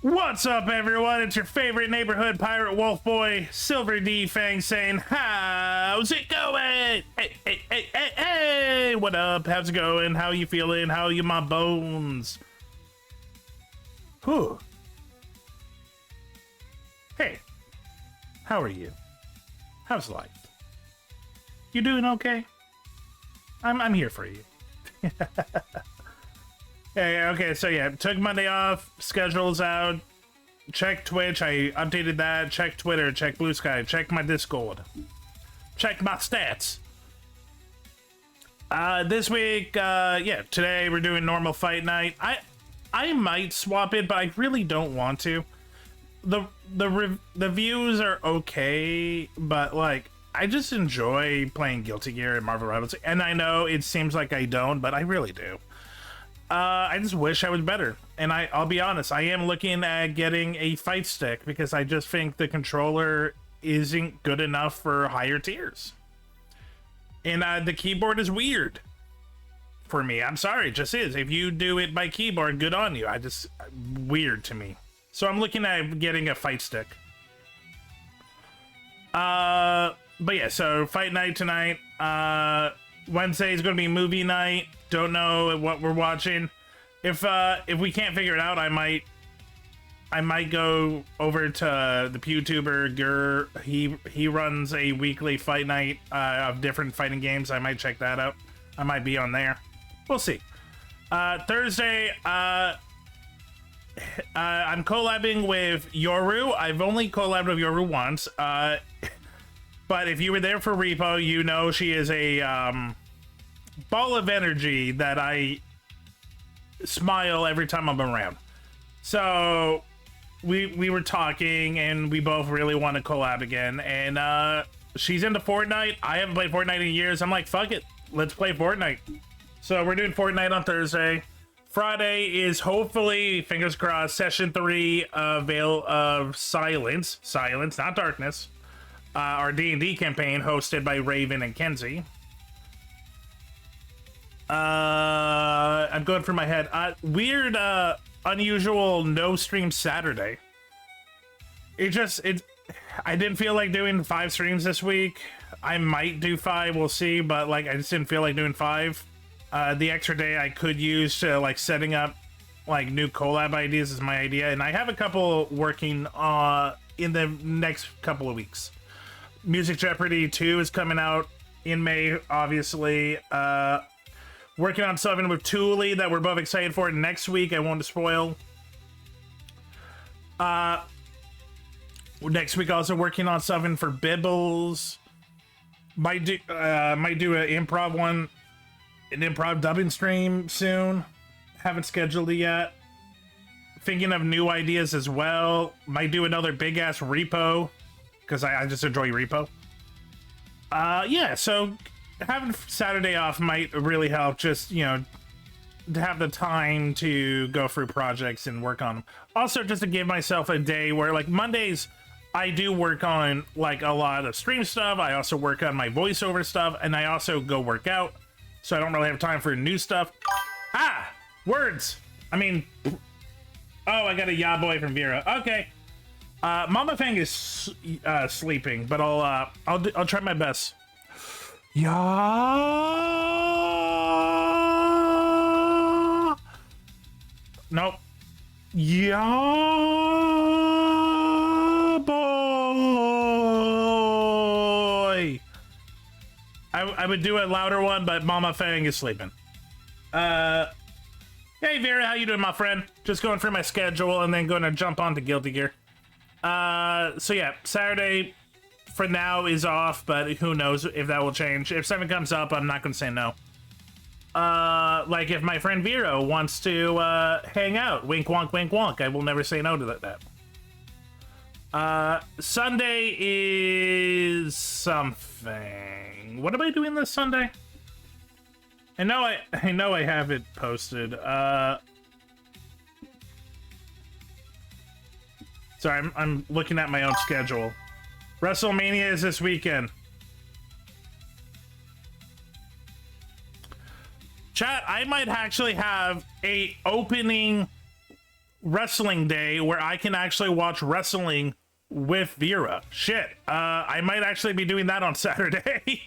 What's up, everyone? It's your favorite neighborhood pirate wolf boy, Silver D Fang, saying, how's it going? Hey, what up? How's it going? How you feeling? How you, my bones? Whew. Hey, how are you? How's life? You doing okay? I'm here for you. Hey, okay, so yeah, took Monday off, schedule's out, check Twitch, I updated that, check Twitter, check Blue Sky, check my Discord, check my stats. This week, yeah, today we're doing normal fight night. I might swap it, but I really don't want to. The views are okay, but like, I just enjoy playing Guilty Gear and Marvel Rivals, and I know it seems like I don't, but I really do. I just wish I was better, and I'll be honest, I am looking at getting a fight stick because I just think the controller isn't good enough for higher tiers, and the keyboard is weird for me. I'm sorry, it just is. If you do it by keyboard, good on you. Weird to me, so I'm looking at getting a fight stick. But yeah, so fight night tonight. Wednesday is going to be movie night. Don't know what we're watching. If we can't figure it out, I might go over to the PewTuber Gur. He runs a weekly fight night of different fighting games. I might check that out. I might be on there. We'll see. Thursday, I'm collabing with Yoru. I've only collabed with Yoru once. But if you were there for Repo, you know she is a ball of energy that I smile every time I'm around. So we were talking, and we both really want to collab again. And she's into Fortnite. I haven't played Fortnite in years. I'm like, fuck it, let's play Fortnite. So we're doing Fortnite on Thursday. Friday is hopefully, fingers crossed, session 3 of Veil of Silence, not Darkness. Our D&D campaign hosted by Raven and Kenzie. I'm going through my head. Weird, unusual no stream Saturday. I didn't feel like doing 5 streams this week. I might do 5, we'll see, but like I just didn't feel like doing 5. The extra day I could use to like setting up like new collab ideas is my idea, and I have a couple working in the next couple of weeks. Music Jeopardy 2 is coming out in May, obviously. Working on something with Thule that we're both excited for next week. I won't spoil. Next week, also working on something for Bibbles. Might do an improv dubbing stream soon. Haven't scheduled it yet. Thinking of new ideas as well. Might do another big ass repo, because I just enjoy repo. Yeah, so having Saturday off might really help, just, you know, to have the time to go through projects and work on them. Also, just to give myself a day where, like, Mondays, I do work on, like, a lot of stream stuff. I also work on my voiceover stuff, and I also go work out, so I don't really have time for new stuff. Words! I mean, oh, I got a ya boy from Vera. Okay. Mama Fang is sleeping, but I'll try my best. Yeah. Nope. Yeah, boy. I would do a louder one, but Mama Fang is sleeping. Hey Vera, how you doing, my friend? Just going through my schedule and then going to jump onto Guilty Gear. So yeah, Saturday for now is off, but who knows if that will change. If something comes up, I'm not gonna say no. Like if my friend Vero wants to hang out, wink wonk, I will never say no to that. Sunday is something. What am I doing this Sunday? I know I have it posted. Sorry, I'm looking at my own schedule. WrestleMania is this weekend. Chat, I might actually have a opening wrestling day where I can actually watch wrestling with Vera. Shit. I might actually be doing that on Saturday.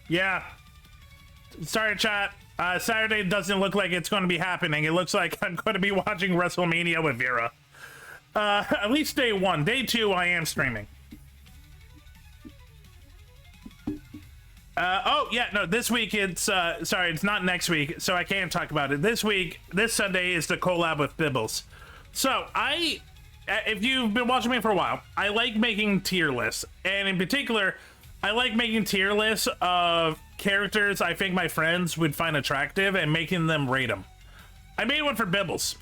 Yeah. Sorry, chat. Saturday doesn't look like it's going to be happening. It looks like I'm going to be watching WrestleMania with Vera. At least day 1. Day 2, I am streaming. Oh, yeah, no, this week it's, sorry, it's not next week, so I can't talk about it. This week, this Sunday is the collab with Bibbles. So, if you've been watching me for a while, I like making tier lists. And in particular, I like making tier lists of characters I think my friends would find attractive and making them rate them. I made one for Bibbles.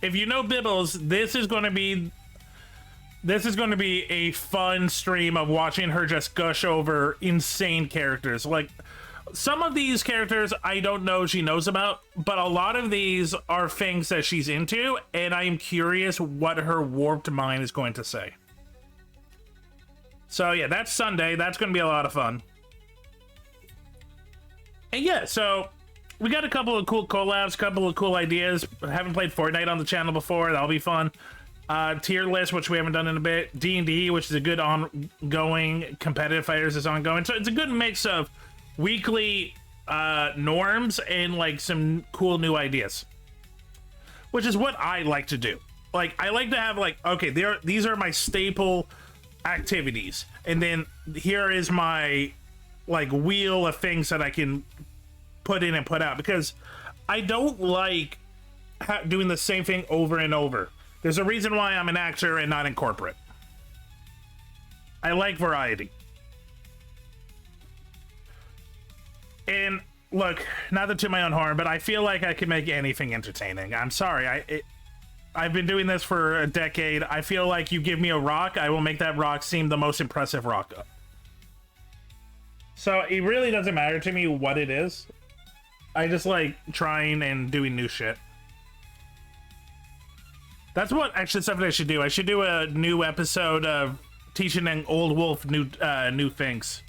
If you know Bibbles, this is going to be a fun stream of watching her just gush over insane characters. Like, some of these characters I don't know she knows about, but a lot of these are things that she's into, and I am curious what her warped mind is going to say. So yeah, that's Sunday. That's going to be a lot of fun. And yeah, so we got a couple of cool collabs, a couple of cool ideas. I haven't played Fortnite on the channel before. That'll be fun. Tier list, which we haven't done in a bit. D&D, which is a good ongoing. Competitive Fighters is ongoing. So it's a good mix of weekly norms and like some cool new ideas, which is what I like to do. Like, I like to have like, okay, these are my staple activities, and then here is my like wheel of things that I can put in and put out, because I don't like doing the same thing over and over. There's a reason why I'm an actor and not in corporate. I like variety. And look, not to toot my own horn, but I feel like I can make anything entertaining. I'm sorry, I've been doing this for a decade. I feel like you give me a rock, I will make that rock seem the most impressive rock. So it really doesn't matter to me what it is. I just like trying and doing new shit. That's what actually something I should do. I should do a new episode of teaching an old wolf new things.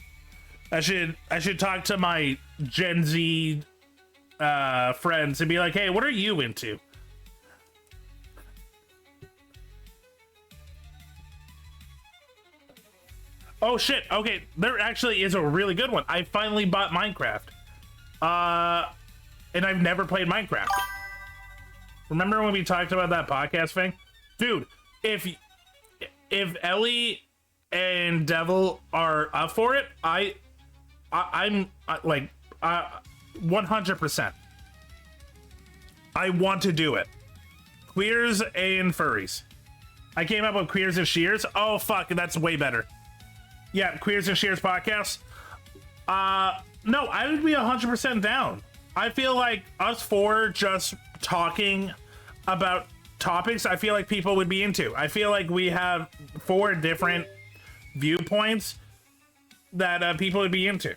I should talk to my Gen Z friends and be like, hey, what are you into? Oh shit, okay, there actually is a really good one. I finally bought Minecraft. And I've never played Minecraft. Remember when we talked about that podcast thing? Dude, if Ellie and Devil are up for it, I'm like 100%. I want to do it. Queers and furries. I came up with Queers and Shears. Oh fuck, that's way better. Yeah, Queers and Shears podcast. No, I would be 100% down. I feel like us four just talking about topics, I feel like people would be into. I feel like we have 4 different viewpoints that people would be into.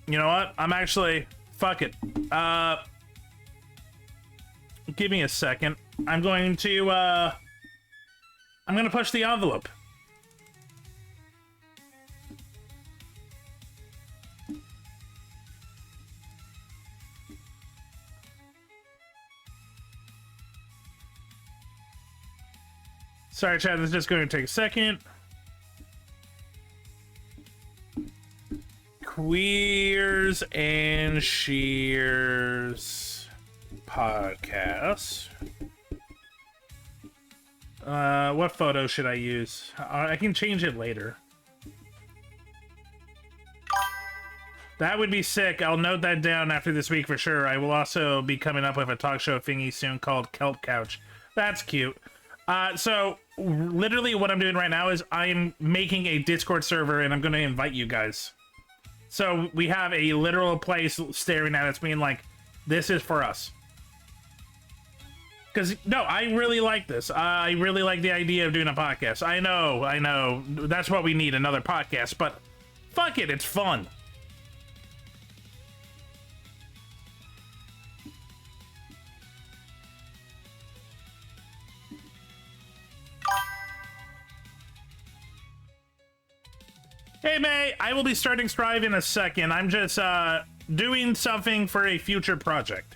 You know what? I'm actually... Fuck it. Give me a second. I'm going to push the envelope. Sorry, chat, this is just going to take a second. Queers and Shears podcast. What photo should I use? I can change it later. That would be sick. I'll note that down after this week for sure. I will also be coming up with a talk show thingy soon called Kelp Couch. That's cute. So literally what I'm doing right now is I'm making a Discord server and I'm going to invite you guys. So we have a literal place staring at us being like, this is for us. Because, no, I really like this. I really like the idea of doing a podcast. I know. That's what we need, another podcast. But fuck it, it's fun. Hey, May, I will be starting Strive in a second. I'm just doing something for a future project.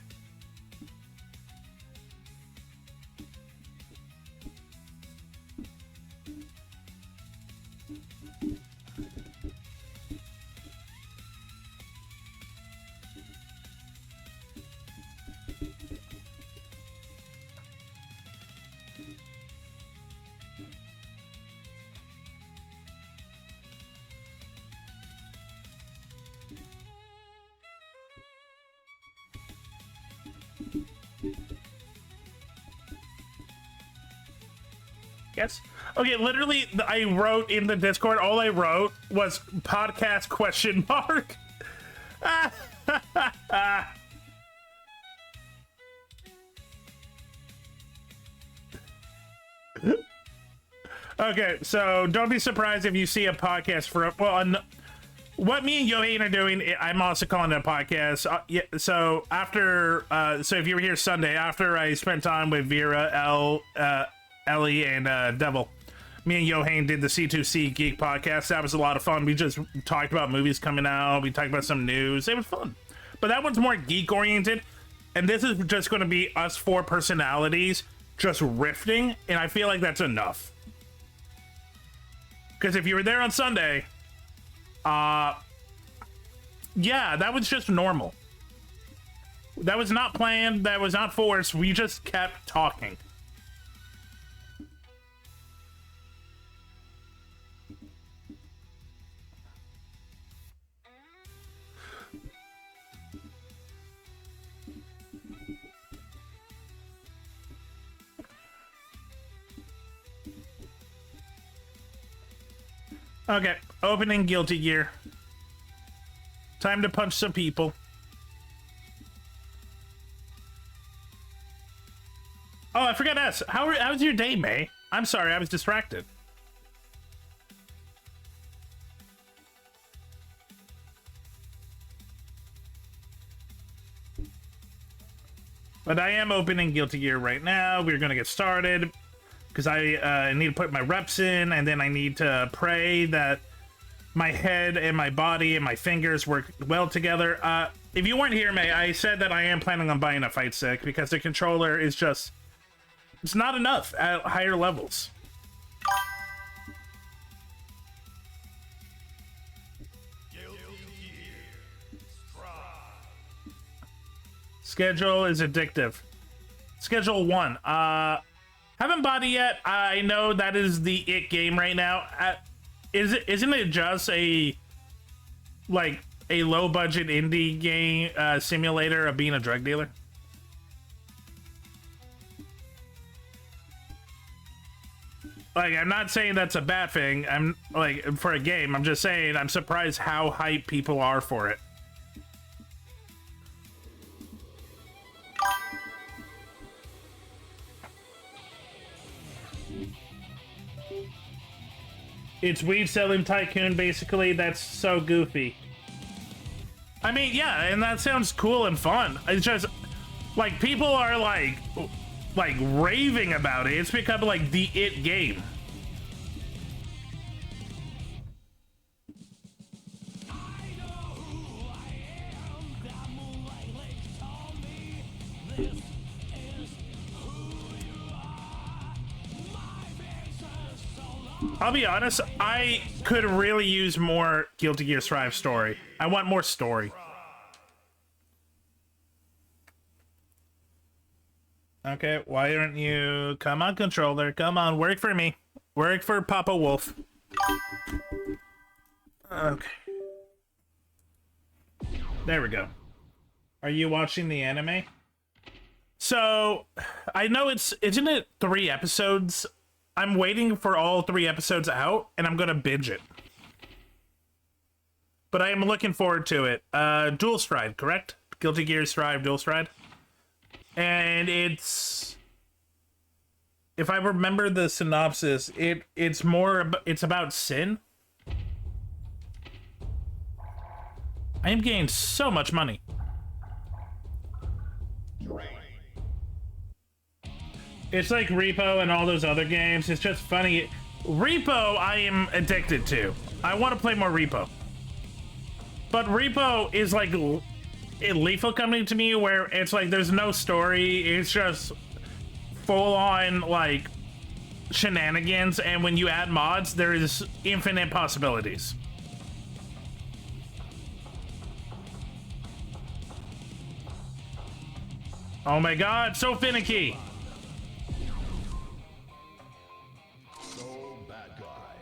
Yes. Okay, literally, I wrote in the Discord, all I wrote was podcast question mark. Okay, so don't be surprised if you see a podcast for, well, what me and Yohain are doing, I'm also calling it a podcast. Yeah, so after, so if you were here Sunday, after I spent time with Vera, Ellie, and Devil, me and Yohain did the C2C Geek podcast. That was a lot of fun. We just talked about movies coming out. We talked about some news. It was fun. But that one's more geek-oriented, and this is just going to be us four personalities just riffing, and I feel like that's enough. Because if you were there on Sunday, yeah, that was just normal. That was not planned. That was not forced. We just kept talking. Okay, opening Guilty Gear. Time to punch some people. Oh, I forgot to ask. How's your day, May? I'm sorry, I was distracted. But I am opening Guilty Gear right now. We're gonna get started. Because I need to put my reps in, and then I need to pray that my head and my body and my fingers work well together. If you weren't here, May, I said that I am planning on buying a fight stick because the controller is just... it's not enough at higher levels. Schedule is addictive. Schedule 1. Haven't bought it yet. I know that is the it game right now. Isn't it just a low budget indie game simulator of being a drug dealer? Like, I'm not saying that's a bad thing. I'm like, for a game, I'm just saying I'm surprised how hyped people are for it. It's weed selling tycoon, basically. That's so goofy. I mean, yeah, and that sounds cool and fun. It's just, like, people are, like raving about it. It's become, like, the it game. I'll be honest, I could really use more Guilty Gear Strive story. I want more story. Okay, why aren't you... come on, controller. Come on, work for me. Work for Papa Wolf. Okay. There we go. Are you watching the anime? So, I know isn't it 3 episodes? I'm waiting for all 3 episodes out, and I'm gonna binge it. But I am looking forward to it. Dual Stride, correct? Guilty Gear Strive, Dual Stride. And it's... if I remember the synopsis, it's about sin. I am getting so much money. It's like Repo and all those other games. It's just funny. Repo, I am addicted to. I want to play more Repo. But Repo is like lethal coming to me, where it's like there's no story. It's just full on like shenanigans, and when you add mods, there is infinite possibilities. Oh my god, so finicky! So bad guy.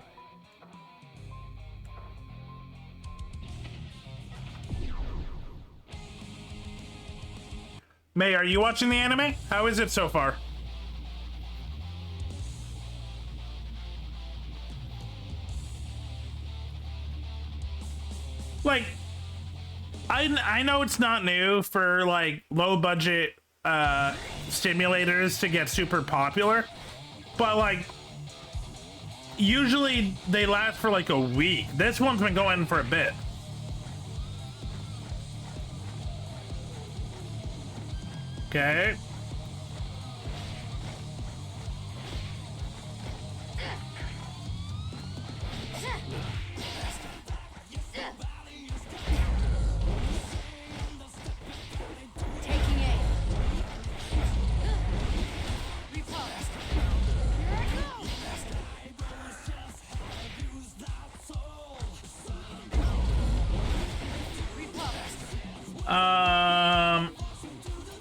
May, are you watching the anime? How is it so far? Like, I know it's not new for like low budget stimulators to get super popular, but like usually they last for like a week. This one's been going for a bit. Okay.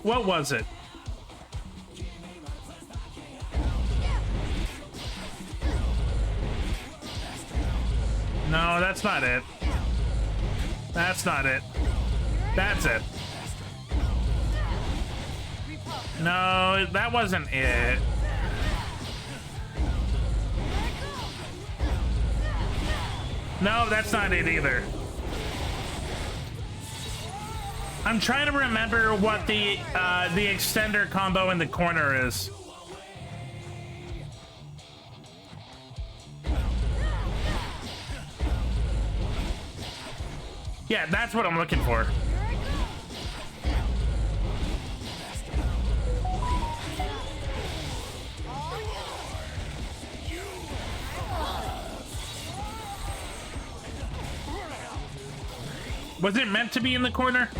What was it? No, that's not it. That's not it. That's it. No, that wasn't it. No, that's not it either. I'm trying to remember what the extender combo in the corner is. Yeah, that's what I'm looking for. Was it meant to be in the corner?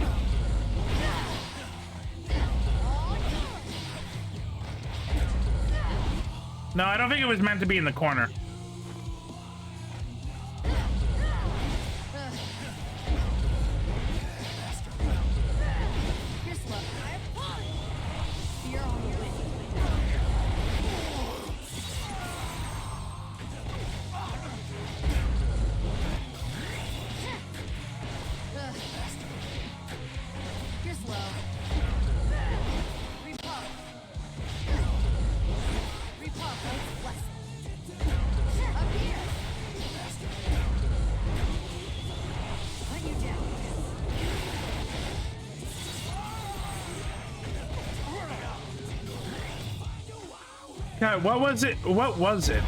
No, I don't think it was meant to be in the corner. God, what was it? What was it?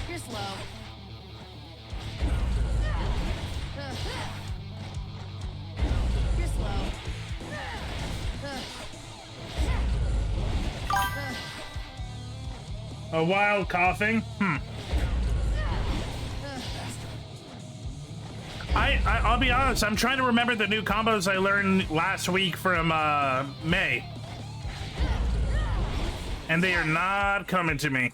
You're slow. You're slow. A wild coughing? I'll be honest, I'm trying to remember the new combos I learned last week from May. And they are not coming to me.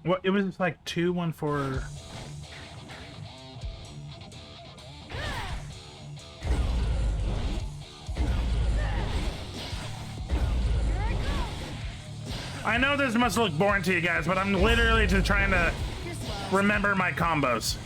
What, it was like 2-1-4. I know this must look boring to you guys, but I'm literally just trying to remember my combos.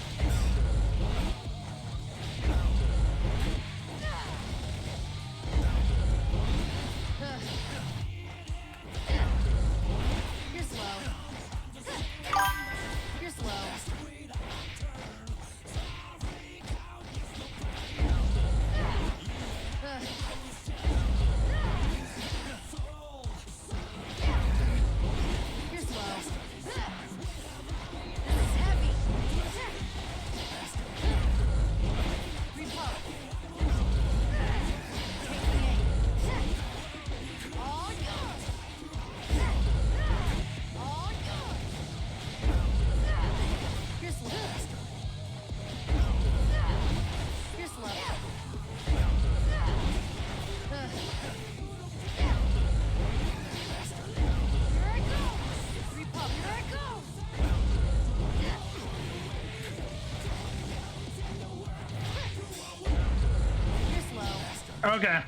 Okay.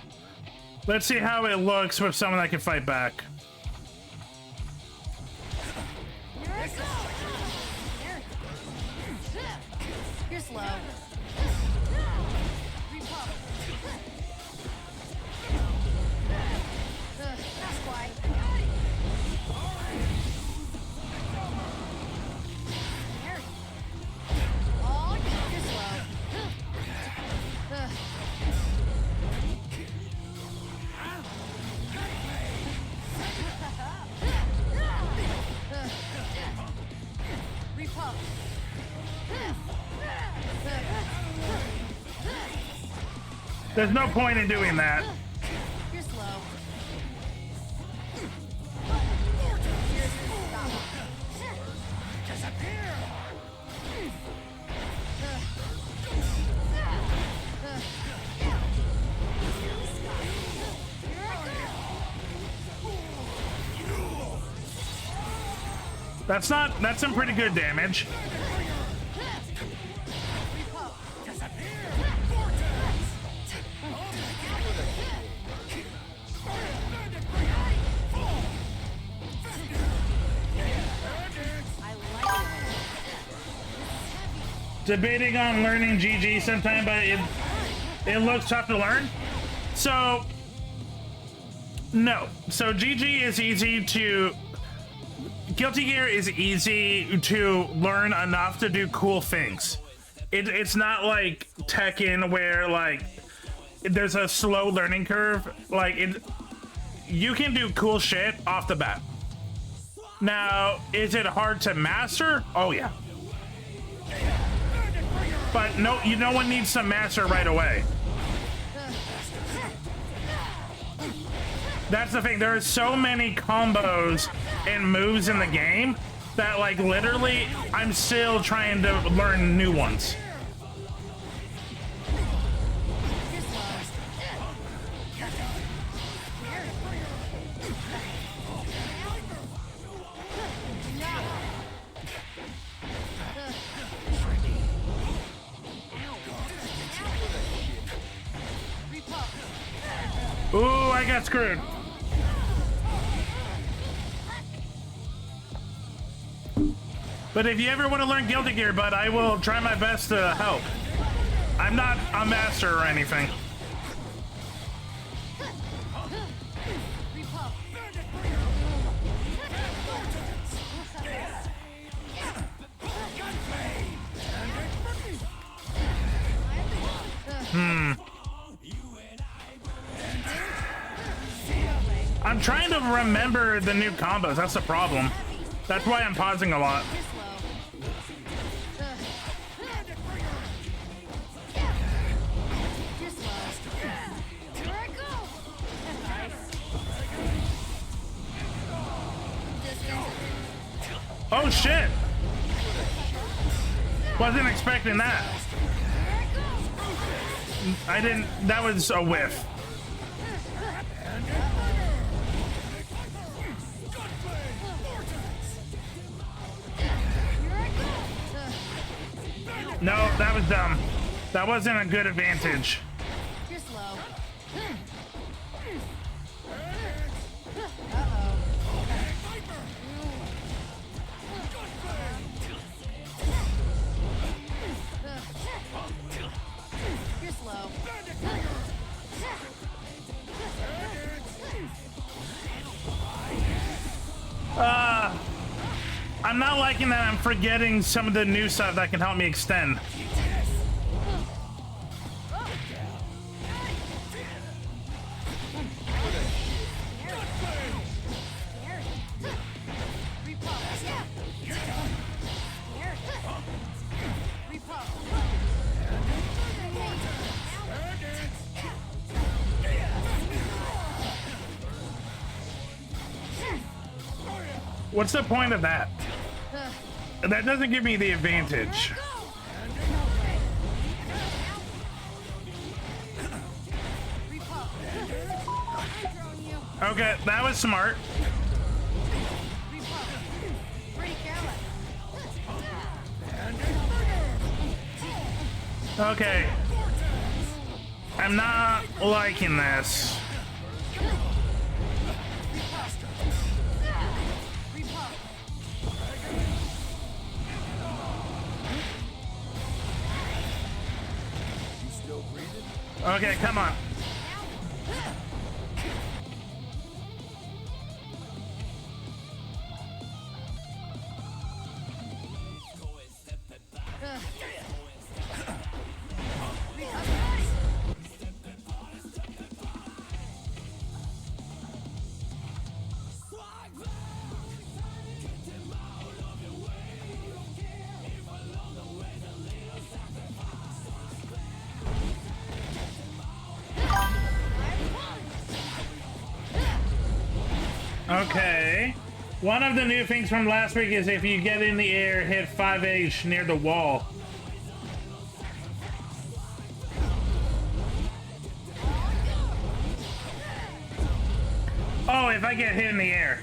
Let's see how it looks with someone that can fight back. You're slow. That's why. Oh, you're slow. Repulse. There's no point in doing that. You're slow. That's some pretty good damage. Debating on learning GG sometime, but it looks tough to learn. So no. So GG is easy to Guilty Gear is easy to learn enough to do cool things. It's not like Tekken where like there's a slow learning curve. Like you can do cool shit off the bat. Now, is it hard to master? Oh yeah. But no one needs to master right away. That's the thing. There are so many combos and moves in the game that, like, literally, I'm still trying to learn new ones. Ooh, I got screwed. But if you ever want to learn Guilty Gear, bud, I will try my best to help. I'm not a master or anything. I'm trying to remember the new combos. That's the problem. That's why I'm pausing a lot. Oh shit! Wasn't expecting that. I didn't. That was a whiff. No, that was dumb. That wasn't a good advantage. You're slow. You're slow. I'm not liking that I'm forgetting some of the new stuff that can help me extend. What's the point of that? That doesn't give me the advantage. Okay, that was smart. Okay. I'm not liking this. Okay, come on. Okay. One of the new things from last week is if you get in the air, hit 5H near the wall. Oh, if I get hit in the air,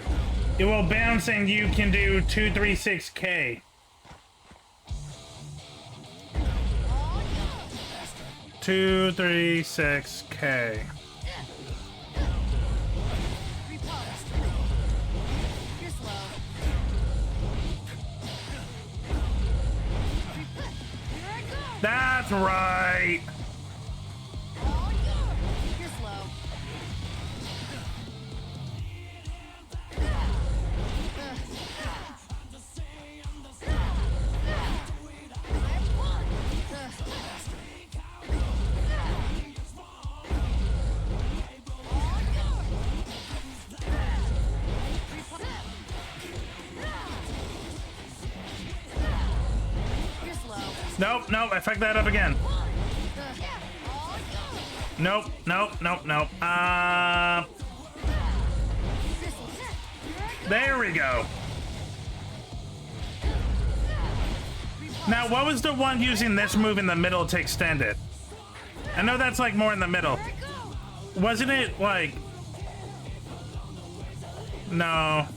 it will bounce and you can do 236K. 236K. You're slow. Here I go. That's right. You're slow. You're slow. Nope, nope, I fucked that up again. Nope, nope, nope, nope. There we go. Now, what was the one using this move in the middle to extend it? I know that's like more in the middle. Wasn't it like... No.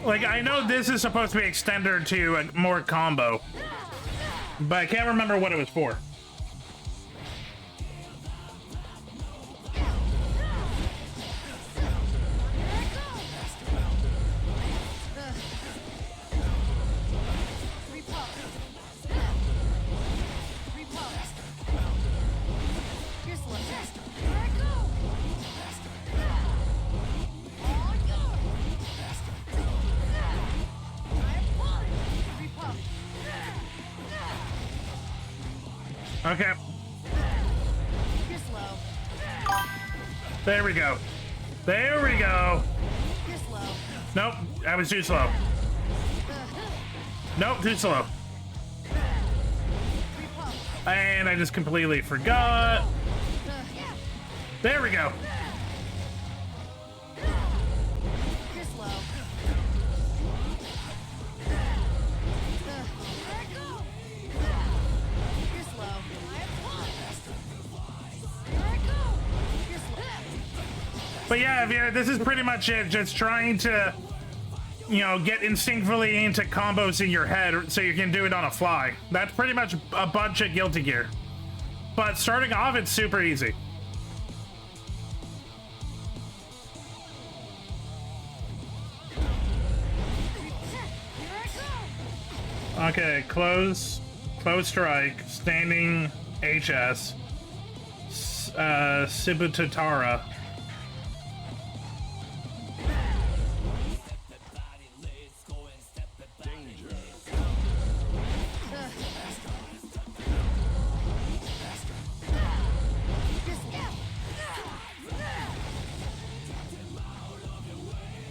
Like, I know this is supposed to be extender to a more combo, but I can't remember what it was for. Okay. You're slow. There we go. There we go. You're slow. Nope, I was too slow. Nope, too slow. And I just completely forgot. There we go. You're slow. You're slow. You're slow. But yeah, Vera, this is pretty much it. Just trying to, you know, get instinctively into combos in your head so you can do it on a fly. That's pretty much a bunch of Guilty Gear. But starting off, it's super easy. Okay, close strike, standing HS, Shibutatara.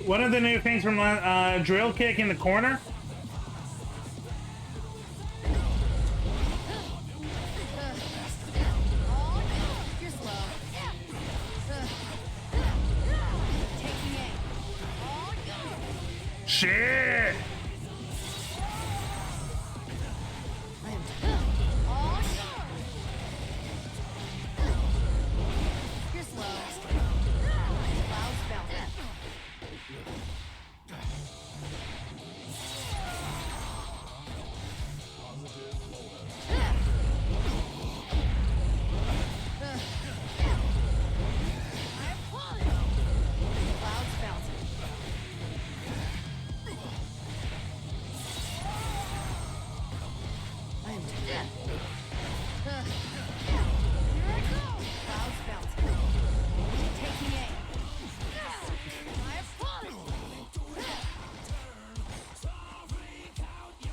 One of the new things from drill kick in the corner. You're slow. Taking aim. Shit! You're slow. Clouds bounce.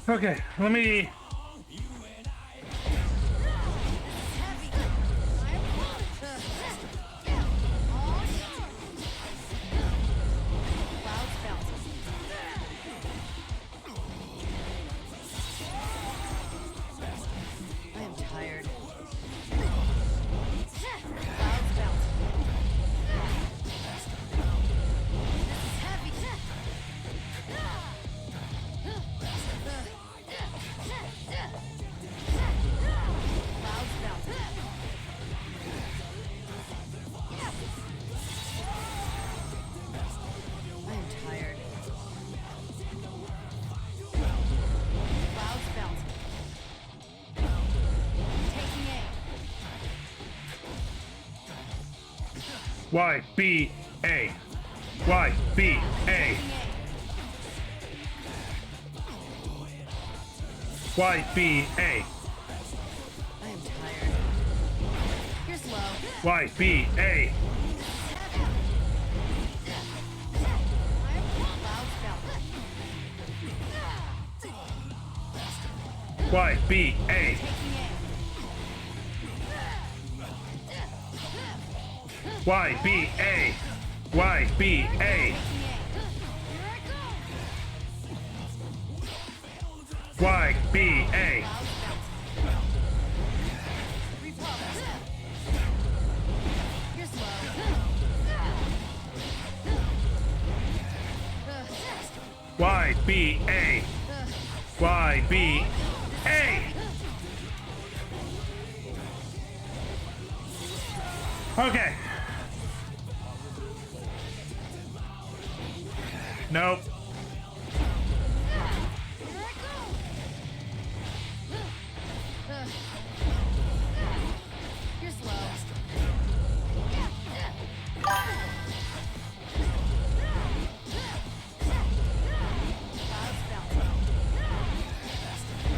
Okay, let me. Heavy. I'm Clouds bounce. I am tired. Clouds bounce. Heavy. Clouds bounce. I am tired. Clouds bounce. Taking aim. Y B A. Y B A. Taking aim. Y B A. I am tired. You're slow. Y B A. Clouds bounce. Y B A. Taking aim. Y B A. Y B A. Taking aim. Here I go. Y B A. Clouds bounce. Repulse. You're slow. Y B A. Y B A. Okay. Nope. Here I go. You're slow. Clouds bounce.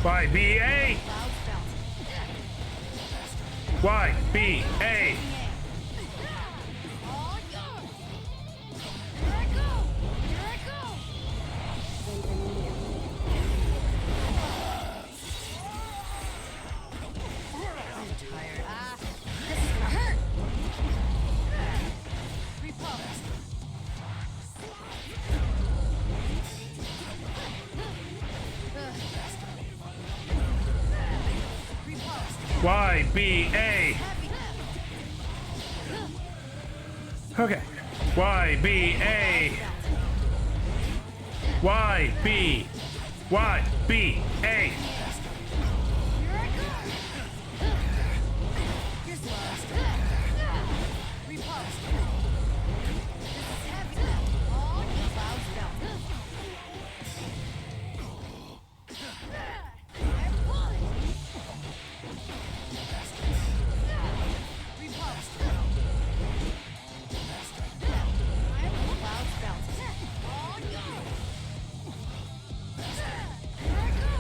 Y B A. Clouds bounce. Y B A. All yours. Here I go. Here I go. I'm tired. This is gonna hurt. Repulse. Repulse. Y B A. Heavy. Okay. Y B A. Y B. Y B A. Here I go. You're slow. Repulse. This is heavy. All clouds bounce. I'm pulling. Repulse. I'm clouds bounce. All yours. Here I go.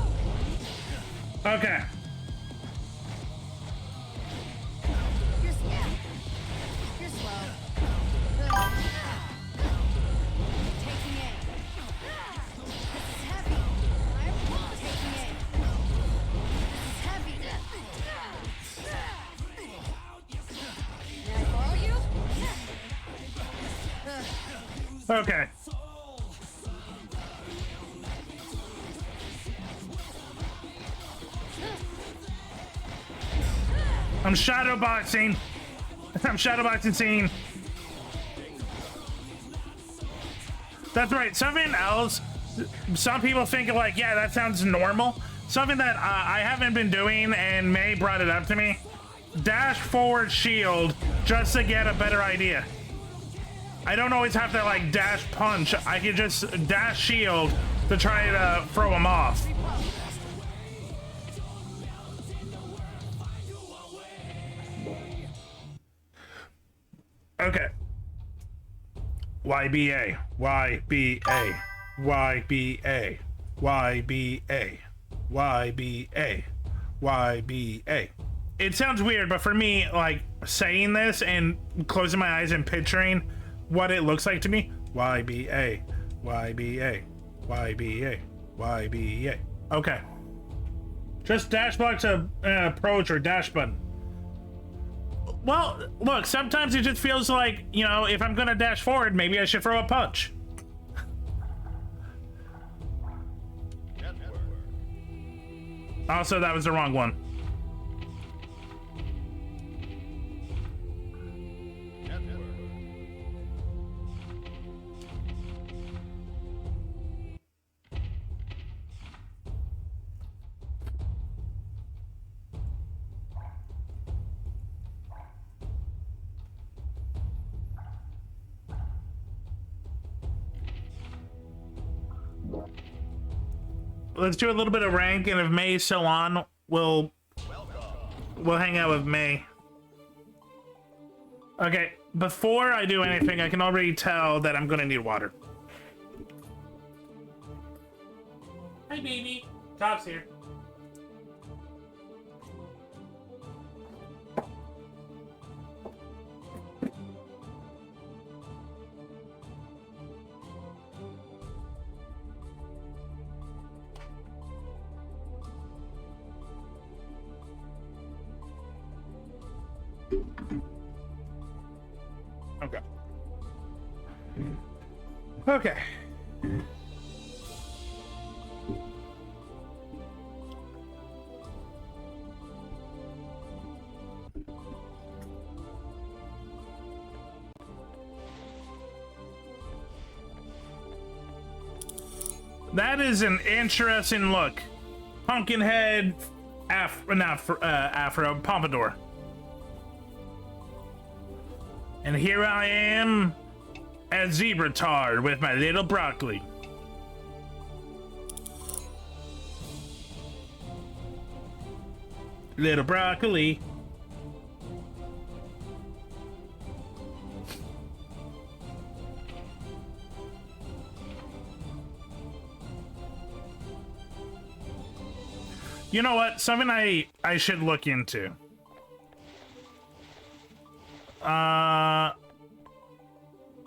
Okay. You're slow. You're slow. Taking aim. This is heavy. I'm taking aim. This is heavy. May I borrow you? Okay. I'm shadowboxing. I'm shadowboxing scene. That's right. Something else. Some people think like, yeah, that sounds normal. Something that I haven't been doing, and May brought it up to me. Dash forward shield just to get a better idea. I don't always have to like dash punch. I can just dash shield to try to throw him off. Okay. YBA, YBA, YBA, YBA, YBA, YBA. It sounds weird, but for me, like saying this and closing my eyes and picturing what it looks like to me, YBA, YBA, YBA, YBA, Okay. Just dash block to approach or dash button. Well, look, sometimes it just feels like, you know, if I'm gonna dash forward, maybe I should throw a punch. Also, that was the wrong one. Let's do a little bit of rank, and if May's still on, we'll hang out with May. Okay, before I do anything, I can already tell that I'm gonna need water. Hi, baby. Top's here. Okay. Okay. That is an interesting look. Pumpkinhead, Afro, Pompadour. And here I am at Zebra Tard with my little broccoli. Little broccoli. You know what? Something I should look into.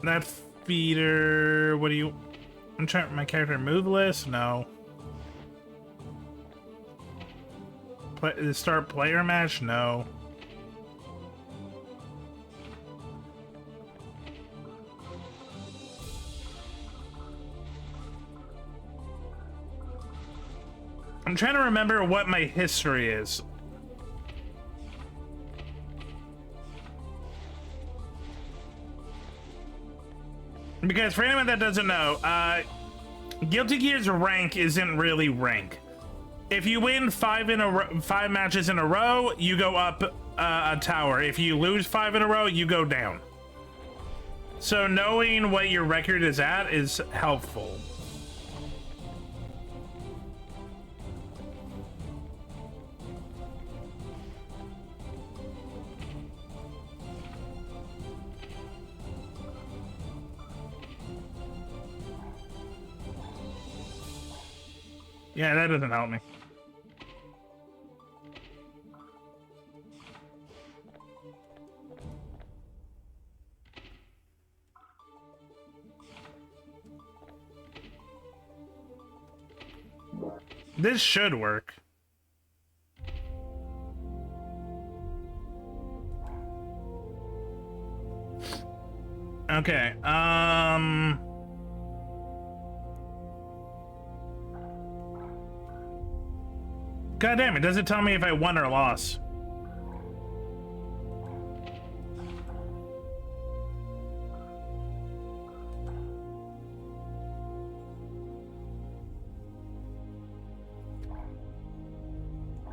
That feeder. What do you? I'm trying. My character move list? No. Start player match? No. I'm trying to remember what my history is. Because for anyone that doesn't know, Guilty Gear's rank isn't really rank. If you win 5 matches in a row, you go up a tower. If you lose 5 in a row, you go down. So knowing what your record is at is helpful. Yeah, that doesn't help me. This should work. Okay, God damn it, does it tell me if I won or lost?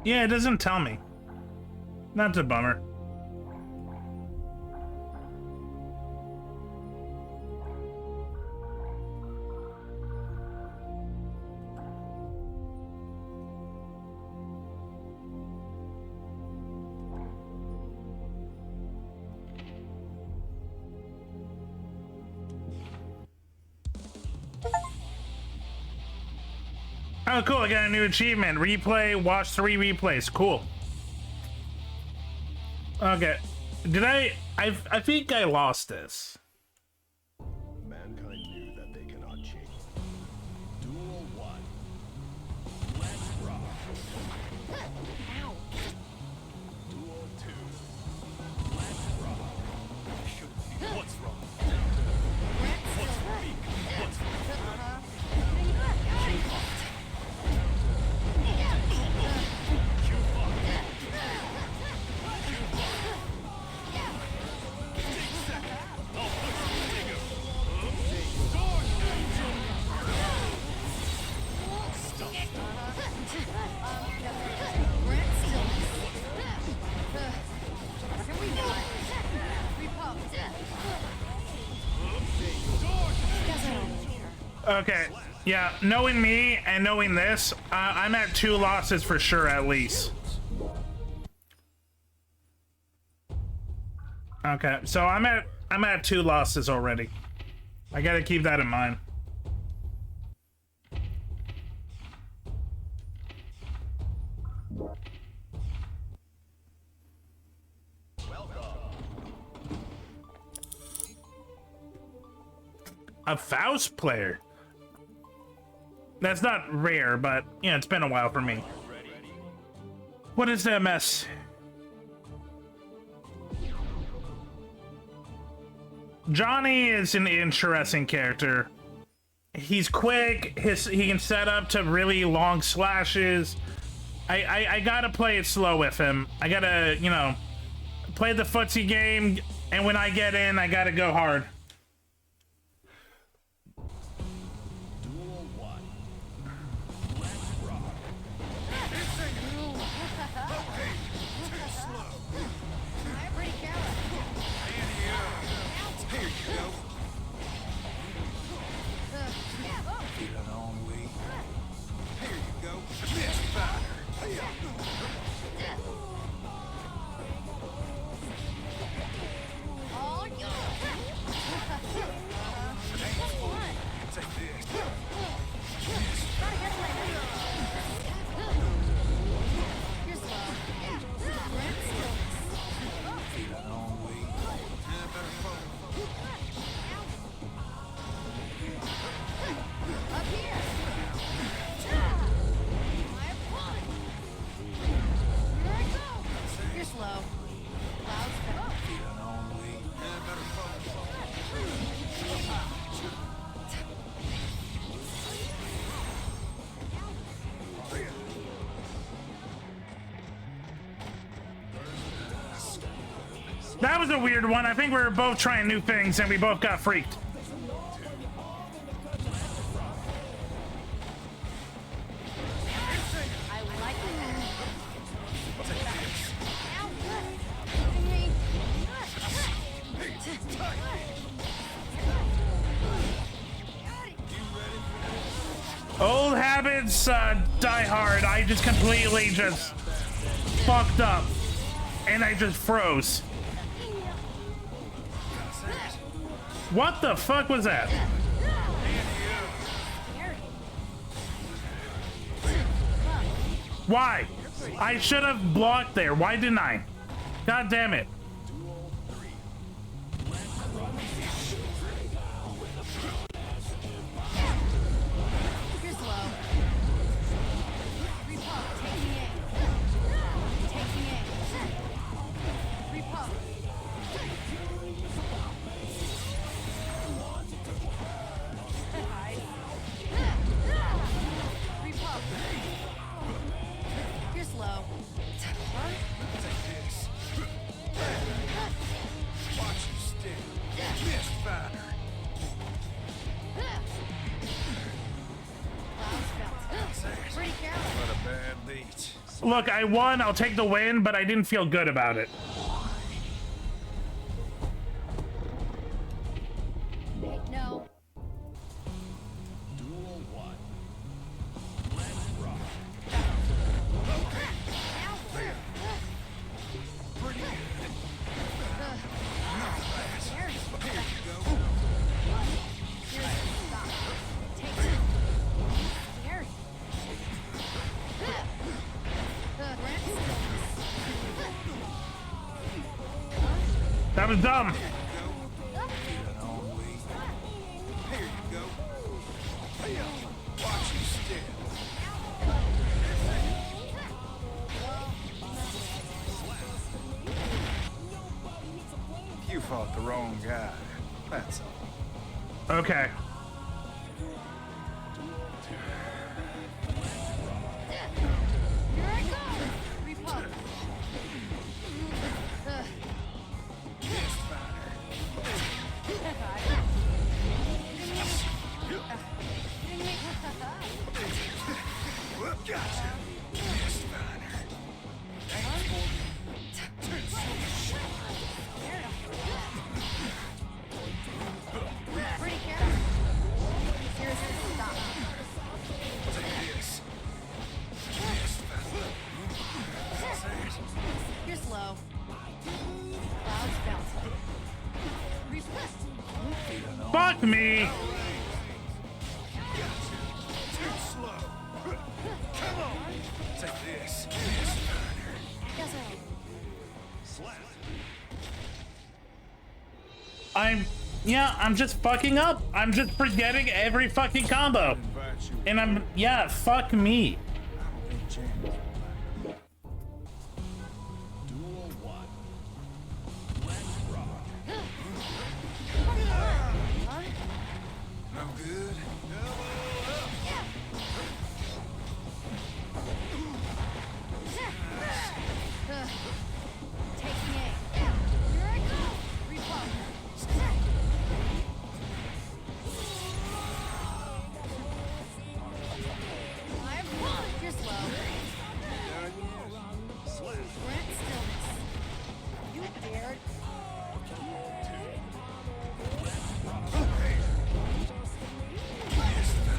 Yeah, it doesn't tell me. That's a bummer. Oh, cool, I got a new achievement. Replay, watch 3 replays. Cool. Okay. Did I think I lost this. Mankind knew that they cannot change. Duel 1. Let's Okay, yeah, knowing me and knowing this, I'm at 2 losses for sure, at least. Okay, so I'm at 2 losses already. I gotta keep that in mind. A Faust player? That's not rare, but yeah, it's been a while for me. What is that mess? Johnny is an interesting character. He's quick, he can set up to really long slashes. I gotta play it slow with him. I gotta, you know, play the footsie game, and when I get in, I gotta go hard. That was a weird one. I think we were both trying new things and we both got freaked. Old habits die hard. I just completely just fucked up and I just froze. What the fuck was that? Why? I should have blocked there. Why didn't I? God damn it. Look, I won. I'll take the win, but I didn't feel good about it. No. Duel 1. That was dumb. You fought the wrong guy. That's all. Okay. Here I go. Repulse. Gotcha. Missed Viner. Pretty careful. Fuck me. Too slow. Come on. Take this. Guess I'm just fucking up. I'm just forgetting every fucking combo. Invite you. And fuck me. James. Duel 1. Let's rock. No good. Taking aim. Here I go. Repo. I'm on. You're slow. Sprint stillness. You dared.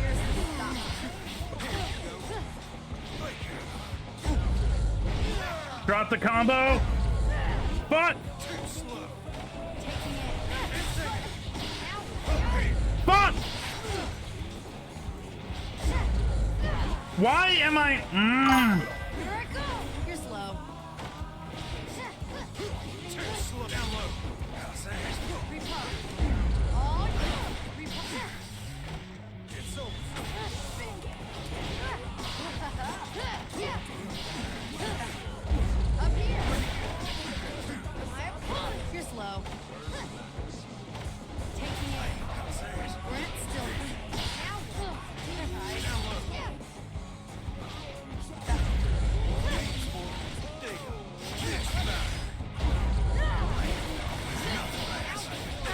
Here's the stop. Drop the combo. Fuck. Taking aim. Fuck. Why am I? Here I go. You're slow. Slow down low. How's that? Repo. Oh, yeah. Repo. It's over. Up here. My opponent. You're slow. Taking aim. Sprint still. Now.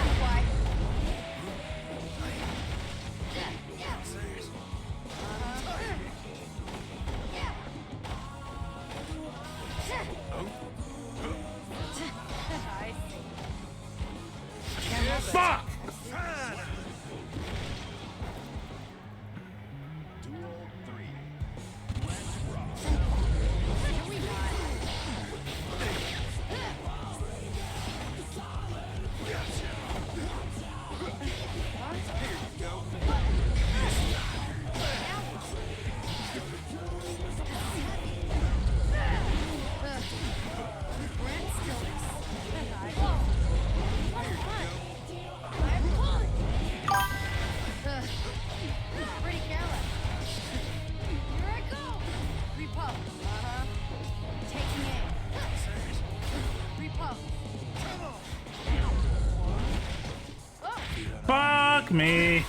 Why? Fuck. Duel 3. Can we not? Sprint stillness. Pretty careless. Here I go. Repo. Taking aim. Repo. Fuck me.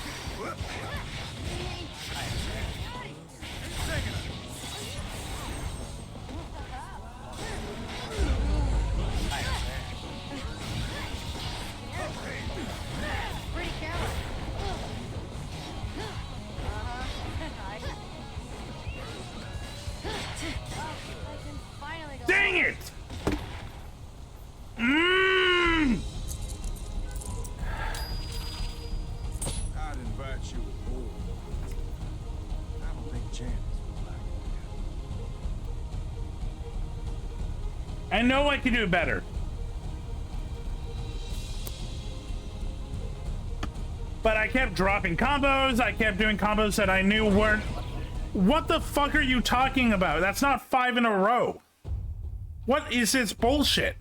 Pretty careless. Finally go. Dang it. Mmm. I'd invite you aboard. I don't think James would like it. I know I can do better. But I kept dropping combos. I kept doing combos that I knew weren't. What the fuck are you talking about? That's not 5 in a row. What is this bullshit?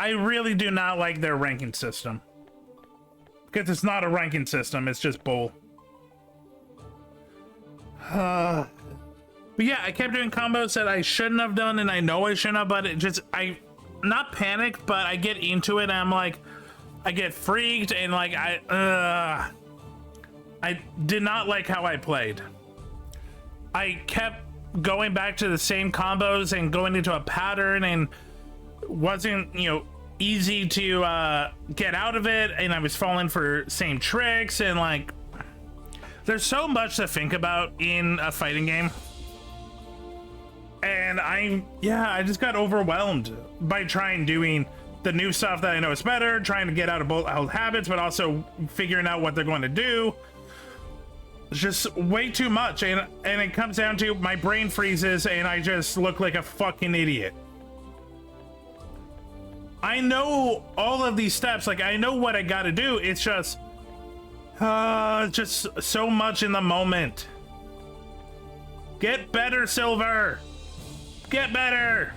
I really do not like their ranking system. Because it's not a ranking system, it's just bull. But yeah, I kept doing combos that I shouldn't have done, and I know I shouldn't have, but it just, not panicked, but I get into it, and I'm like, I get freaked, and like, I did not like how I played. I kept going back to the same combos and going into a pattern, and wasn't, easy to get out of it, and I was falling for same tricks, and like, there's so much to think about in a fighting game. And I just got overwhelmed by trying doing the new stuff that I know is better, trying to get out of both old habits, but also figuring out what they're going to do. just way too much, and it comes down to my brain freezes and I just look like a fucking idiot. I know all of these steps, like I know what I gotta do. It's just so much in the moment. Get better, Silver. Get better.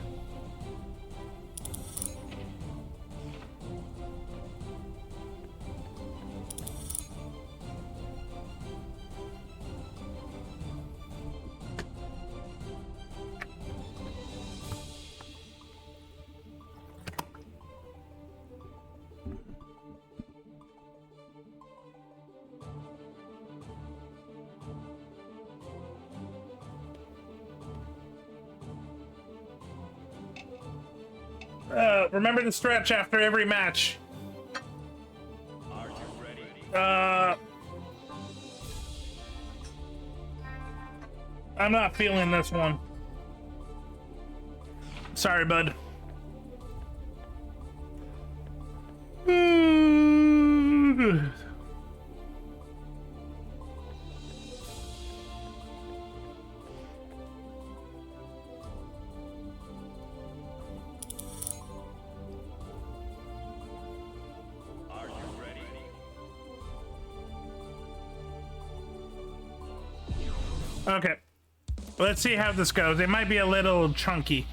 Remember to stretch after every match. Are you ready? I'm not feeling this one. Sorry, bud. Are you ready? Okay. Let's see how this goes. It might be a little chunky.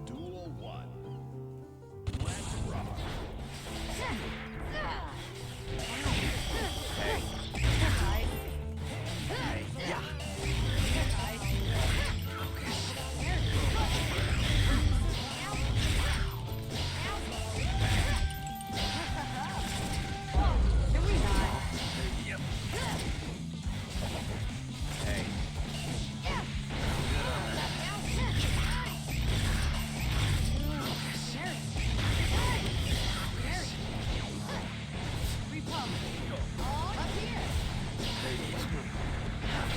Duel 1. Let's rock. Can we not? All up here.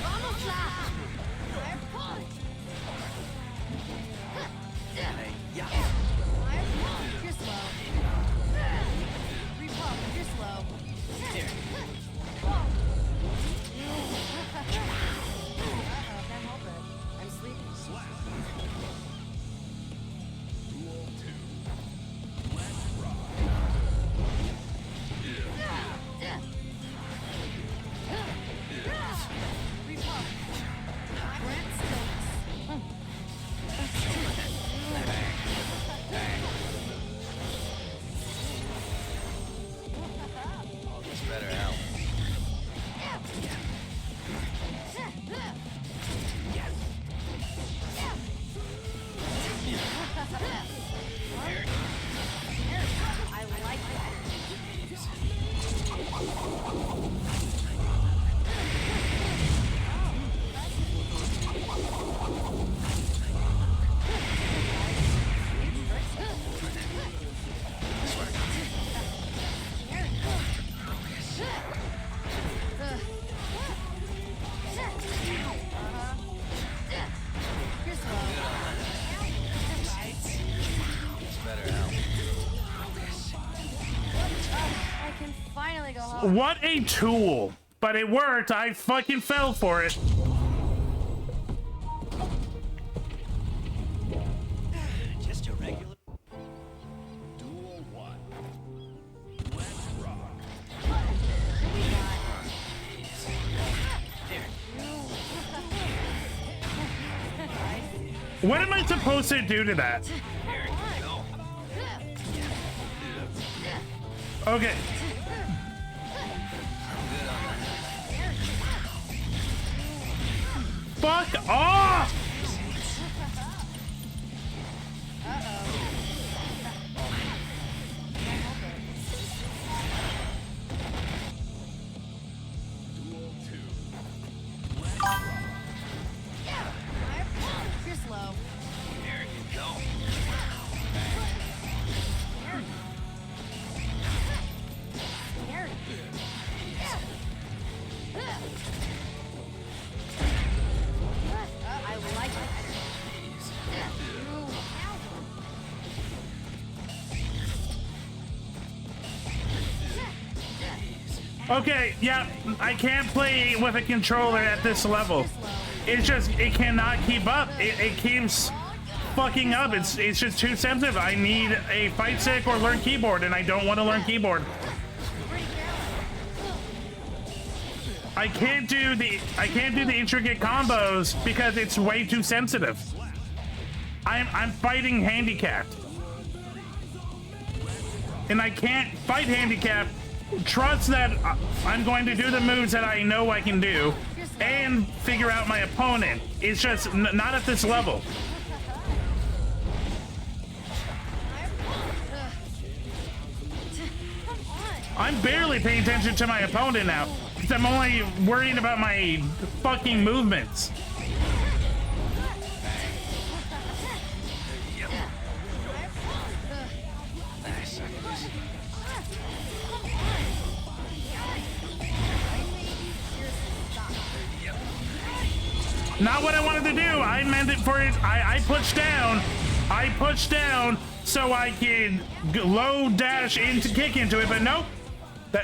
Vamos lá. Fire punch. Fire punch. You're slow. Repump. You're slow. Uh-oh, can't help it. I'm sleepy. Duel 2. Let's rock. Repump. Brent Stokes. This better help. I like that. You're slow. This better help. I can finally go home. What a tool! But it worked. I fucking fell for it. Just a regular. Duel 1. Let's rock. What am I supposed to do to that? Okay. Fuck off! Duel 2. You're slow. There you go. Scary. Okay, yeah, I can't play with a controller at this level. It's just, it cannot keep up. It keeps fucking up. It's just too sensitive. I need a fight stick or learn keyboard, and I don't want to learn keyboard. I can't do the intricate combos because it's way too sensitive. I'm fighting handicapped. And I can't fight handicapped. Trust that I'm going to do the moves that I know I can do and figure out my opponent. It's just not at this level. I'm barely paying attention to my opponent now because I'm only worrying about my fucking movements. Not what I wanted to do. I meant it for it. I pushed down. I pushed down so I could low dash into kick into it, but nope.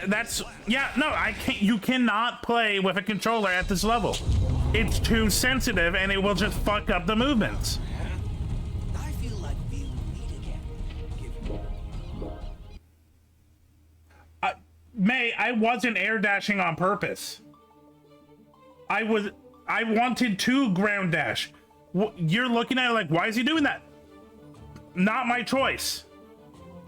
That's yeah. No, I can't. You cannot play with a controller at this level. It's too sensitive, and it will just fuck up the movements. I feel like feeling meat again. May, I wasn't air dashing on purpose. I wanted to ground dash. You're looking at it like, why is he doing that? Not my choice.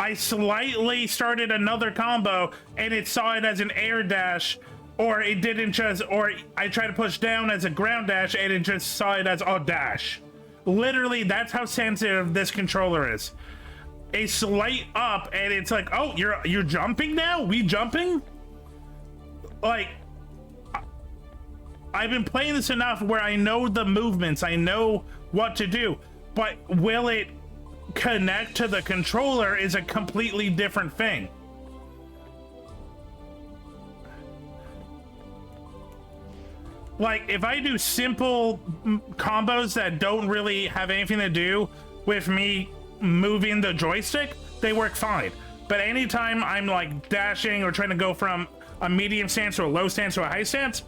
I slightly started another combo and it saw it as an air dash, or it didn't just, or I tried to push down as a ground dash and it just saw it as a dash. Literally, that's how sensitive this controller is. A slight up and it's like, oh, you're jumping now? We jumping? Like, I've been playing this enough where I know the movements, I know what to do, but will it connect to the controller is a completely different thing. Like, if I do simple combos that don't really have anything to do with me moving the joystick, they work fine. But anytime I'm like dashing or trying to go from a medium stance to a low stance to a high stance,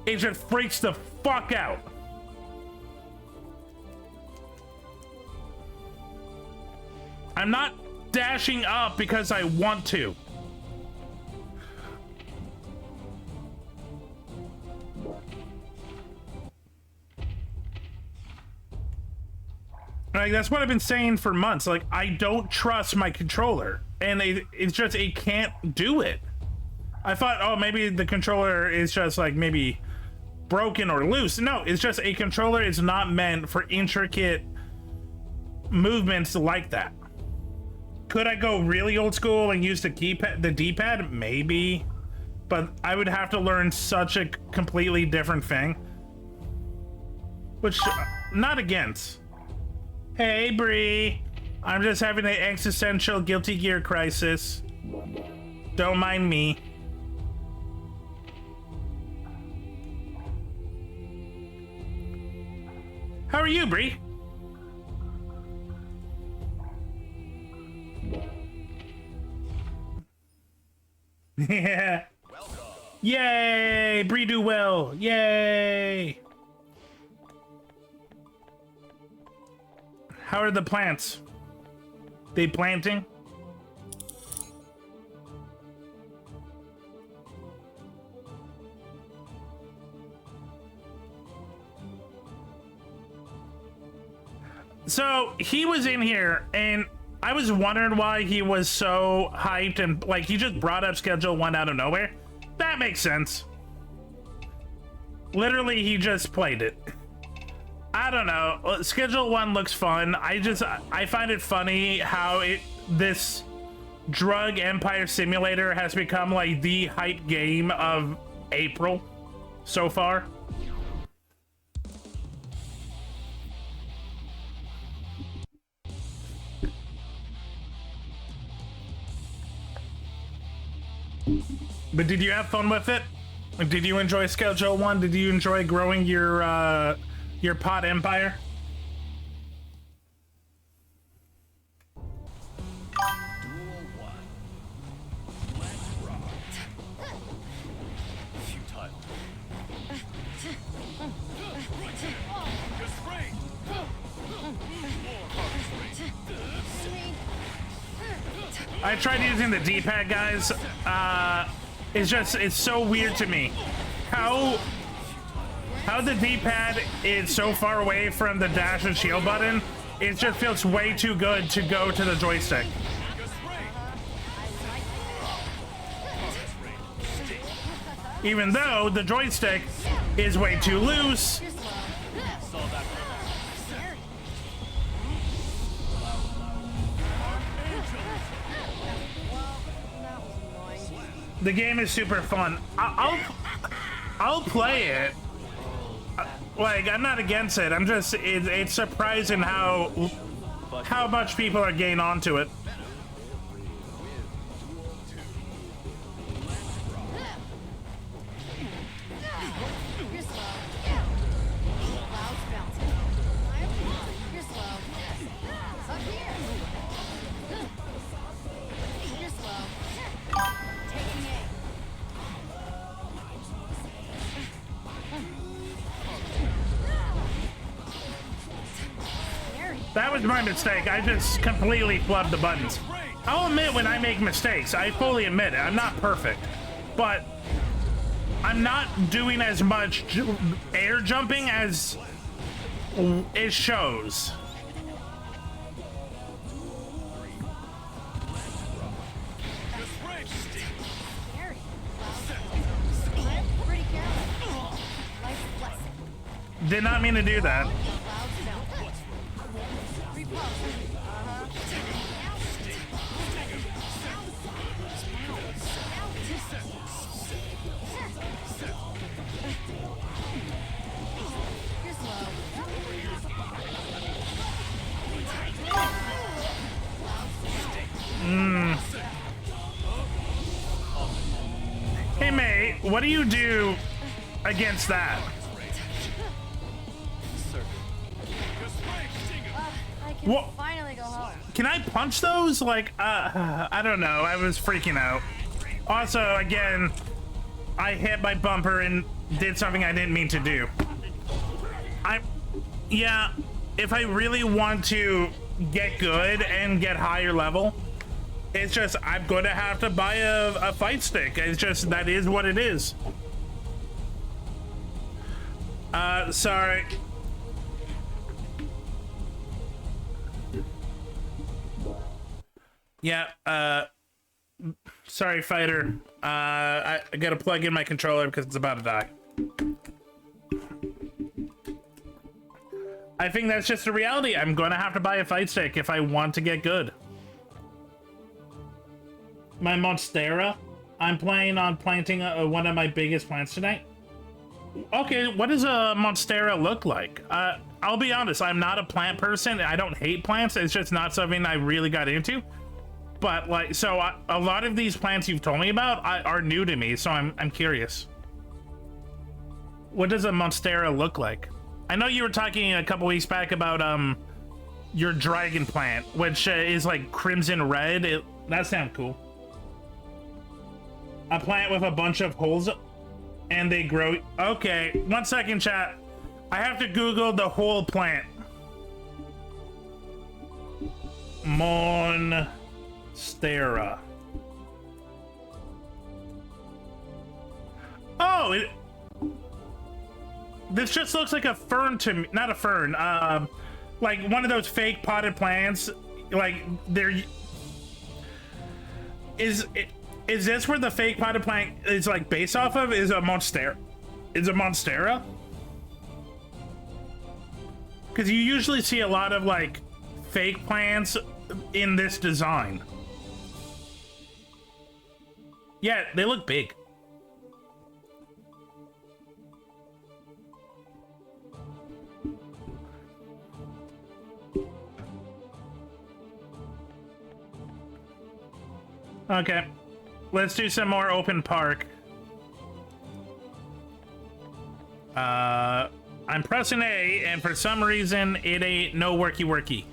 it just freaks the fuck out. I'm not dashing up because I want to. Like, that's what I've been saying for months. Like, I don't trust my controller, and it's just, it can't do it. I thought, oh, maybe the controller is just like maybe broken or loose. No, it's just a controller is not meant for intricate movements like that. Could I go really old school and use the keypad, the D-pad? Maybe, but I would have to learn such a completely different thing. Which, not against. Hey, Bree. I'm just having an existential Guilty Gear crisis. Don't mind me. How are you, Bree? Yeah. Welcome. Yay! Bree do well. Yay! How are the plants? They planting? So he was in here and I was wondering why he was so hyped and like he just brought up Schedule 1 out of nowhere. That makes sense. Literally, he just played it. I don't know. Schedule 1 looks fun. I find it funny how this Drug Empire Simulator has become like the hype game of April so far. But did you have fun with it? Did you enjoy Schedule 1? Did you enjoy growing your pot empire? Duel 1. Let's rock. I tried using the D-pad, guys. It's so weird to me. How the D-pad is so far away from the dash and shield button. It just feels way too good to go to the joystick. Even though the joystick is way too loose. The game is super fun. I'll play it. Like, I'm not against it. I'm just it's surprising how much people are getting onto it. You're slow. Clouds bouncing. You're slow. Up here. You're slow. Taking aim. That was my mistake. I just completely flubbed the buttons. I'll admit when I make mistakes. I fully admit it. I'm not perfect. But I'm not doing as much air jumping as it shows. Scary. I'm pretty careful. Life's a blessing. Did not mean to do that. Clouds bouncing. Repulse. You're slow. Hey, mate, what do you do against that? I can What? finally go home. Can I punch those? Like, I don't know. I was freaking out. Also, again, I hit my bumper and did something I didn't mean to do. Yeah, if I really want to get good and get higher level, it's just, I'm going to have to buy a fight stick. It's just, that is what it is. Sorry. Yeah, sorry, fighter. I gotta plug in my controller because it's about to die. I think that's just a reality. I'm gonna have to buy a fight stick if I want to get good. My Monstera. I'm planning on planting one of my biggest plants tonight. Okay, what does a Monstera look like? I'll be honest, I'm not a plant person. I don't hate plants. It's just not something I really got into. But like, so a lot of these plants you've told me about are new to me, so I'm curious. What does a Monstera look like? I know you were talking a couple weeks back about your dragon plant, which is like crimson red. That sounds cool. A plant with a bunch of holes, and they grow. Okay, 1 second, chat. I have to Google the whole plant. Monstera. Oh, this just looks like a fern to me. Not a fern. Like one of those fake potted plants. Like they're. Is this where the fake potted plant is like based off of? Is a Monstera? Is a Monstera? Because you usually see a lot of like fake plants in this design. Yeah, they look big. Okay, let's do some more open park. I'm pressing A, and for some reason, it ain't no worky.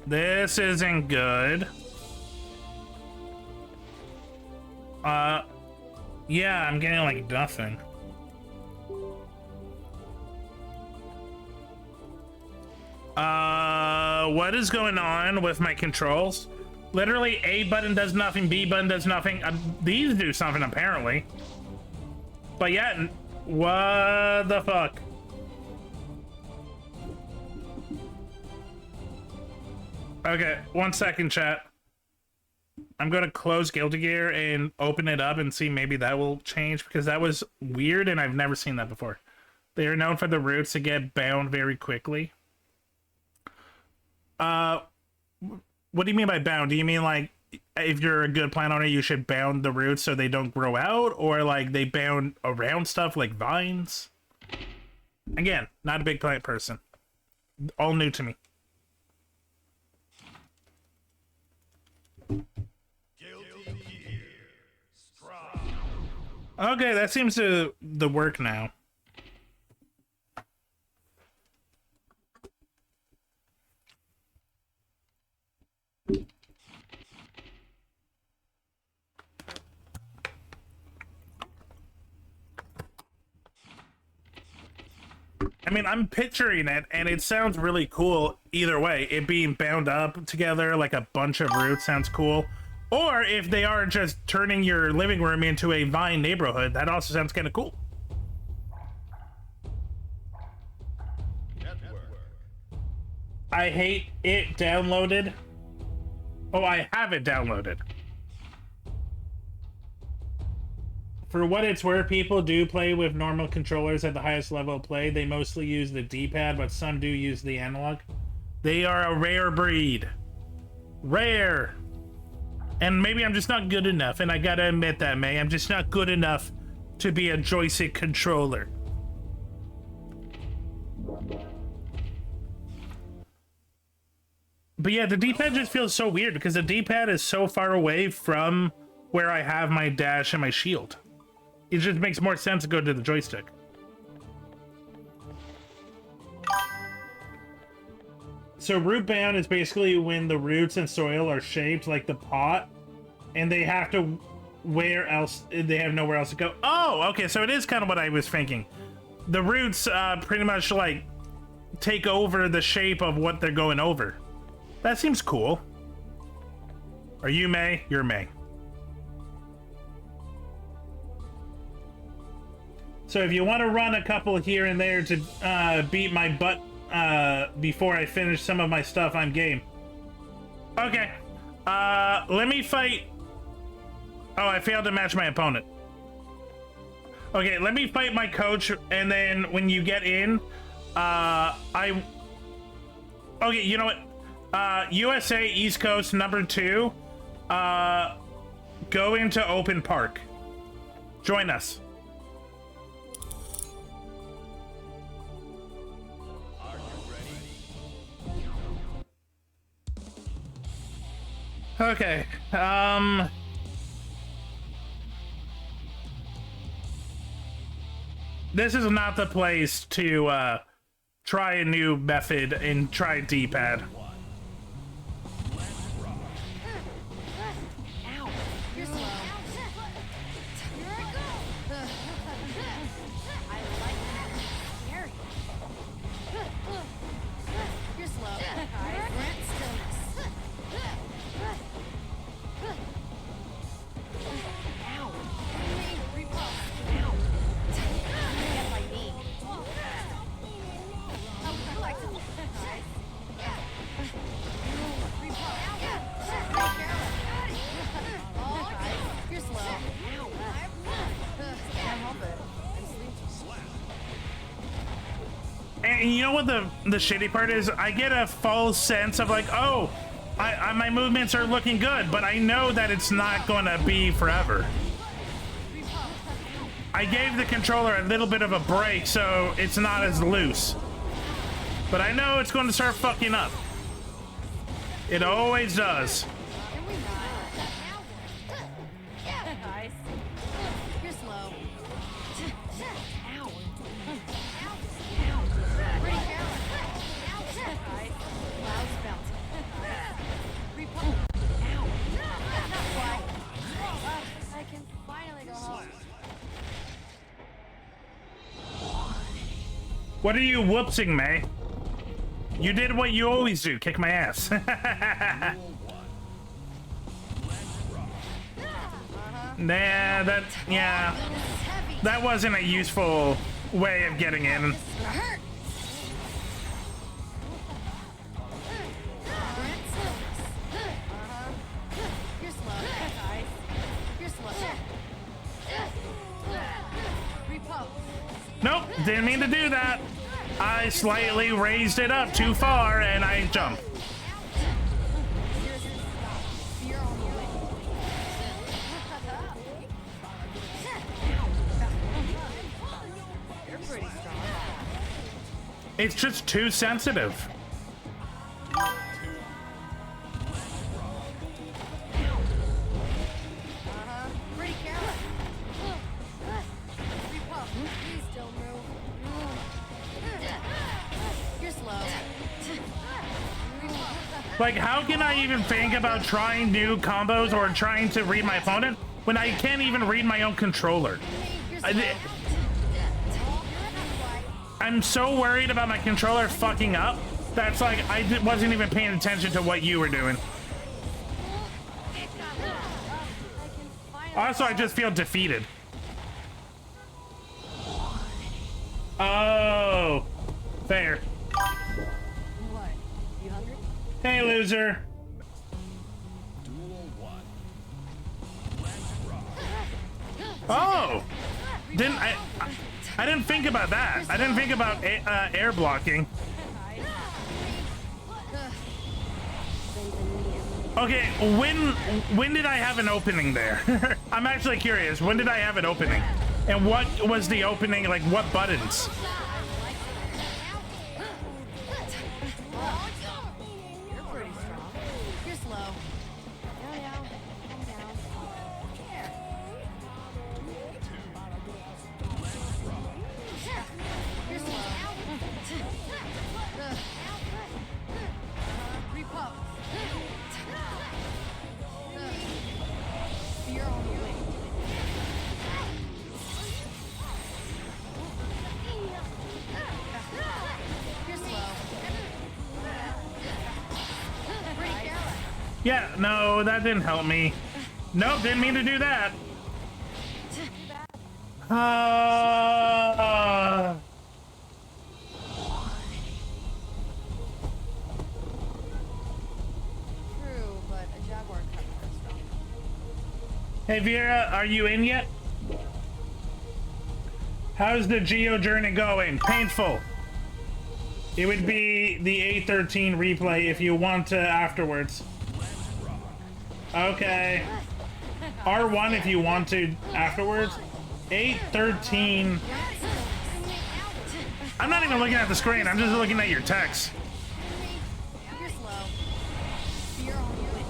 This isn't good. Yeah, I'm getting like nothing. What is going on with my controls? Literally, A button does nothing, B button does nothing. These do something apparently. But yeah, what the fuck? Okay, 1 second, chat. I'm gonna close Guilty Gear and open it up and see maybe that will change, because that was weird and I've never seen that before. They are known for the roots to get bound very quickly. What do you mean by bound? Do you mean like if you're a good plant owner, you should bound the roots so they don't grow out, or like they bound around stuff like vines? Again, not a big plant person. All new to me. Okay, that seems to the work now. I mean, I'm picturing it, and it sounds really cool either way. It being bound up together like a bunch of roots sounds cool. Or if they are just turning your living room into a vine neighborhood, that also sounds kind of cool. I hate it downloaded. Oh, I have it downloaded. For what it's worth, people do play with normal controllers at the highest level of play. They mostly use the D-pad, but some do use the analog. They are a rare breed. Rare. And maybe I'm just not good enough, and I gotta admit that, May. I'm just not good enough to be a joystick controller. But yeah, the D-pad just feels so weird because the D-pad is so far away from where I have my dash and my shield. It just makes more sense to go to the joystick. So root bound is basically when the roots and soil are shaped like the pot, and they have to where else they have nowhere else to go. Oh, okay, so it is kind of what I was thinking. The roots pretty much like take over the shape of what they're going over. That seems cool. Are you May? You're May. So if you want to run a couple here and there to beat my butt before I finish some of my stuff, I'm game. Okay. Let me fight. Oh, I failed to match my opponent. Okay, let me fight my coach, and then when you get in, okay, you know what? USA East Coast number 2. Go into open park. Join us. Okay, this is not the place to, try a new method and try D-pad. Ow! You're slow. Here I go! I like that. Scary. You're slow. Grant stillness. Ow! Repulse. Ow! Get by me. Oh, I like to. You're slow. Ow. Can't help it. I'm sleepy. And you know what the shitty part is? I get a false sense of like, oh, my movements are looking good, but I know that it's not gonna be forever. I gave the controller a little bit of a break so it's not as loose. But I know it's going to start fucking up. It always does. Nice. You're slow. Ow. Ow. Pretty careless. Nice. Clouds belt. Repulse. Ow. Not quite. I can finally go home. What are you whoopsing, May? You did what you always do, kick my ass. Nah, yeah. This is heavy. That wasn't a useful way of getting in. This is gonna hurt. You're slow. Guys. You're slow. Repo. Nope, didn't mean to do that. I slightly raised it up too far and I jumped. You're on your way. You're pretty strong. It's just too sensitive. Pretty careless. Repo. Please don't move. You're slow. Repo. Like, how can I even think about trying new combos or trying to read my opponent when I can't even read my own controller? You're I- slow. I'm so worried about my controller fucking up. That's like, wasn't even paying attention to what you were doing. Also, I just feel defeated. Oh, fair. What? You hungry? Hey, loser. Duel 1. Let's rock. Oh, didn't I didn't think about that. I didn't think about air blocking. Okay, when did I have an opening there? I'm actually curious. When did I have an opening? And what was the opening? Like, what buttons? You're pretty strong. You're slow. Calm down. You're slow. Repo. You're on your way. You're slow. Pretty careless. Yeah, no, that didn't help me. Nope, didn't mean to do that. True, but a jaguar cut more strong. Hey, Vera, are you in yet? How's the Geo journey going? Painful. It would be the A13 replay if you want to afterwards. Okay. R1 if you want to afterwards. 813. I'm not even looking at the screen. I'm just looking at your text. You're slow. You're on your way.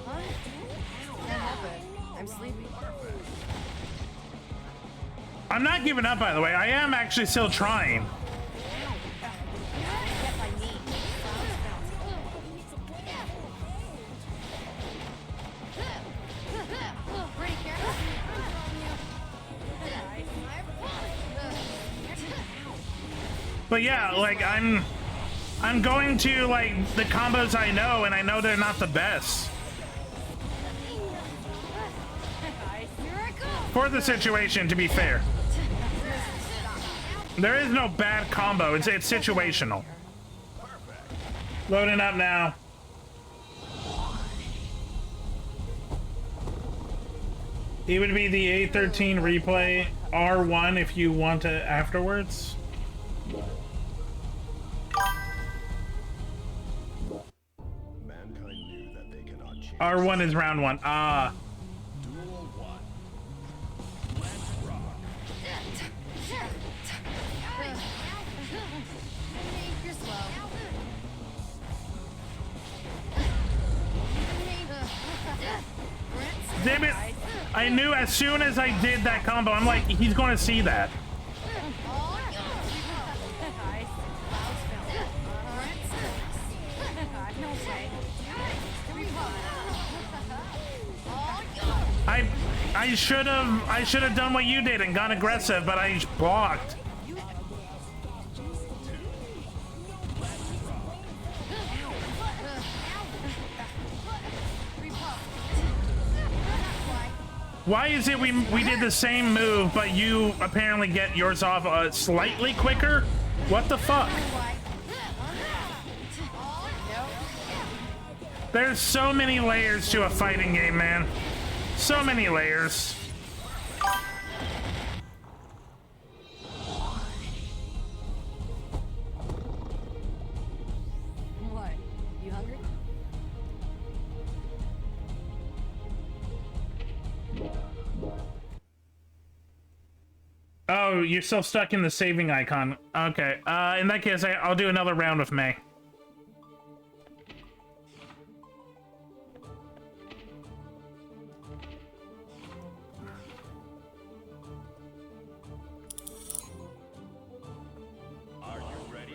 Huh? Can't help it. I'm sleepy. I'm not giving up, by the way. I am actually still trying. Get my knee. Pretty careful. But yeah, like I'm going to like the combos I know, and I know they're not the best Here I go. for the situation. To be fair, there is no bad combo. It's situational. Loading up now. It would be the A13 replay R1 if you want to afterwards. Mankind knew that they cannot change. R1 is round one. Ah. Duel 1. Let's rock. You're slow. Damn it! I knew as soon as I did that combo, I'm like, he's going to see that. No way. I should have done what you did and gone aggressive, but I blocked. Why is it we did the same move, but you apparently get yours off slightly quicker? What the fuck? There's so many layers to a fighting game, man. So many layers. What? You hungry? Oh, you're still stuck in the saving icon. Okay, in that case, I'll do another round with May. Are you ready?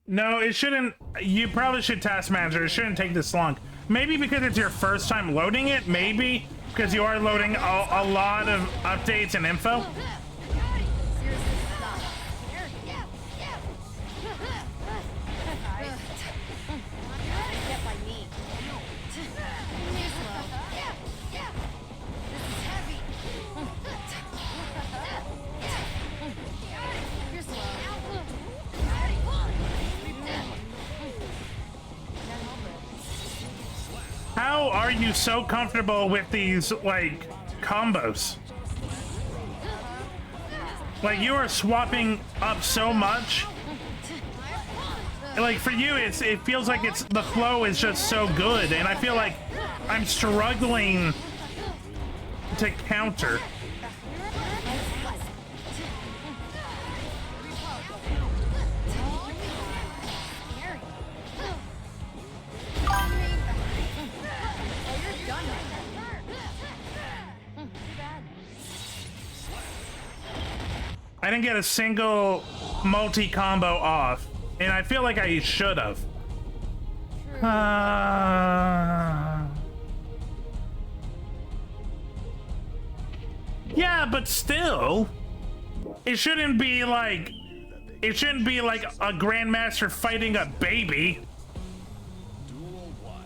No, it shouldn't. You probably should task manager. It shouldn't take this long. Maybe because it's your first time loading it. Maybe because you are loading a lot of updates and info. Seriously, stop. Get by me. Too slow. This is heavy. You're slow. How are you so comfortable with these, like, combos? Like, you are swapping up so much. Like, for you, it feels like the flow is just so good, and I feel like I'm struggling to counter. I didn't get a single multi-combo off, and I feel like I should have. Yeah, but still, it shouldn't be like a grandmaster fighting a baby. Duel 1.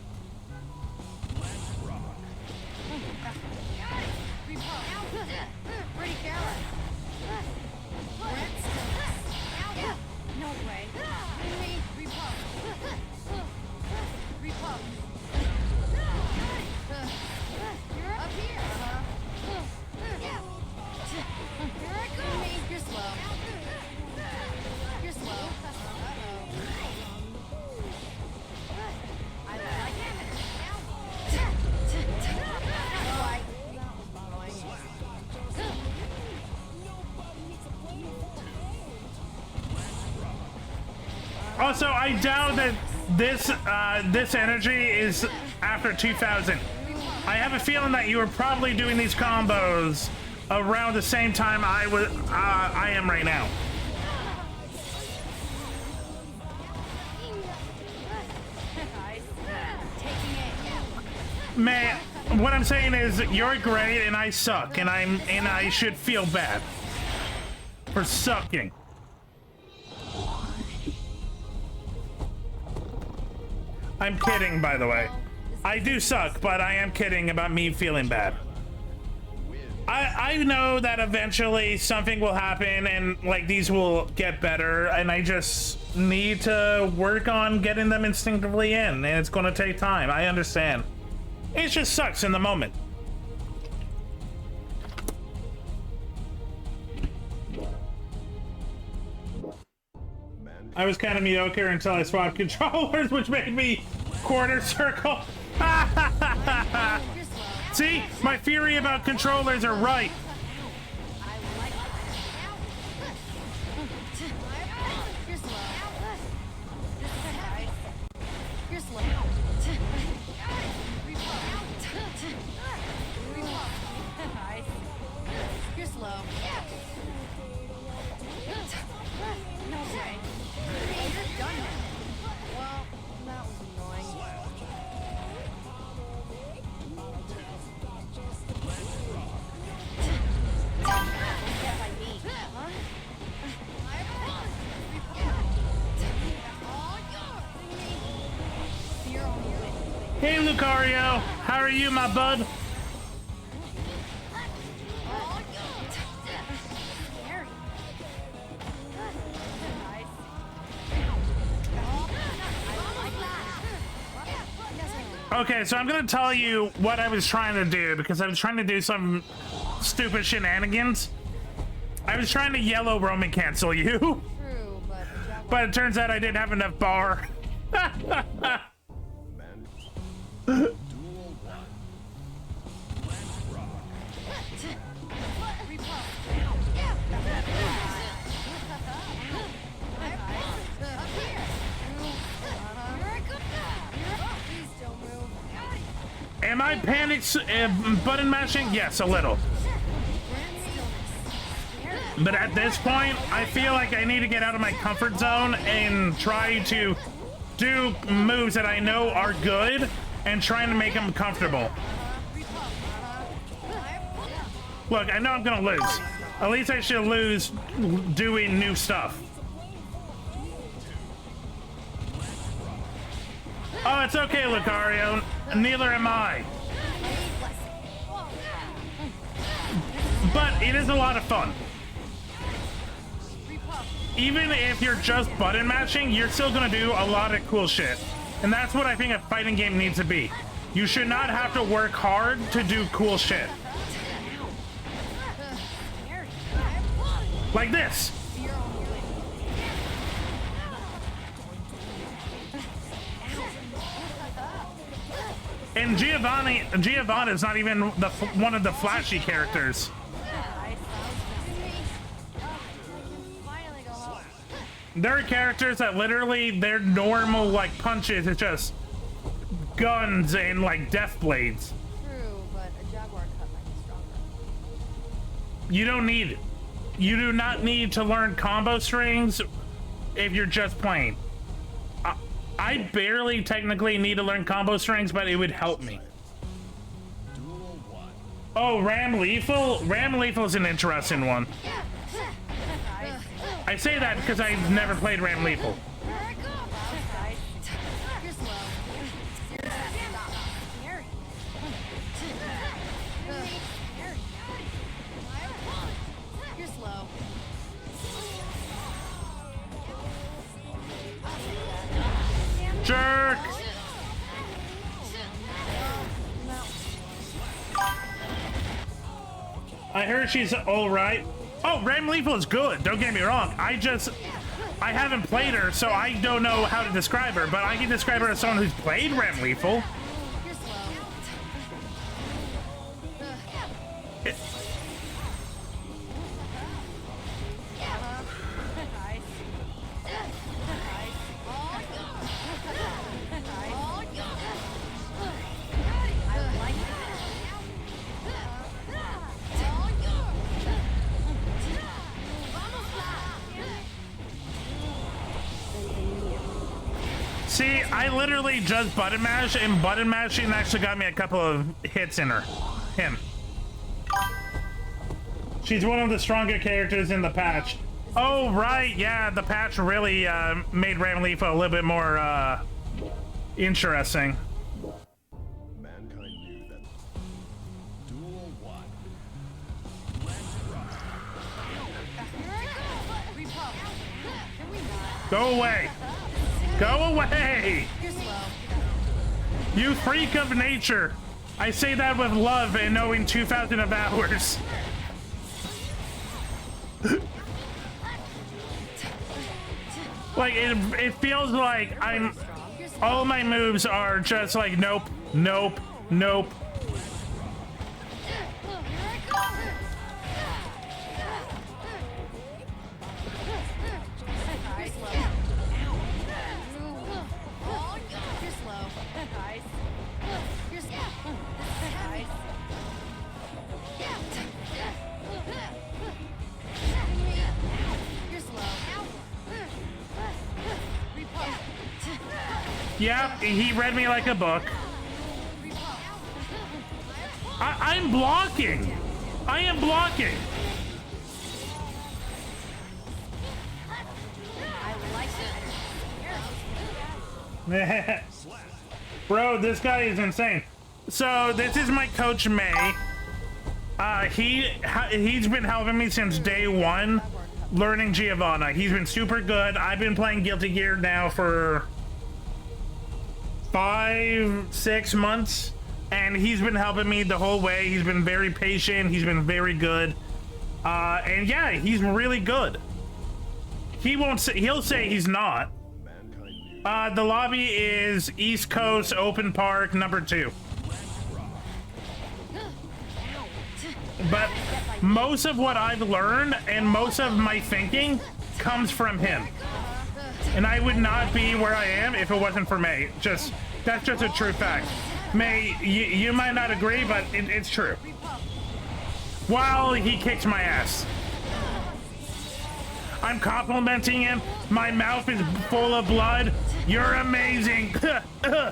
Let's rock. Pretty carrot. No way. Me, repulse. Repulse. You're up here. Here I go. Me, you're slow. You're slow. I like it. Also, I doubt that this energy is after 2000. I have a feeling that you were probably doing these combos around the same time I am right now. Man, what I'm saying is you're great and I suck, and I should feel bad for sucking. I'm kidding, by the way. I do suck, but I am kidding about me feeling bad. I know that eventually something will happen and like these will get better, and I just need to work on getting them instinctively in, and it's gonna take time. I understand. It just sucks in the moment. I was kind of mediocre until I swapped controllers, which made me quarter circle. See, my theory about controllers are right. You're slow. You're slow. You're slow. Lucario. How are you, my bud? Okay, so I'm gonna tell you what I was trying to do because I was trying to do some stupid shenanigans. I was trying to yellow Roman cancel you, True, but but it turns out I didn't have enough bar. Man. Duel 1. Let's rock. Am I button mashing? Yes, a little. But at this point, I feel like I need to get out of my comfort zone and try to do moves that I know are good and trying to make them comfortable. Look, I know I'm gonna lose. At least I should lose doing new stuff. Oh, it's okay, Lucario. Neither am I. But it is a lot of fun. Even if you're just button mashing, you're still gonna do a lot of cool shit. And that's what I think a fighting game needs to be. You should not have to work hard to do cool shit. Like this. And Giovanni is not even one of the flashy characters. There are characters that literally their normal like punches is just guns and like death blades. True, but a Jaguar cut might be stronger. You don't need it. You do not need to learn combo strings if you're just playing. I barely technically need to learn combo strings, but it would help me. Duel 1. Oh, Ram Lethal? Ram Lethal is an interesting one. I say that because I've never played Ram Lethal. You're slow. Jerk! I heard she's alright. Oh, Ram Lethal is good, don't get me wrong. I haven't played her, so I don't know how to describe her, but I can describe her as someone who's played Ram Lethal. You're slow. It- See, I literally just button mash, and button mashing actually got me a couple of hits in him. She's one of the stronger characters in the patch. Oh, right, yeah, the patch really made Ram Lethal a little bit more interesting. Mankind knew that. Duel 1. Let's rock. Can we not? Go away! Go away! You're slow. You freak of nature! I say that with love and knowing 2,000 of hours. Like, it feels like all my moves are just like, nope, nope, nope. Yeah, he read me like a book. I'm blocking. I am blocking. Bro, this guy is insane. So this is my coach May. He's been helping me since day one, learning Giovanna. He's been super good. I've been playing Guilty Gear now for 5-6 months, and he's been helping me the whole way. He's been very patient. He's been very good. And yeah, he's really good. He'll say he's not. The lobby is East Coast Open Park number 2. But most of what I've learned and most of my thinking comes from him. And I would not be where I am if it wasn't for May. That's just a true fact. May, you might not agree, but it's true. While he kicks my ass. I'm complimenting him. My mouth is full of blood. You're amazing. You're slow.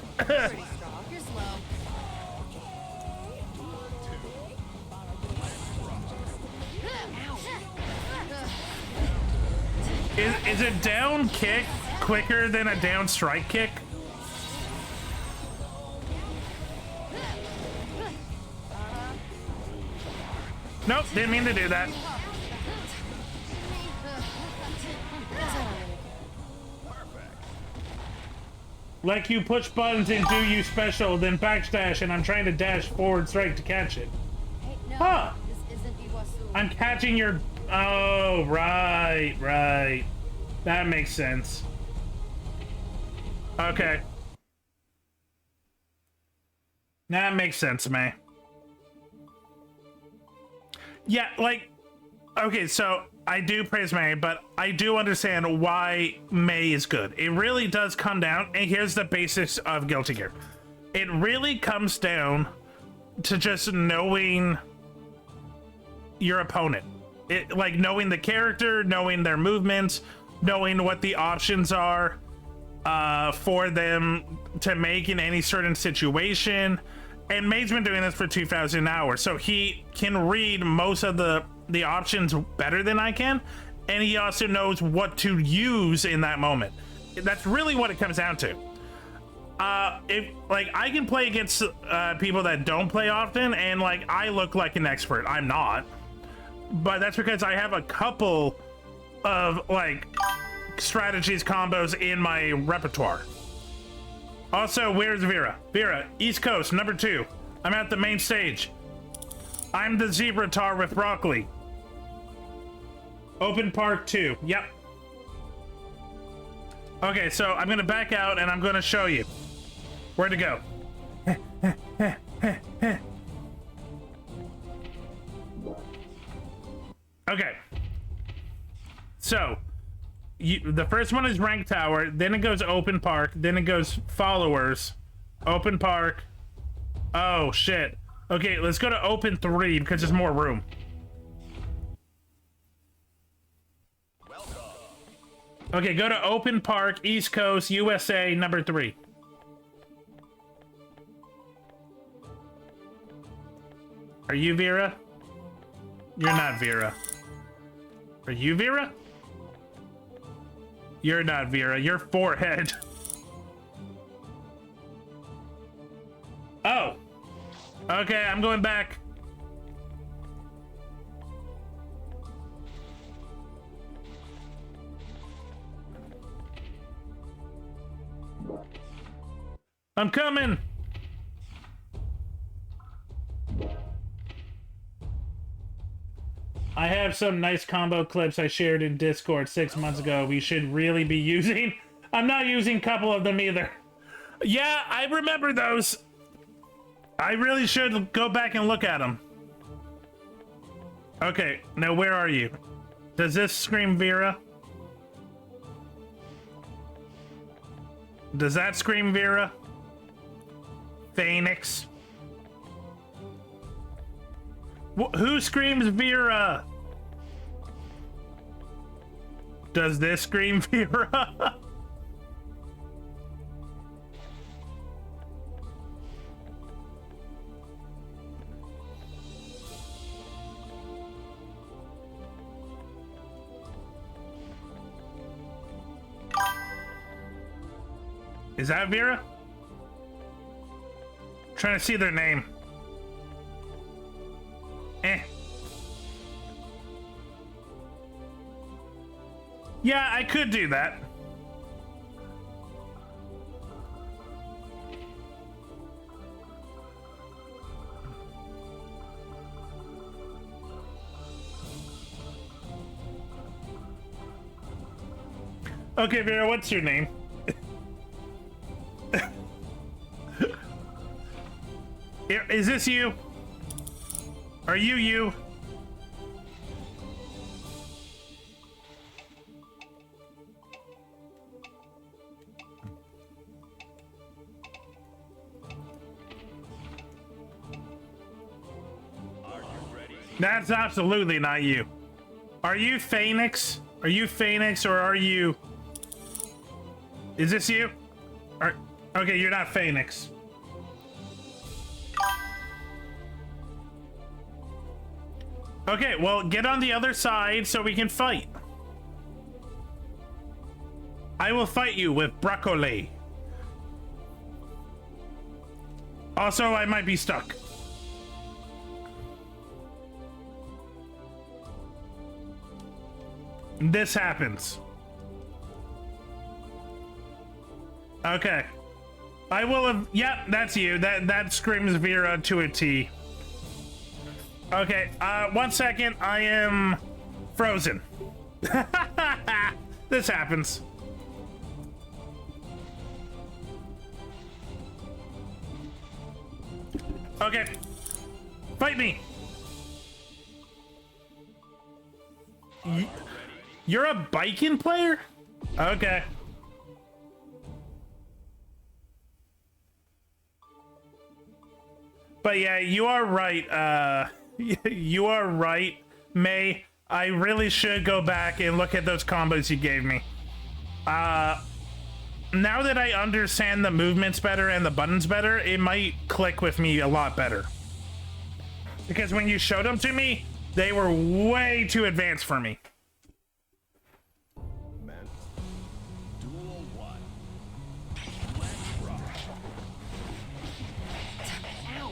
Is a down kick quicker than a down strike kick? Nope, didn't mean to do that. Like you push buttons and do you special, then backdash, and I'm trying to dash forward strike to catch it. Hey, no, Huh. this isn't Iwasu. I'm catching your... Oh, right. That makes sense. Okay. That makes sense, May. Yeah, like... Okay, so I do praise May, but I do understand why May is good. It really does come down, and here's the basics of Guilty Gear. It really comes down to just knowing your opponent. Like knowing the character, knowing their movements, knowing what the options are for them to make in any certain situation. And May's been doing this for 2,000 hours, so he can read most of the options better than I can, and he also knows what to use in that moment. That's really what it comes down to. If like I can play against people that don't play often, and like I look like an expert. I'm not. But that's because I have a couple of like strategies, combos in my repertoire. Also, where's Vera? Vera, East Coast, number 2. I'm at the main stage. I'm the Zebra Tar with Broccoli. Open Park 2, yep. Okay, so I'm gonna back out and I'm gonna show you where to go. Okay, so the first one is Rank Tower, then it goes Open Park, then it goes Followers, Open Park. Oh shit. Okay, let's go to Open 3 because there's more room. Okay, go to Open Park, East Coast, USA, number 3. Are you Vera? You're not Vera. Are you Vera? You're not Vera. You're Forehead. Oh. Okay, I'm going back. I'm coming. I have some nice combo clips I shared in Discord 6 months ago we should really be using. I'm not using a couple of them either. Yeah, I remember those. I really should go back and look at them. Okay, now where are you? Does this scream Vera? Does that scream Vera? Phoenix? Who screams Vera? Does this scream Vera? Is that Vera? Trying to see their name. Eh. Yeah, I could do that. Okay, Vera, what's your name? Is this you? Are you you? That's absolutely not you. Are you Phoenix? Are you Phoenix or are you... Is this you? Okay, you're not Phoenix. Okay, well, get on the other side so we can fight. I will fight you with broccoli. Also, I might be stuck. This happens. Okay. I will have... Yep, that's you. That screams Vera to a T. Okay, 1 second. I am frozen. This happens. Okay. Fight me. You're a biking player? Okay. But yeah, you are right. You are right, May. I really should go back and look at those combos you gave me. Now that I understand the movements better and the buttons better, it might click with me a lot better. Because when you showed them to me, they were way too advanced for me. Man. Duel 1. Let's rock. Ow.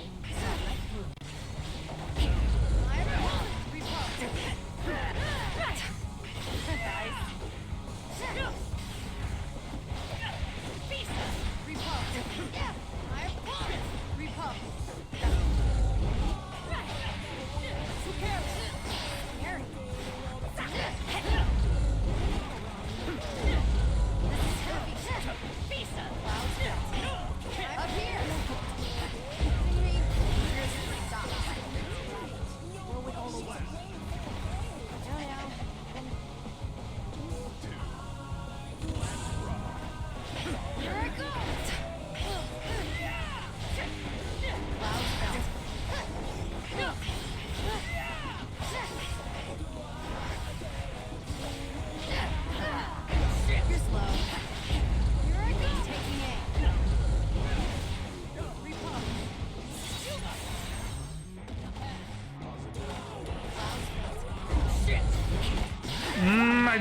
Up here. Stop. Where would all the way? Here I go. You're slow. Here I go. Taking aim. Repop.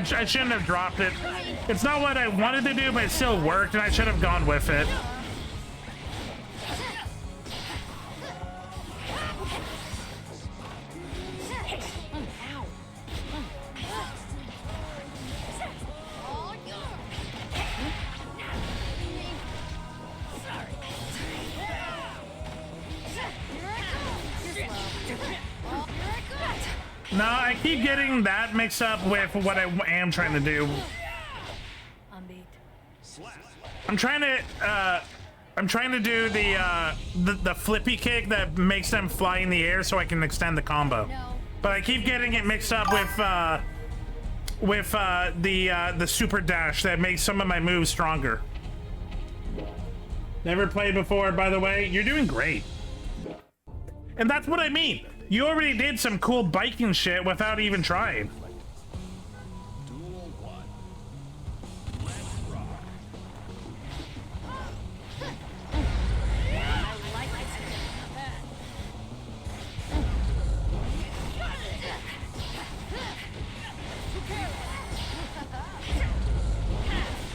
I shouldn't have dropped it. It's not what I wanted to do, but it still worked, and I should have gone with it. No, I keep getting that mixed up with what I am trying to do. I'm trying to do the flippy kick that makes them fly in the air so I can extend the combo. But I keep getting it mixed up with the super dash that makes some of my moves stronger. Never played before, by the way. You're doing great. And that's what I mean. You already did some cool biking shit without even trying. Duel 1. Let's rock.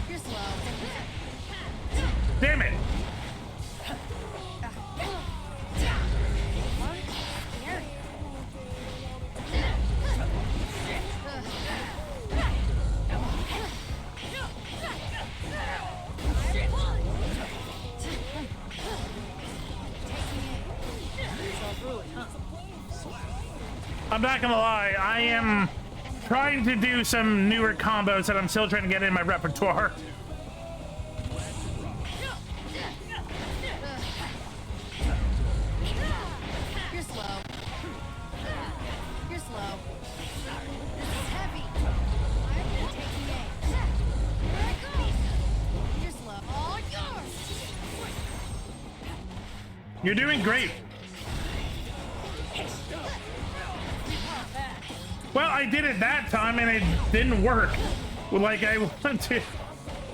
You're slow. Damn it. I'm not gonna lie, I am trying to do some newer combos that I'm still trying to get in my repertoire. You're slow. You're slow. This is heavy. I'm taking aim. Here I go. You're slow. All yours. You're doing great. Well, I did it that time and it didn't work. Like I want to.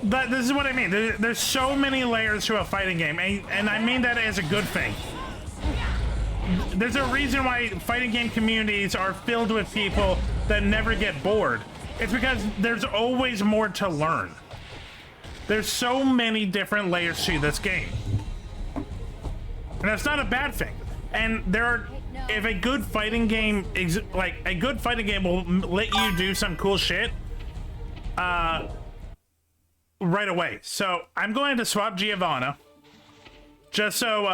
But this is what I mean. There's so many layers to a fighting game, and I mean that as a good thing. There's a reason why fighting game communities are filled with people that never get bored. It's because there's always more to learn. There's so many different layers to this game. And that's not a bad thing. And there are, if a good fighting game, like a good fighting game will let you do some cool shit right away. So I'm going to swap Giovanna just so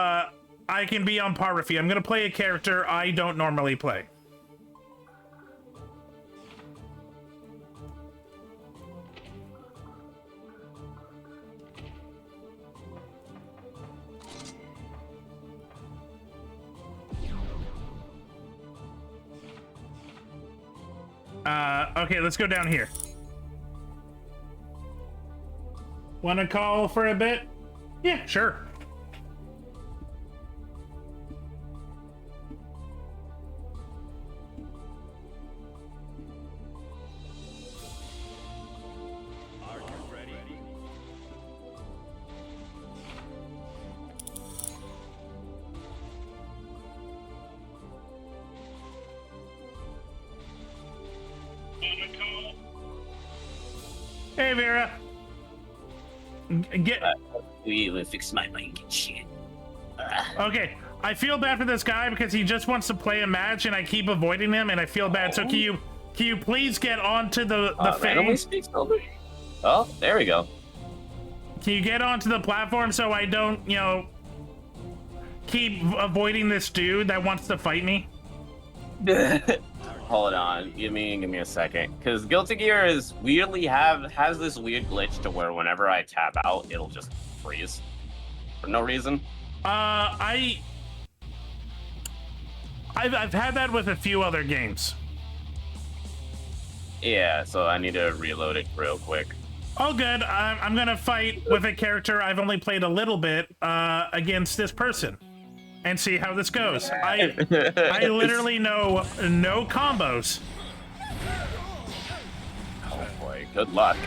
I can be on par with you. I'm going to play a character I don't normally play. Okay, let's go down here. Wanna call for a bit? Yeah, sure. Are you ready? Hey, Vera. Get. We fix my mic and shit. Okay, I feel bad for this guy because he just wants to play a match and I keep avoiding him and I feel bad. So can you please get onto the Randomly thing? speaks over. Oh, there we go. Can you get onto the platform so I don't, you know, keep avoiding this dude that wants to fight me? Hold on, give me a second. Because Guilty Gear is weirdly has this weird glitch to where whenever I tap out, it'll just freeze for no reason. I've had that with a few other games. Yeah, so I need to reload it real quick. Oh, good. I'm gonna fight with a character I've only played a little bit against this person, and see how this goes. I literally know no combos. Oh boy, good luck.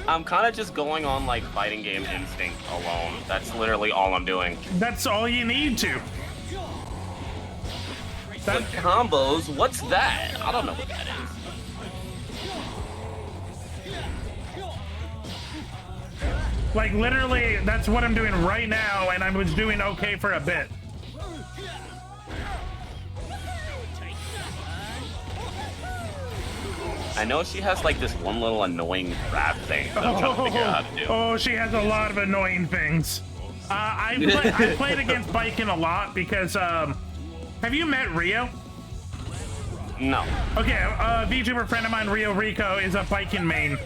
I'm kind of just going on like fighting game instinct alone. That's literally all I'm doing. That's all you need to. But combos, what's that? I don't know what that is. Like literally, that's what I'm doing right now, and I was doing okay for a bit. I know she has like this one little annoying grab thing that I'm trying to figure out how to do. Oh, she has a lot of annoying things. I played against Biken a lot because, have you met Rio? No. Okay, a VTuber friend of mine, Rio Rico, is a Biken main.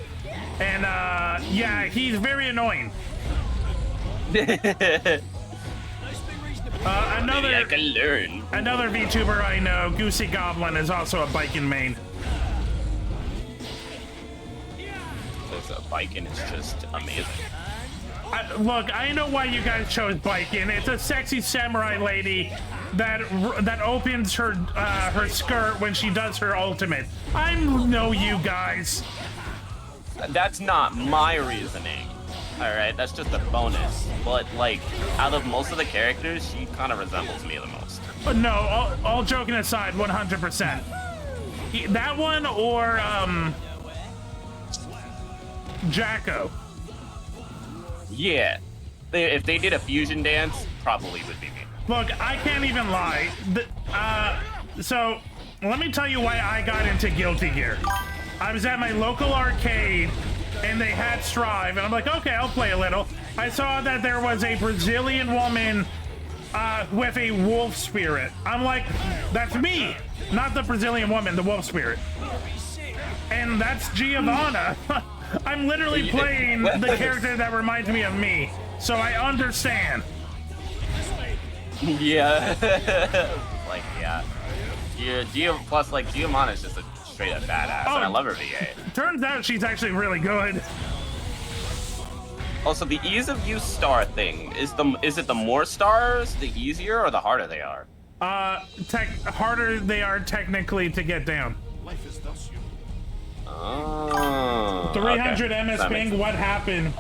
And, yeah, he's very annoying. Maybe I can learn. Another VTuber I know, Goosey Goblin, is also a Biken main. This Biken is just amazing. Look, I know why you guys chose Biken. It's a sexy samurai lady that opens her her skirt when she does her ultimate. I know you guys. That's not my reasoning. Alright, that's just a bonus. But, like, out of most of the characters, she kind of resembles me the most. But no, all joking aside, 100%. That one or, Jacko. Yeah. If they did a fusion dance, probably would be me. Look, I can't even lie. So, let me tell you why I got into Guilty Gear. I was at my local arcade, and they had Strive, and I'm like, okay, I'll play a little. I saw that there was a Brazilian woman with a wolf spirit. I'm like, that's me, not the Brazilian woman, the wolf spirit. And that's Giovanna. I'm literally playing the character that reminds me of me, so I understand. Yeah. Like, yeah. Plus, like, Giovanna is just a straight up badass, and I love her VA. Turns out she's actually really good. Also, the ease of use star thing, is it the more stars, the easier, or the harder they are? Harder they are technically to get down. Oh. 300 okay. MS ping, what happened?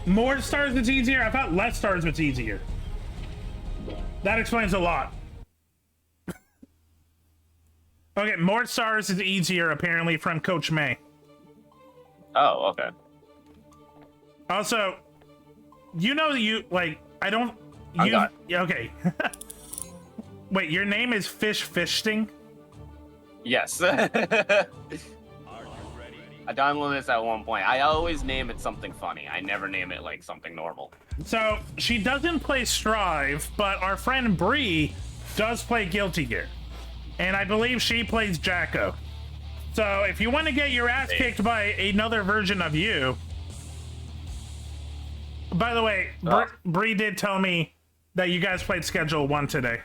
More stars it's easier? I thought less stars it's easier. That explains a lot. Okay, more stars is easier apparently from Coach May. Oh, okay. Also, you know I don't... I got it. Okay. Wait, your name is Fish Fishting? Yes. I downloaded this at one point. I always name it something funny. I never name it like something normal. So, she doesn't play Strive, but our friend Bree does play Guilty Gear. And I believe she plays Jacko. So, if you want to get your ass kicked by another version of you... By the way, Bree did tell me that you guys played Schedule 1 today.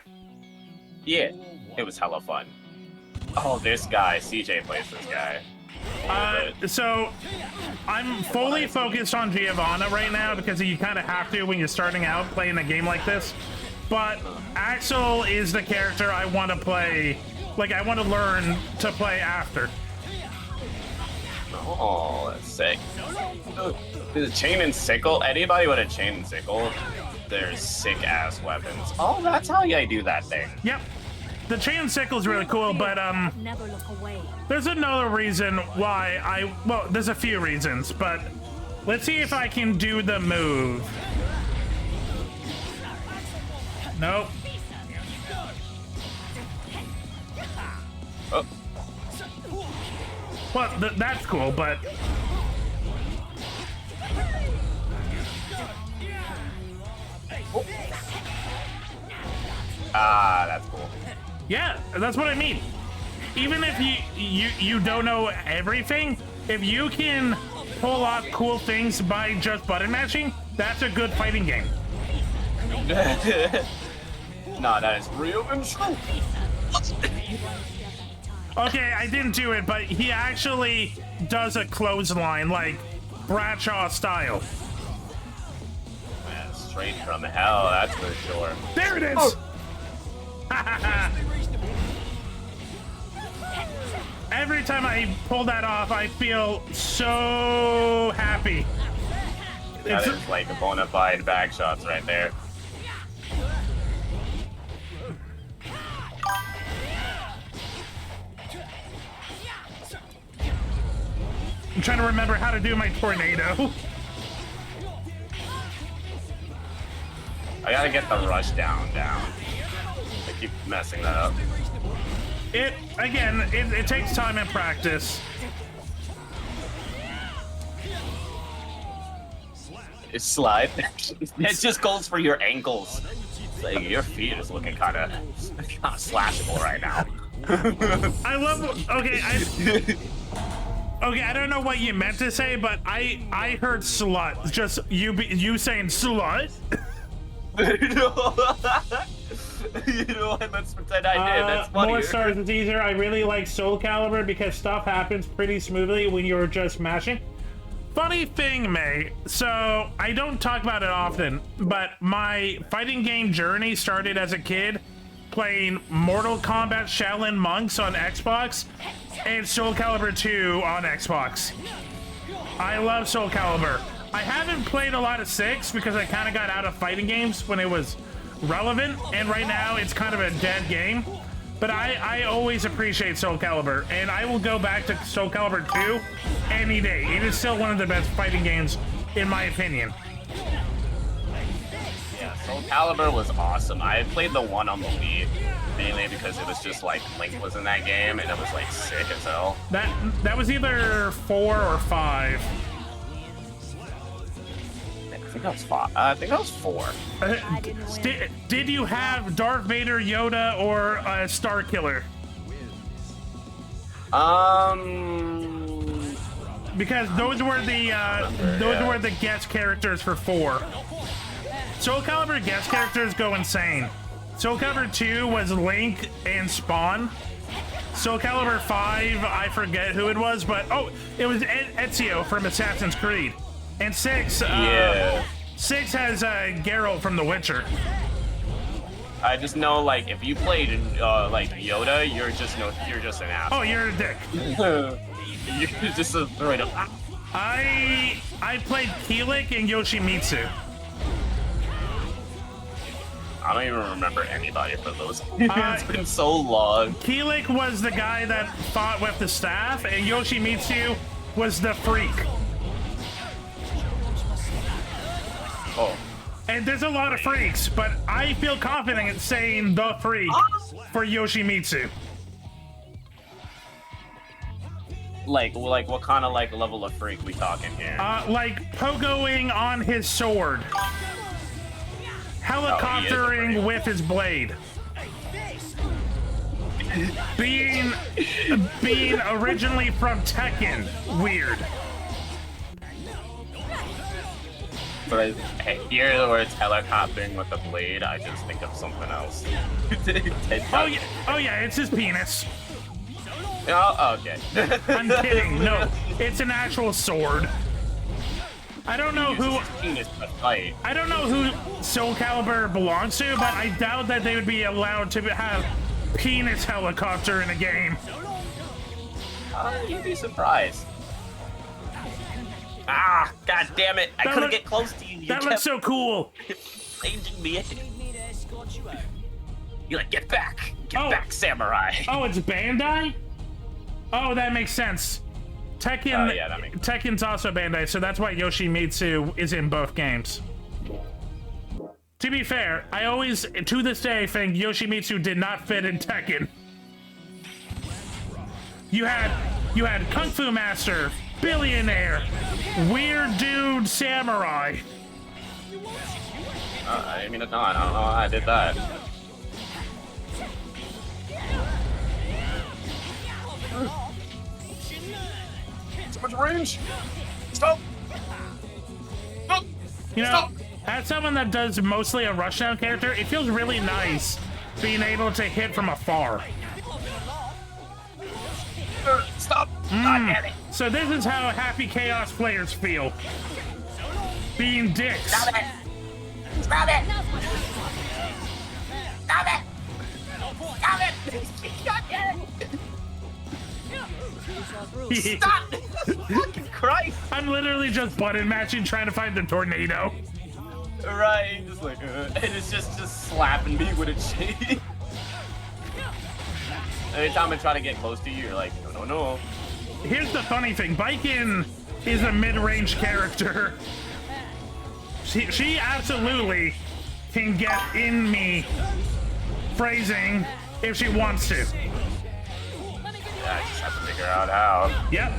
Yeah, it was hella fun. Oh, this guy. CJ plays this guy. So I'm fully focused on Giovanna right now because you kind of have to when you're starting out playing a game like this. But Axel is the character I want to play. Like, I want to learn to play after. Oh, that's sick. The chain and sickle. Anybody with a chain and sickle, they're sick ass weapons. Oh, that's how you do that thing. Yep. The chain and sickle is really cool, but Never look away. there's another reason why well, there's a few reasons, but let's see if I can do the move. Nope. Oh. Well, that's cool, but Ah, that's cool. yeah, that's what I mean. Even if you don't know everything, if you can pull off cool things by just button mashing, that's a good fighting game. Nah, that is real and true. Okay, I didn't do it, but he actually does a clothesline, like Bradshaw style. Man, straight from hell, that's for sure. There it is! Every time I pull that off, I feel so happy. That is like a bona fide back shots right there. I'm trying to remember how to do my tornado. I gotta get the rush down. I keep messing that up. It takes time and practice. It's slide. It just goes for your ankles. It's like your feet is looking kind of slashable right now. I love. Okay, I don't know what you meant to say, but I heard slut. Just you saying slut. You know what? Let's pretend I did. That's funny. More stars is easier. I really like Soul Calibur because stuff happens pretty smoothly when you're just mashing. Funny thing, May. So I don't talk about it often, but my fighting game journey started as a kid playing Mortal Kombat Shaolin Monks on Xbox and Soul Calibur 2 on Xbox. I love Soul Calibur. I haven't played a lot of 6 because I kind of got out of fighting games when it was relevant, and right now it's kind of a dead game. But I always appreciate Soul Calibur, and I will go back to Soul Calibur 2 any day. It is still one of the best fighting games, in my opinion. Yeah, Soul Calibur was awesome. I played the one on the Wii, mainly because it was just like Link was in that game, and it was like sick as hell. That was either 4 or 5. think that was 5. I think that was 4. Did you have Darth Vader, Yoda, or Star Killer? Because those were the guest characters for 4. Soul Calibur guest characters go insane. Soul Calibur 2 was Link and Spawn. Soul Calibur 5, I forget who it was, but it was Ezio from Assassin's Creed. And 6, 6 has Geralt from The Witcher. I just know, like, if you played like Yoda, you're just an ass. Oh, you're a dick. You're just a straight up. I played Kilik and Yoshimitsu. I don't even remember anybody for those. It's been so long. Kilik was the guy that fought with the staff, and Yoshimitsu was the freak. Oh. And there's a lot of freaks, but I feel confident in saying the freak for Yoshimitsu. Like what kind of like level of freak we talking here? Like pogoing on his sword. Helicoptering with his blade. Being originally from Tekken. Weird. But I hear the words helicoptering with a blade, I just think of something else. Oh yeah, it's his penis. Oh, okay. I'm kidding. No, it's an actual sword. I don't know who. I don't know who Soul Calibur belongs to, but I doubt that they would be allowed to have penis helicopter in a game. You'd be surprised. Ah, god damn it! I couldn't get close to you. That looks so cool. Raging me. You're like, get back, back, samurai. Oh, it's Bandai. Oh, that makes sense. Tekken, yeah, that makes sense. Tekken's also Bandai, so that's why Yoshimitsu is in both games. To be fair, I always, to this day, think Yoshimitsu did not fit in Tekken. You had Kung Fu Master, Billionaire, Weird Dude, Samurai. I mean, no, I don't know how I did that. Too much range. Stop. Stop. You know, as someone that does mostly a rushdown character, it feels really nice being able to hit from afar. Stop. God damn it. So this is how happy Chaos players feel. Being dicks. Stop it. Stop it. Stop it. Stop it. God damn it. Stop. Fucking Christ. I'm literally just button matching trying to find the tornado. Right, just like, and it's just slapping me with a chain. Every time I try to get close to you, you're like, no. Here's the funny thing, Baiken is a mid-range character. She absolutely can get in me phrasing if she wants to. Yeah, I just have to figure out how. Yep.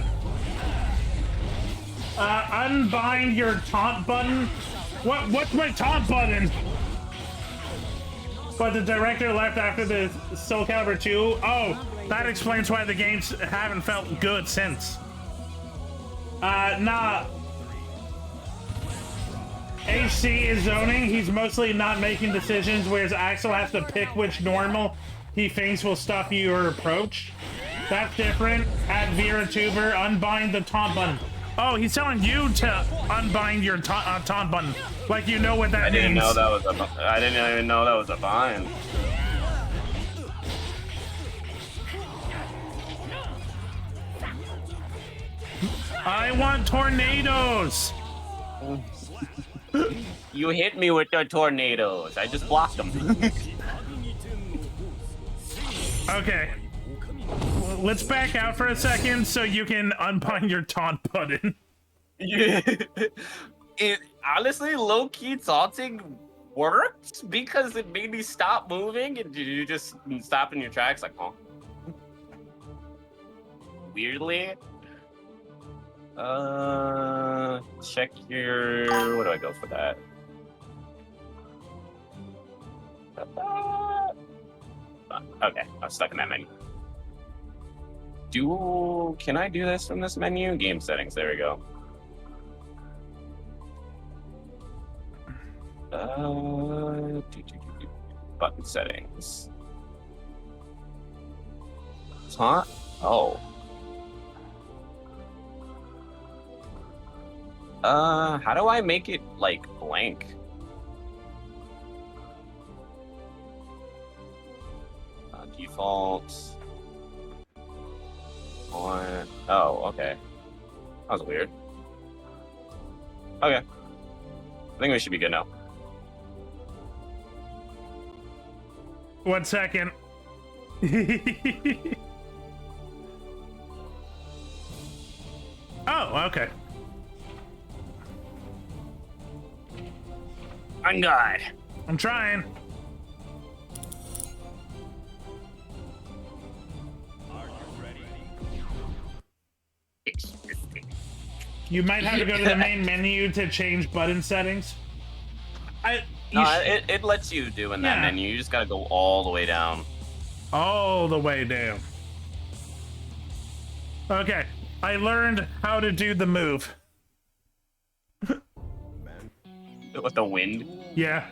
Unbind your taunt button. What's my taunt button? But the director left after the Soul Calibur 2. Oh, that explains why the games haven't felt good since. Nah. HC is zoning. He's mostly not making decisions, whereas Axel has to pick which normal he thinks will stop your approach. That's different. At VeraTuber, unbind the taunt button. Oh, he's telling you to unbind your taunt button. Like you know what that means. I didn't even know that was a bind. I want tornadoes. You hit me with the tornadoes. I just blocked them. Okay. Let's back out for a second so you can unbind your taunt button. Yeah. It honestly, low-key taunting worked because it made me stop moving and you just stop in your tracks like, huh? Weirdly. Check your. What do I go for that? Okay, I'm stuck in that menu. Can I do this from this menu? Game settings. There we go. Button settings. Huh? Oh. How do I make it like blank? Default. On. Oh, okay. That was weird. Okay. I think we should be good now. 1 second. Oh, okay. I'm good. I'm trying. You might have to go to the main menu to change button settings. It lets you do in that Yeah. menu. You just gotta go all the way down. All the way down. Okay, I learned how to do the move. Man, With the wind. Yeah.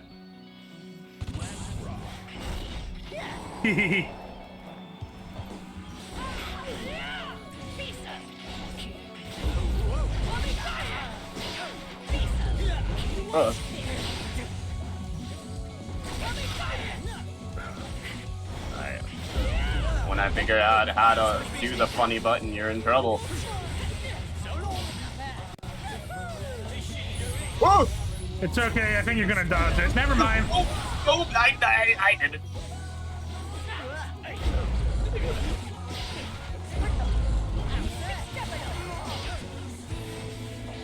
When I figure out how to do the funny button, you're in trouble. Whoa! It's okay, I think you're gonna dodge it. Never mind. Oh, I did it.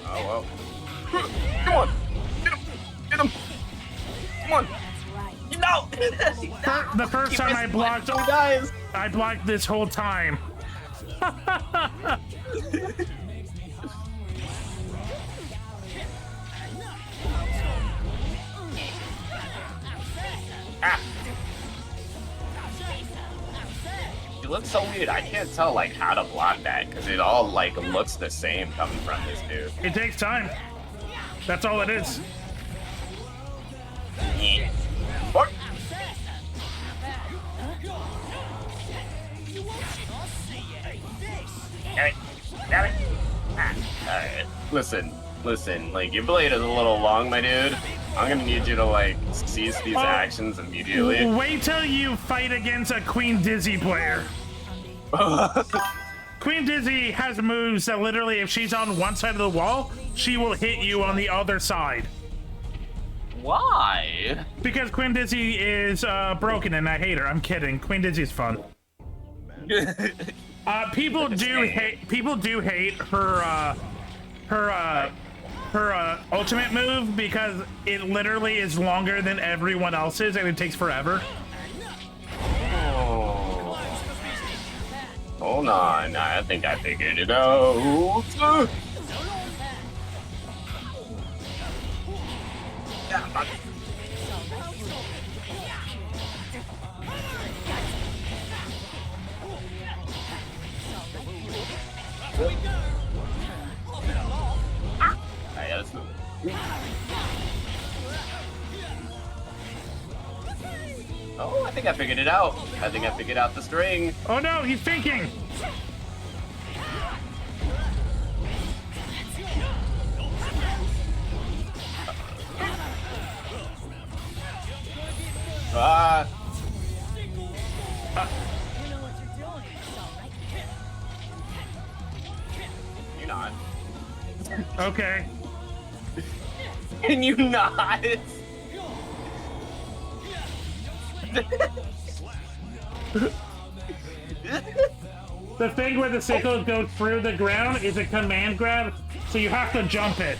Oh, well. Come on! Get him! Get him! Come on! No! The first time I blocked, guys! I blocked this whole time. Ah. It looks so weird. I can't tell like how to block that because it all like looks the same coming from this dude. It takes time. That's all it is. Yeah. What? Damn it. Ah. Alright. Listen, like your blade is a little long, my dude. I'm gonna need you to like seize these actions immediately. Wait till you fight against a Queen Dizzy player. Queen Dizzy has moves that literally, if she's on one side of the wall, she will hit you on the other side. Why? Because Queen Dizzy is broken and I hate her. I'm kidding. Queen Dizzy's fun. People do hate her ultimate move because it literally is longer than everyone else's and it takes forever. Oh. Hold on, I think I figured it out. Let's move. Oh, I think I figured it out. I think I figured out the string. Oh no, he's thinking. You're not. Okay. Can you not? The thing where the sickle goes through the ground is a command grab, so you have to jump it.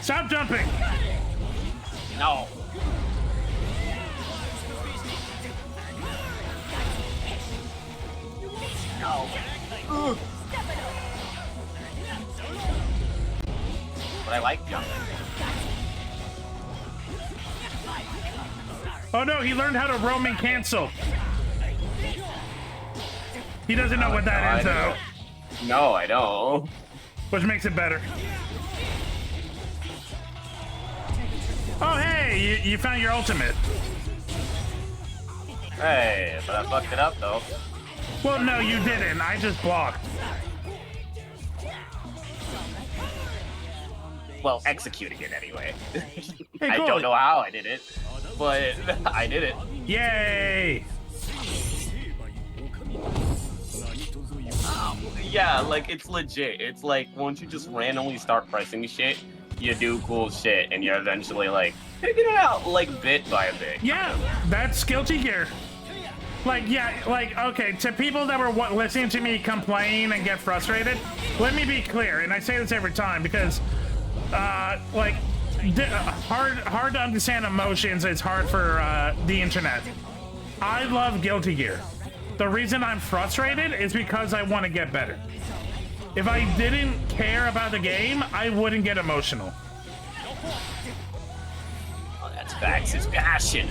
Stop jumping! No. No. but I like jumping. Oh no, he learned how to roaming cancel. He doesn't know what that is though, No, I don't. which makes it better. Oh hey, you found your ultimate. Hey, but I fucked it up though. Well, no, you didn't. I just blocked. Well, executing it anyway. Hey, I cool. don't know how I did it, but I did it. Yay! Yeah, like it's legit. It's like once you just randomly start pressing shit, you do cool shit, and you're eventually like figuring it out like bit by bit. Yeah, that's Guilty Gear. Like, yeah, like, okay, to people that were listening to me complain and get frustrated, let me be clear, and I say this every time because, like, hard to understand emotions is hard for the internet. I love Guilty Gear. The reason I'm frustrated is because I want to get better. If I didn't care about the game, I wouldn't get emotional. Oh, that's facts. It's passion.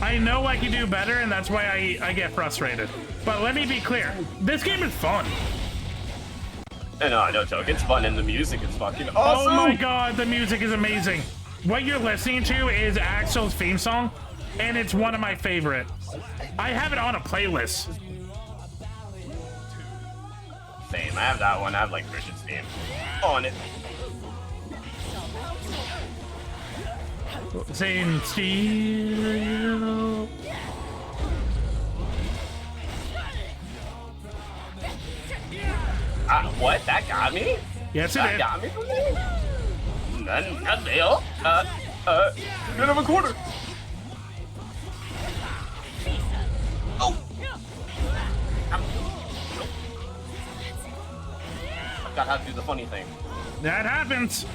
I know I can do better, and that's why I get frustrated. But let me be clear, this game is fun. No, don't joke. It's fun, and the music is fucking Oh awesome. my god, the music is amazing. What you're listening to is Axel's theme song, and it's one of my favorite. I have it on a playlist. Same. I have that one. I have like Bridget's theme on it. Saying steel. What? That got me? Yes, it That is. got me from there? None deal. Bit of a quarter. Oh. I forgot how to do the funny thing. That happens.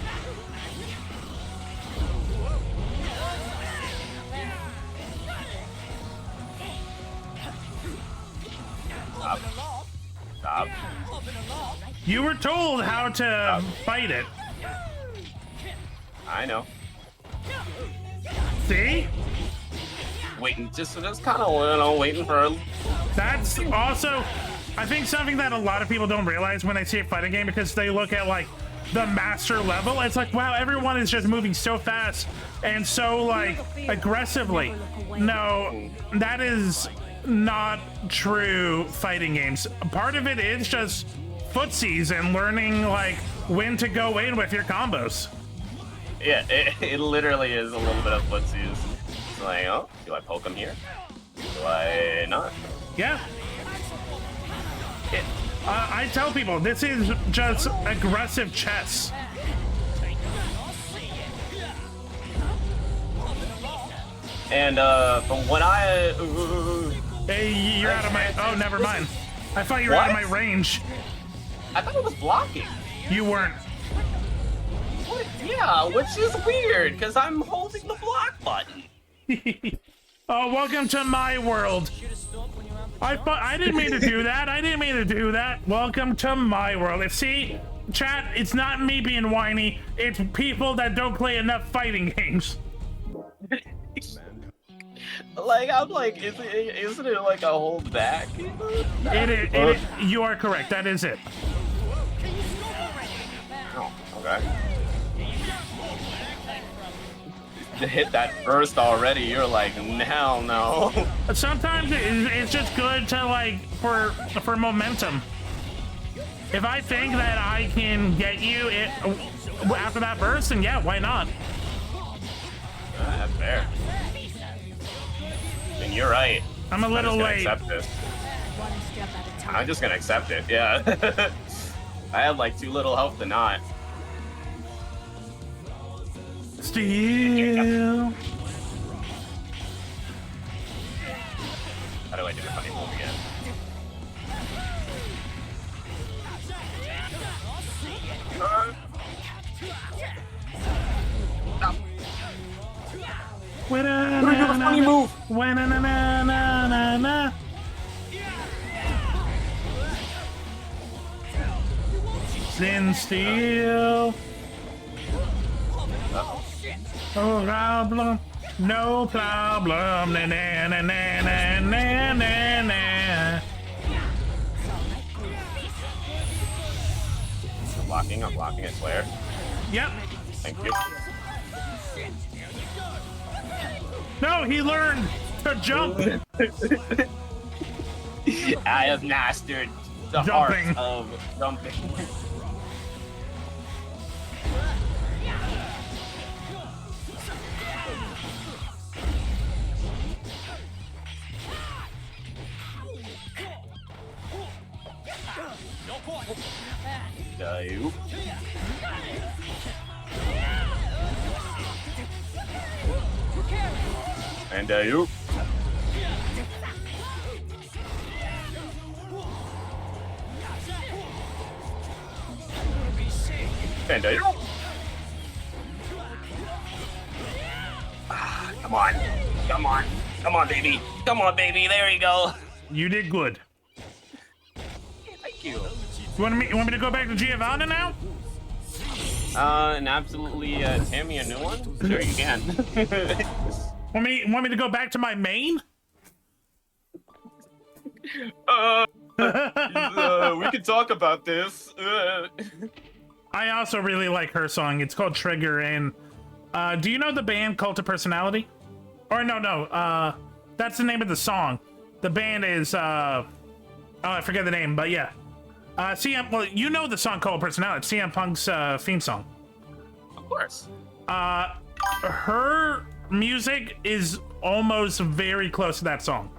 Stop. Stop. You were told how to fight it. I know. See? Waiting, just kind of, you know, waiting for. That's also, I think, something that a lot of people don't realize when they see a fighting game because they look at like the master level. It's like, wow, everyone is just moving so fast and so like aggressively. No, that is not true fighting games. Part of it is just footsies and learning like when to go in with your combos. Yeah, it literally is a little bit of footsies. It's like, oh, do I poke him here? Do I not? Yeah. I tell people this is just aggressive chess. And from what I Hey, you're out of my. Oh, never mind. I thought you were out of my What? range. thought it was blocking. You weren't. What? Yeah, which is weird because I'm holding the block button. Oh, welcome to my world. I didn't mean to do that. I didn't mean to do that. Welcome to my world. See, chat, it's not me being whiny. It's people that don't play enough fighting games. Like I'm like, isn't it like a hold back? You are correct. That is it. Oh, okay. To hit that first already, you're like, hell no. Sometimes it's just good to like for momentum. If I think that I can get you it after that burst, then yeah, why not? That's fair. And you're right. I'm a little late. Accept this. One step at a time. I'm just gonna accept it. Yeah. I have like too little health to not. Steel. How do I do the funny move again? Funny move. Sin steel. Oh, problem. No problem. Na, na, na, na, na, na, na, na. I'm blocking, I swear. Yep. Thank you. No, he learned to jump. I have mastered the Jumping. art of jumping. You. And you. And you. Come on. Come on. Come on, baby. Come on, baby. There you go. You did good. Thank you. You want me to go back to Giovanna now? And absolutely, Tammy, a new one? Sure, you can. Want me to go back to my main? We can talk about this. I also really like her song. It's called Trigger, and do you know the band Cult of Personality? Or no, that's the name of the song. The band is oh, I forget the name, but yeah. Well, you know the song Cult of Personality, CM Punk's theme song. Of course. Her music is almost very close to that song.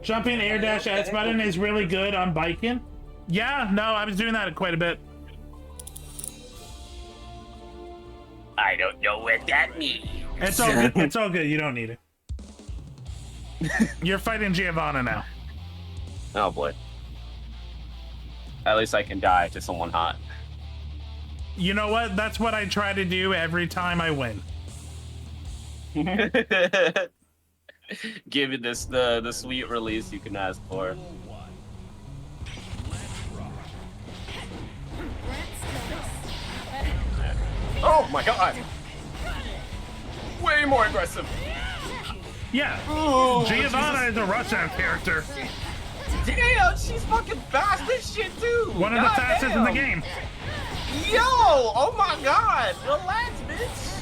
Jumping air dash S button is really good on biking. Yeah, no, I was doing that quite a bit. I don't know what that means. It's all good. It's all good. You don't need it. You're fighting Giovanna now. Oh boy. At least I can die to someone hot. You know what? That's what I try to do every time I win. Give it this the sweet release you can ask for. Oh my god! Way more aggressive. Yeah. Ooh, Giovanna is a Russian character. Damn, she's fucking fast as shit too. One of the fastest in the game. Yo! Oh my god! Relax, bitch.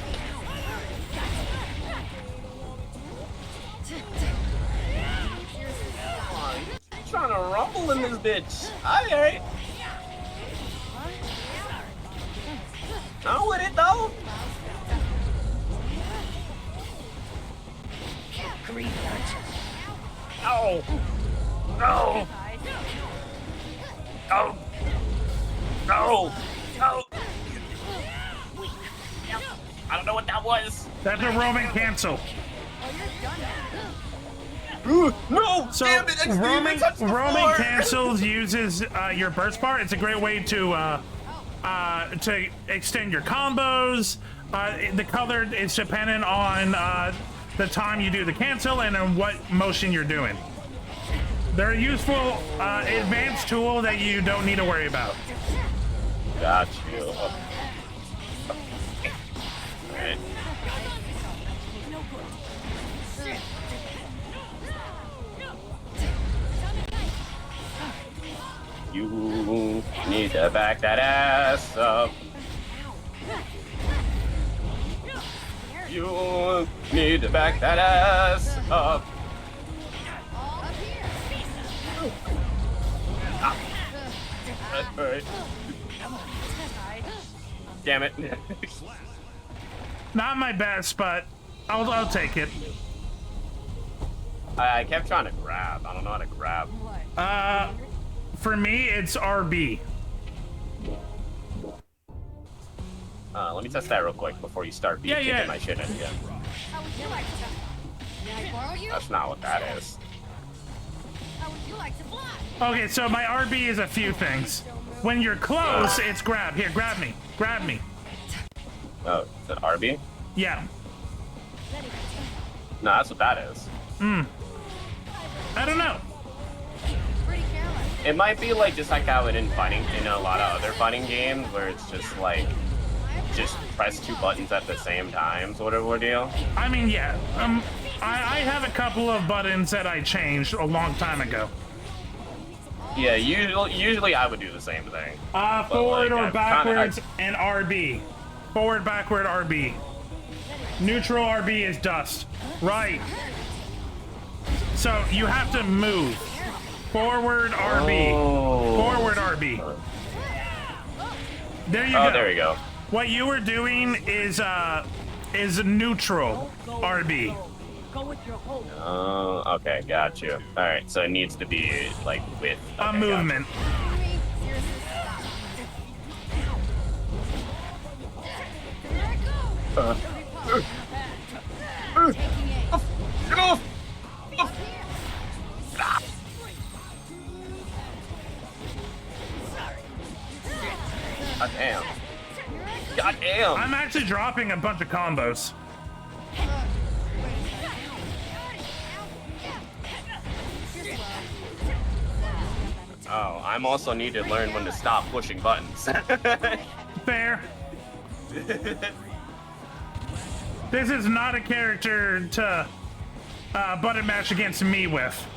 Come on, you trying to rumble in this bitch? Alright. I'm with it though. Oh. No. No. No. No. I don't know what that was. That's a Roman cancel. No. So damn it, Roman touched the Roman floor. cancels uses your burst bar. It's a great way to extend your combos. The color is dependent on the time you do the cancel and on what motion you're doing. They're a useful advanced tool that you don't need to worry about. Got you. Alright. You need to back that ass up. You need to back that ass up. Alright. Damn it. Not my best, but I'll take it. I kept trying to grab. I don't know how to grab. For me, it's RB. Let me test that real quick before you start Yeah, kicking yeah. my shit in again. How would you like to? May I borrow you? That's not what that is. How would you like to fly? Okay, so my RB is a few things. When you're close, it's grab. Here, grab me. Grab me. Oh, is it RB? Yeah. No, that's what that is. I don't know. Pretty careless. It might be like just like how it in a lot of other fighting games where it's just like just press 2 buttons at the same time sort of ordeal. I mean, yeah. I have a couple of buttons that I changed a long time ago. Yeah, usually I would do the same thing. Forward like, or I've backwards kinda- and RB. Forward, backward, RB. Neutral RB is dust. Right. So you have to move. Forward RB. Oh. Forward RB. There you go. Oh, there we go. What you were doing is neutral RB. Oh, okay, got you. All right, so it needs to be like with A okay, movement. Seriously, stop. Here I go. Taking aim. Get off! God damn. God damn. I'm actually dropping a bunch of combos. Oh, I'm also need to learn when to stop pushing buttons. Fair. This is not a character to button mash against me with.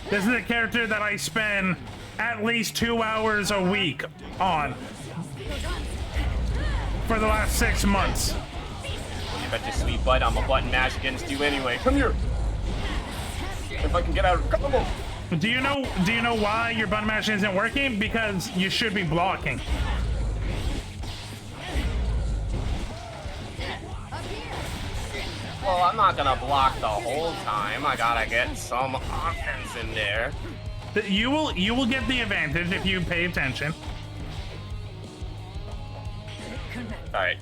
This is a character that I spend at least 2 hours a week on for the last 6 months. You bet your sweet butt I'm a button mash against you anyway. Come here. If I can get out of combo. Do you know why your button mash isn't working? Because you should be blocking. Well, I'm not gonna block the whole time. I gotta get some offense in there. You will get the advantage if you pay attention. All right.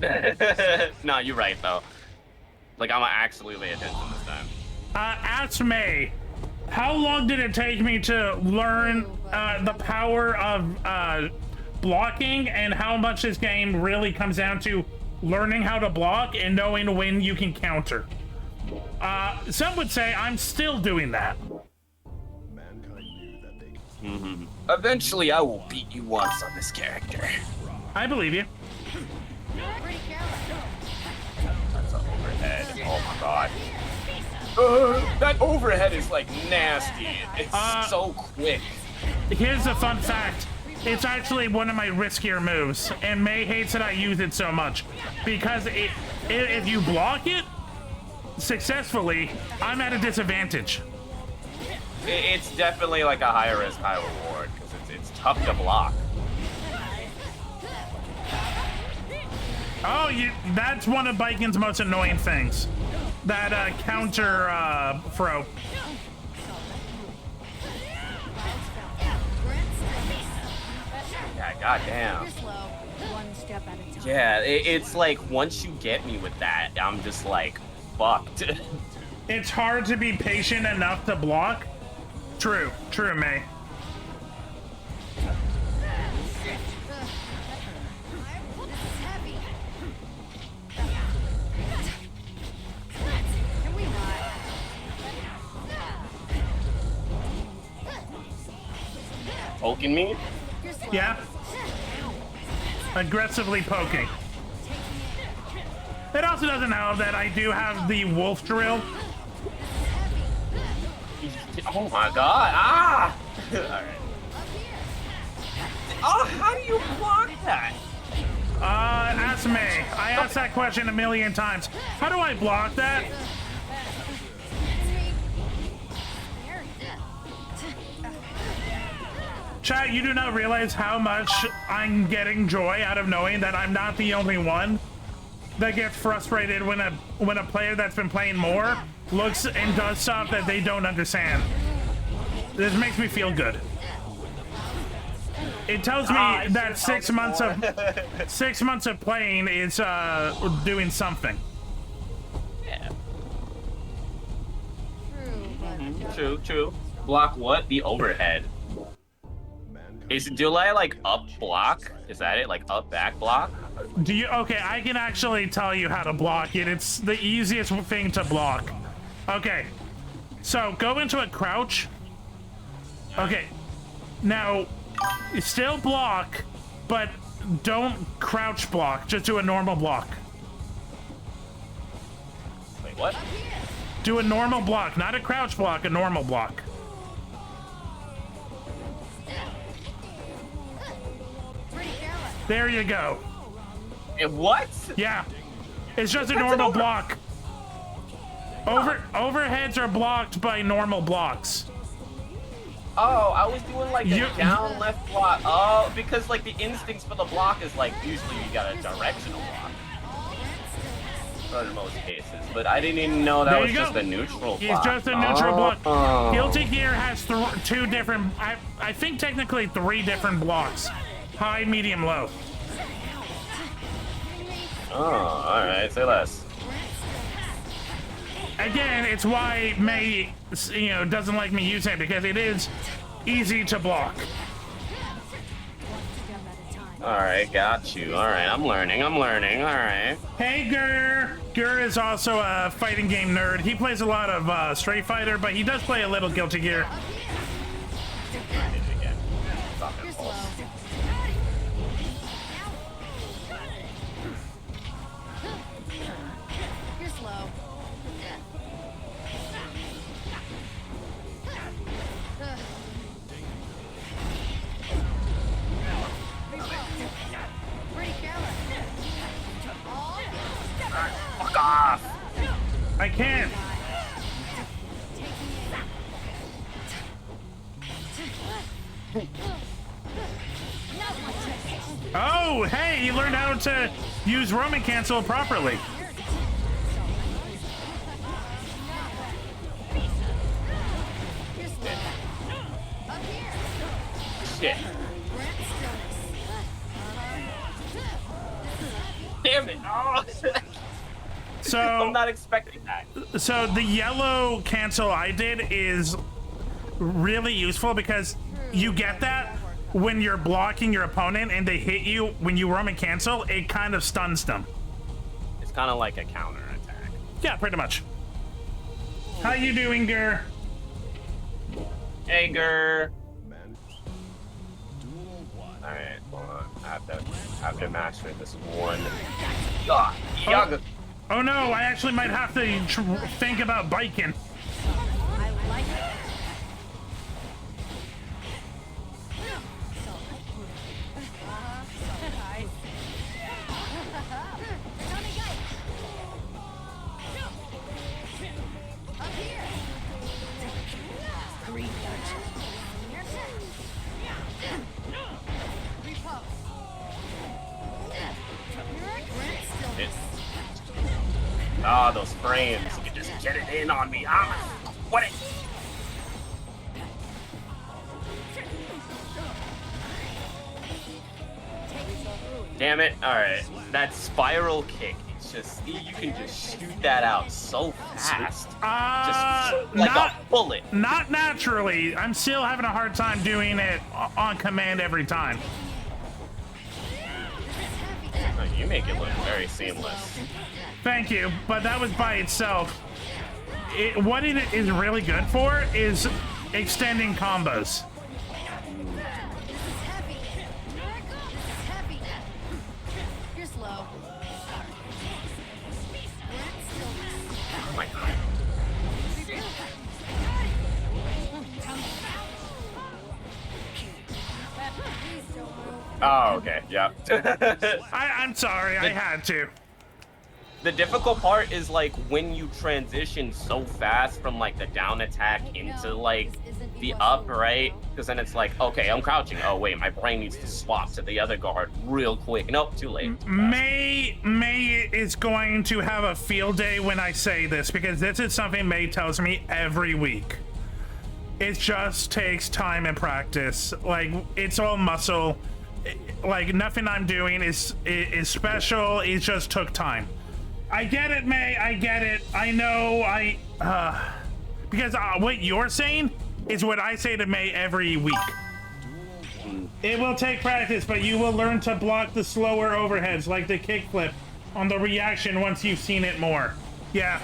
No, you're right though. Like I'm gonna actually pay attention this time. Ask May, how long did it take me to learn the power of blocking and how much this game really comes down to learning how to block and knowing when you can counter? Some would say I'm still doing that. Mankind knew that they Eventually, I will beat you once on this character. I believe you. Pretty careful. That's an overhead. Oh my god. That overhead is like nasty. It's so quick. Here's a fun fact. It's actually one of my riskier moves, and May hates that I use it so much. Because if you block it successfully, I'm at a disadvantage. It's definitely like a high risk, high reward because it's tough to block. Oh, that's one of Biken's most annoying things. That counter throw. Yeah, goddamn. You're slow. One step at a time. Yeah, it's like once you get me with that, I'm just like fucked. It's hard to be patient enough to block. True, May. This is heavy. Can we not? Poking me? You're slow. Yeah? Aggressively poking. It also doesn't help that I do have the wolf drill. Oh my god! Ah! Alright. Oh, how do you block that? Ask May. I asked that question a million times. How do I block that? Chat, you do not realize how much I'm getting joy out of knowing that I'm not the only one that gets frustrated when a player that's been playing more looks and does stuff that they don't understand. This makes me feel good. It tells me that 6 months of 6 months of playing is doing something. Yeah. True, but True. Block what? The overhead. Do I like up block? Is that it? Like up back block? Do you? Okay, I can actually tell you how to block it. It's the easiest thing to block. Okay, so go into a crouch. Okay, Now, still block, but don't crouch block. Just do a normal block. Wait, what? Do a normal block, not a crouch block, a normal block. Pretty careless. There you go. What? Yeah. It's just a normal block. Overheads are blocked by normal blocks. Oh, I was doing like a You- down left block. Oh, because like the instincts for the block is like usually you got a directional block. In most cases, but I didn't even know that There was you go. just a neutral It's block. just a neutral block. Oh. Guilty Gear has two different, I think technically 3 different blocks. High, medium, low. Oh, alright, say less. Again, it's why May, doesn't like me using it, because it is easy to block. Alright, got you. Alright, I'm learning, alright. Hey, Gur! Gur is also a fighting game nerd. He plays a lot of Street Fighter, but he does play a little Guilty Gear. Again. Stop You're impulse. slow. You're slow. Pretty careless. Fuck off! I can't. Oh, hey, he learned how to use Roman cancel properly. You're slow. Up here. Shit. Grant stillness. Damn it! Oh. I'm So, not expecting that. so the yellow cancel I did is really useful because you get that when you're blocking your opponent and they hit you when you Roman cancel, it kind of stuns them. It's kind of like a counter attack. Yeah, pretty much. How you doing, Gur? Hey, Grr. Man. Duel 1. Alright, hold on. I have to master this one. God, Yaga. Oh no, I actually might have to think about biking. I like it. Up here. Repose. Grant stillness. Ah, those frames. You can just get it in on me. Ah, what it? Damn it. Alright. That spiral kick, it's just, you can just shoot that out so fast. Just like not, a bullet. not naturally. I'm still having a hard time doing it on command every time. Oh, you make it look very seamless. Thank you, but that was by itself. What it is really good for is extending combos. Heavy. Heavy. You're slow. Grant stillness. Oh my god. Please don't move. Oh, okay. Yep. I'm sorry, I had to. The difficult part is like when you transition so fast from like the down attack into like the up, right? Because then it's like, okay, I'm crouching. Oh wait, my brain needs to swap to the other guard real quick. Nope, too late. May is going to have a field day when I say this, because this is something May tells me every week. It just takes time and practice. Like, it's all muscle. Like, nothing I'm doing is special. It just took time. I get it, May. I get it. I know. Because what you're saying is what I say to May every week. It will take practice, but you will learn to block the slower overheads, like the kickflip, on the reaction once you've seen it more. Yeah.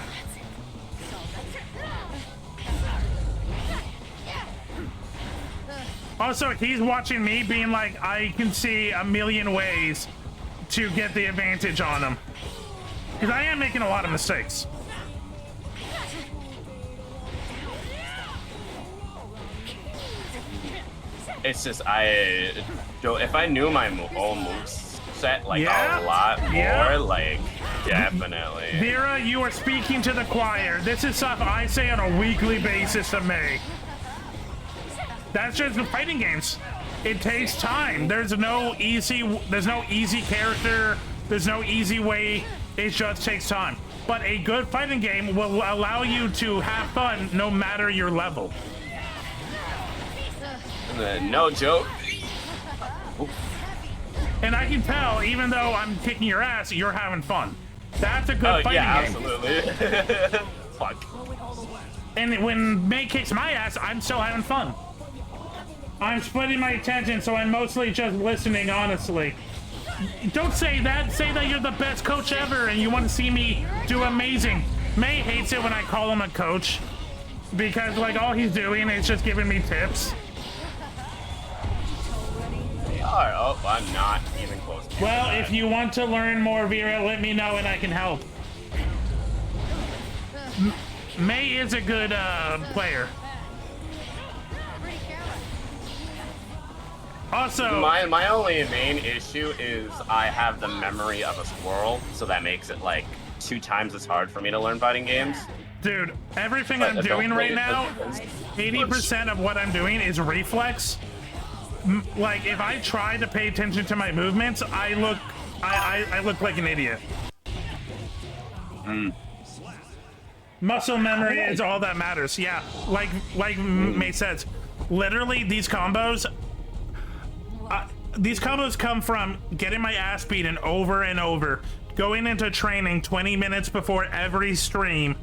Also, he's watching me being like, I can see a million ways to get the advantage on him. Because I am making a lot of mistakes. It's just if I knew my own moves set like Yeah. a lot more, Yeah. like definitely. Vera, you are speaking to the choir. This is stuff I say on a weekly basis to May. That's just the fighting games. It takes time. There's no easy character. There's no easy way. It just takes time. But a good fighting game will allow you to have fun no matter your level. No joke. And I can tell, even though I'm kicking your ass, you're having fun. That's a good fighting yeah, game. absolutely. Fuck. And when May kicks my ass, I'm still having fun. I'm splitting my attention, so I'm mostly just listening, honestly. Don't say that. Say that you're the best coach ever and you want to see me do amazing. May hates it when I call him a coach because, like, all he's doing is just giving me tips. Alright, oh, I'm not even close to Well, that. if you want to learn more, Vera, let me know and I can help. May is a good player. Pretty careless. Also, My only main issue is I have the memory of a squirrel, so that makes it like 2 times as hard for me to learn fighting games. dude, everything But I'm I don't doing play right it now, as- 80% of what I'm doing is reflex. Like, if I try to pay attention to my movements, I look like an idiot. Muscle memory is all that matters. Yeah, like May says, literally these combos come from getting my ass beaten over and over, going into training 20 minutes before every stream,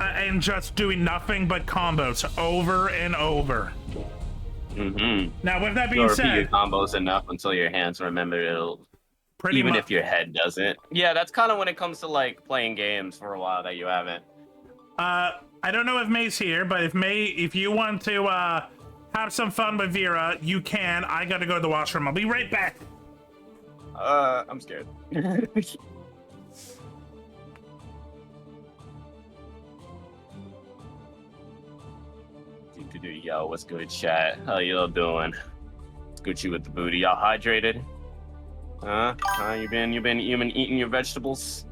and just doing nothing but combos over and over. Now, with that being You'll repeat your said, combos enough until your hands remember it, pretty even much. if your head doesn't. Yeah, that's kind of when it comes to like playing games for a while that you haven't. I don't know if May's here, but if you want to have some fun with Vera, you can. I gotta go to the washroom. I'll be right back. I'm scared. Yo, what's good, chat? How y'all doing? It's Gucci with the booty. Y'all hydrated? Huh? You been eating your vegetables?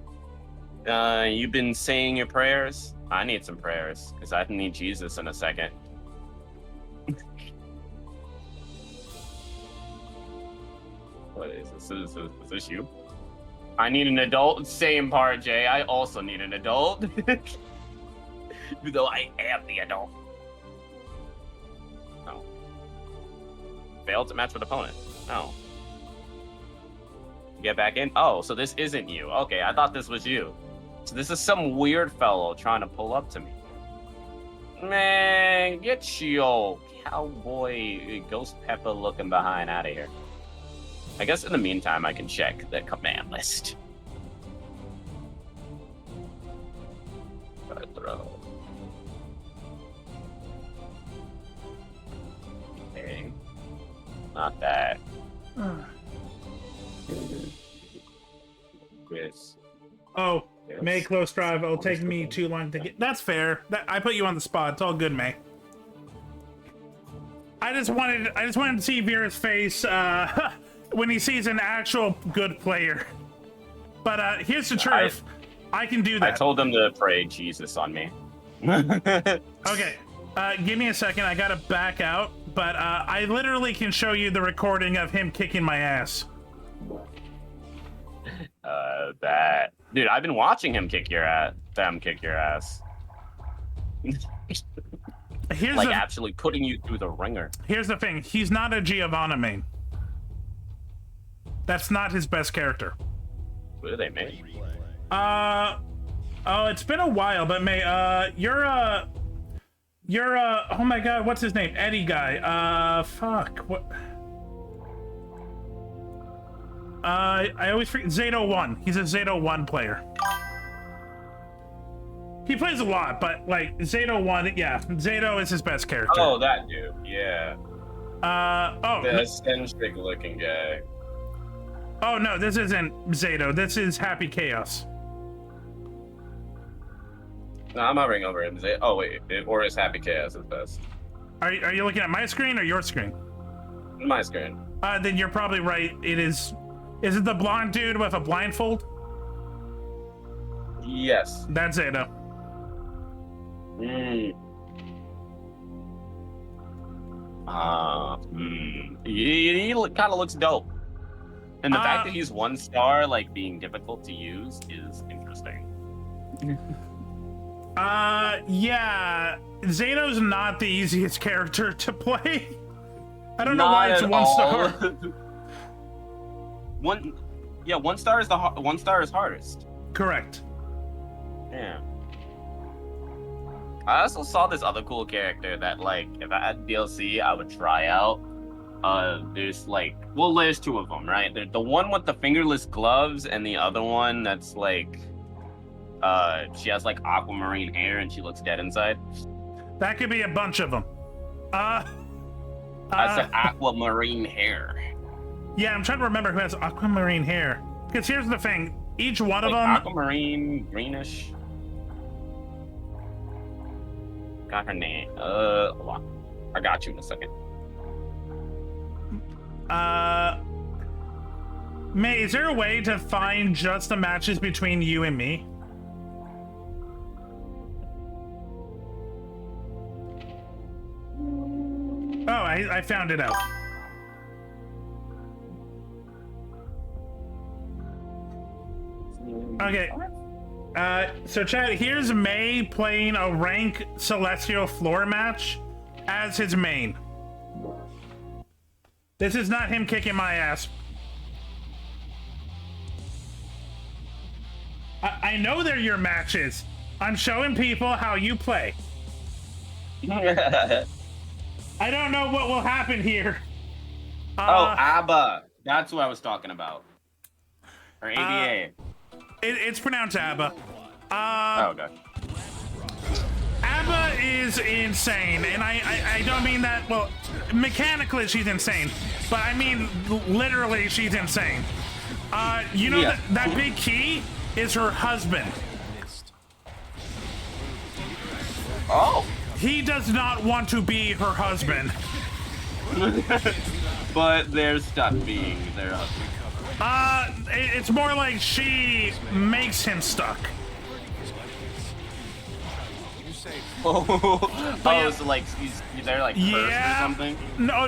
You been saying your prayers? I need some prayers because I need Jesus in a second. What is this? Is this you? I need an adult. Same part, Jay. I also need an adult. Even though I am the adult. No. Failed to match with opponent. No. Get back in. Oh, so this isn't you. Okay, I thought this was you. So this is some weird fellow trying to pull up to me. Man, get your cowboy ghost pepper looking behind out of here. I guess in the meantime, I can check the command list. Gotta throw. Okay. Not that. Chris. Oh, Yes. May close drive. It'll take me too long to get. That's fair. I put you on the spot. It's all good, May. I just wanted to see Vera's face when he sees an actual good player. But here's the truth. I can do I that. told them to pray Jesus on me. Okay. Give me a second. I gotta back out. But I literally can show you the recording of him kicking my ass. That dude, I've been watching him kick your ass. Them kick your ass. Here's Like the, actually putting you through the ringer. here's the thing. He's not a Giovanna main. That's not his best character. What do they make? Oh, it's been a while, but May, you're oh my god, what's his name? Eddie guy. Fuck, what? I always forget, Zato 1. He's a Zato 1 player. He plays a lot, but like, Zato 1, yeah, Zato is his best character. Oh, that dude. Yeah. Oh. The eccentric looking guy. Oh no, this isn't Zato. This is Happy Chaos. No, I'm hovering over him. Oh wait, or is Happy Chaos is best? Are you looking at my screen or your screen? My screen. Then you're probably right. It is. Is it the blonde dude with a blindfold? Yes. That's Zato. He kind of looks dope. And the fact that he's 1 star, like being difficult to use, is interesting. Yeah. Zato's not the easiest character to play. I don't know Not why it's at 1 all. star. 1 star is 1 star is hardest. Correct. Yeah. I also saw this other cool character that, like, if I had DLC, I would try out. There's like, well, there's 2 of them, right? There's the one with the fingerless gloves, and the other one that's like, she has like aquamarine hair and she looks dead inside. That could be a bunch of them. I said aquamarine hair. Yeah, I'm trying to remember who has aquamarine hair. Because here's the thing: each one of Like them. aquamarine, greenish. Got her name. Hold on. I got you in a second. May, is there a way to find just the matches between you and me? Oh, I found it out. Okay. So chat, here's May playing a rank Celestial floor match as his main. This is not him kicking my ass. I know they're your matches. I'm showing people how you play. I don't know what will happen here. ABBA. That's who I was talking about. Or ABA. It's pronounced ABBA. Okay. ABBA is insane, and I don't mean that, well, mechanically she's insane, but I mean literally she's insane. You know that big key is her husband. Oh. He does not want to be her husband. But they're stuck being their husband. It's more like she makes him stuck. Oh, so like they're like cursed or something? No.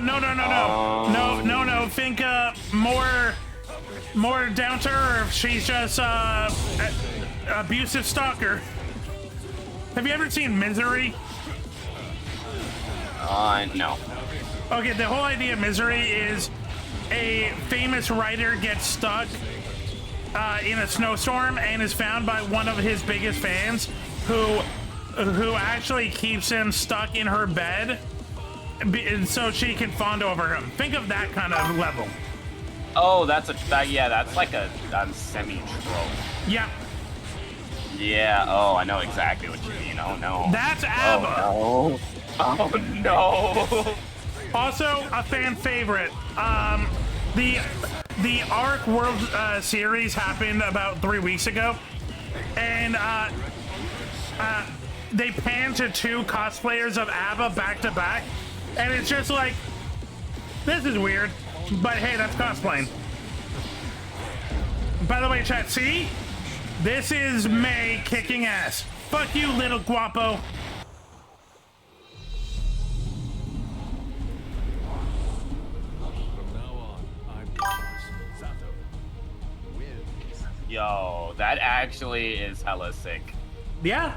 Think more down to earth. She's just abusive stalker. Have you ever seen Misery? No. Okay, the whole idea of Misery is a famous writer gets stuck in a snowstorm and is found by one of his biggest fans who actually keeps him stuck in her bed so she can fawn over him. Think of that kind of level. Oh, that's like a semi-trope. Yeah. Yeah, oh, I know exactly what you mean. Oh, no. That's ABBA. Oh, no. Also, a fan favorite. The Arc World Series happened about 3 weeks ago, and they panned to 2 cosplayers of ABBA back to back, and it's just like, this is weird, but hey, that's cosplaying. By the way, chat, see? This is May kicking ass. Fuck you, little guapo. Yo, that actually is hella sick. Yeah.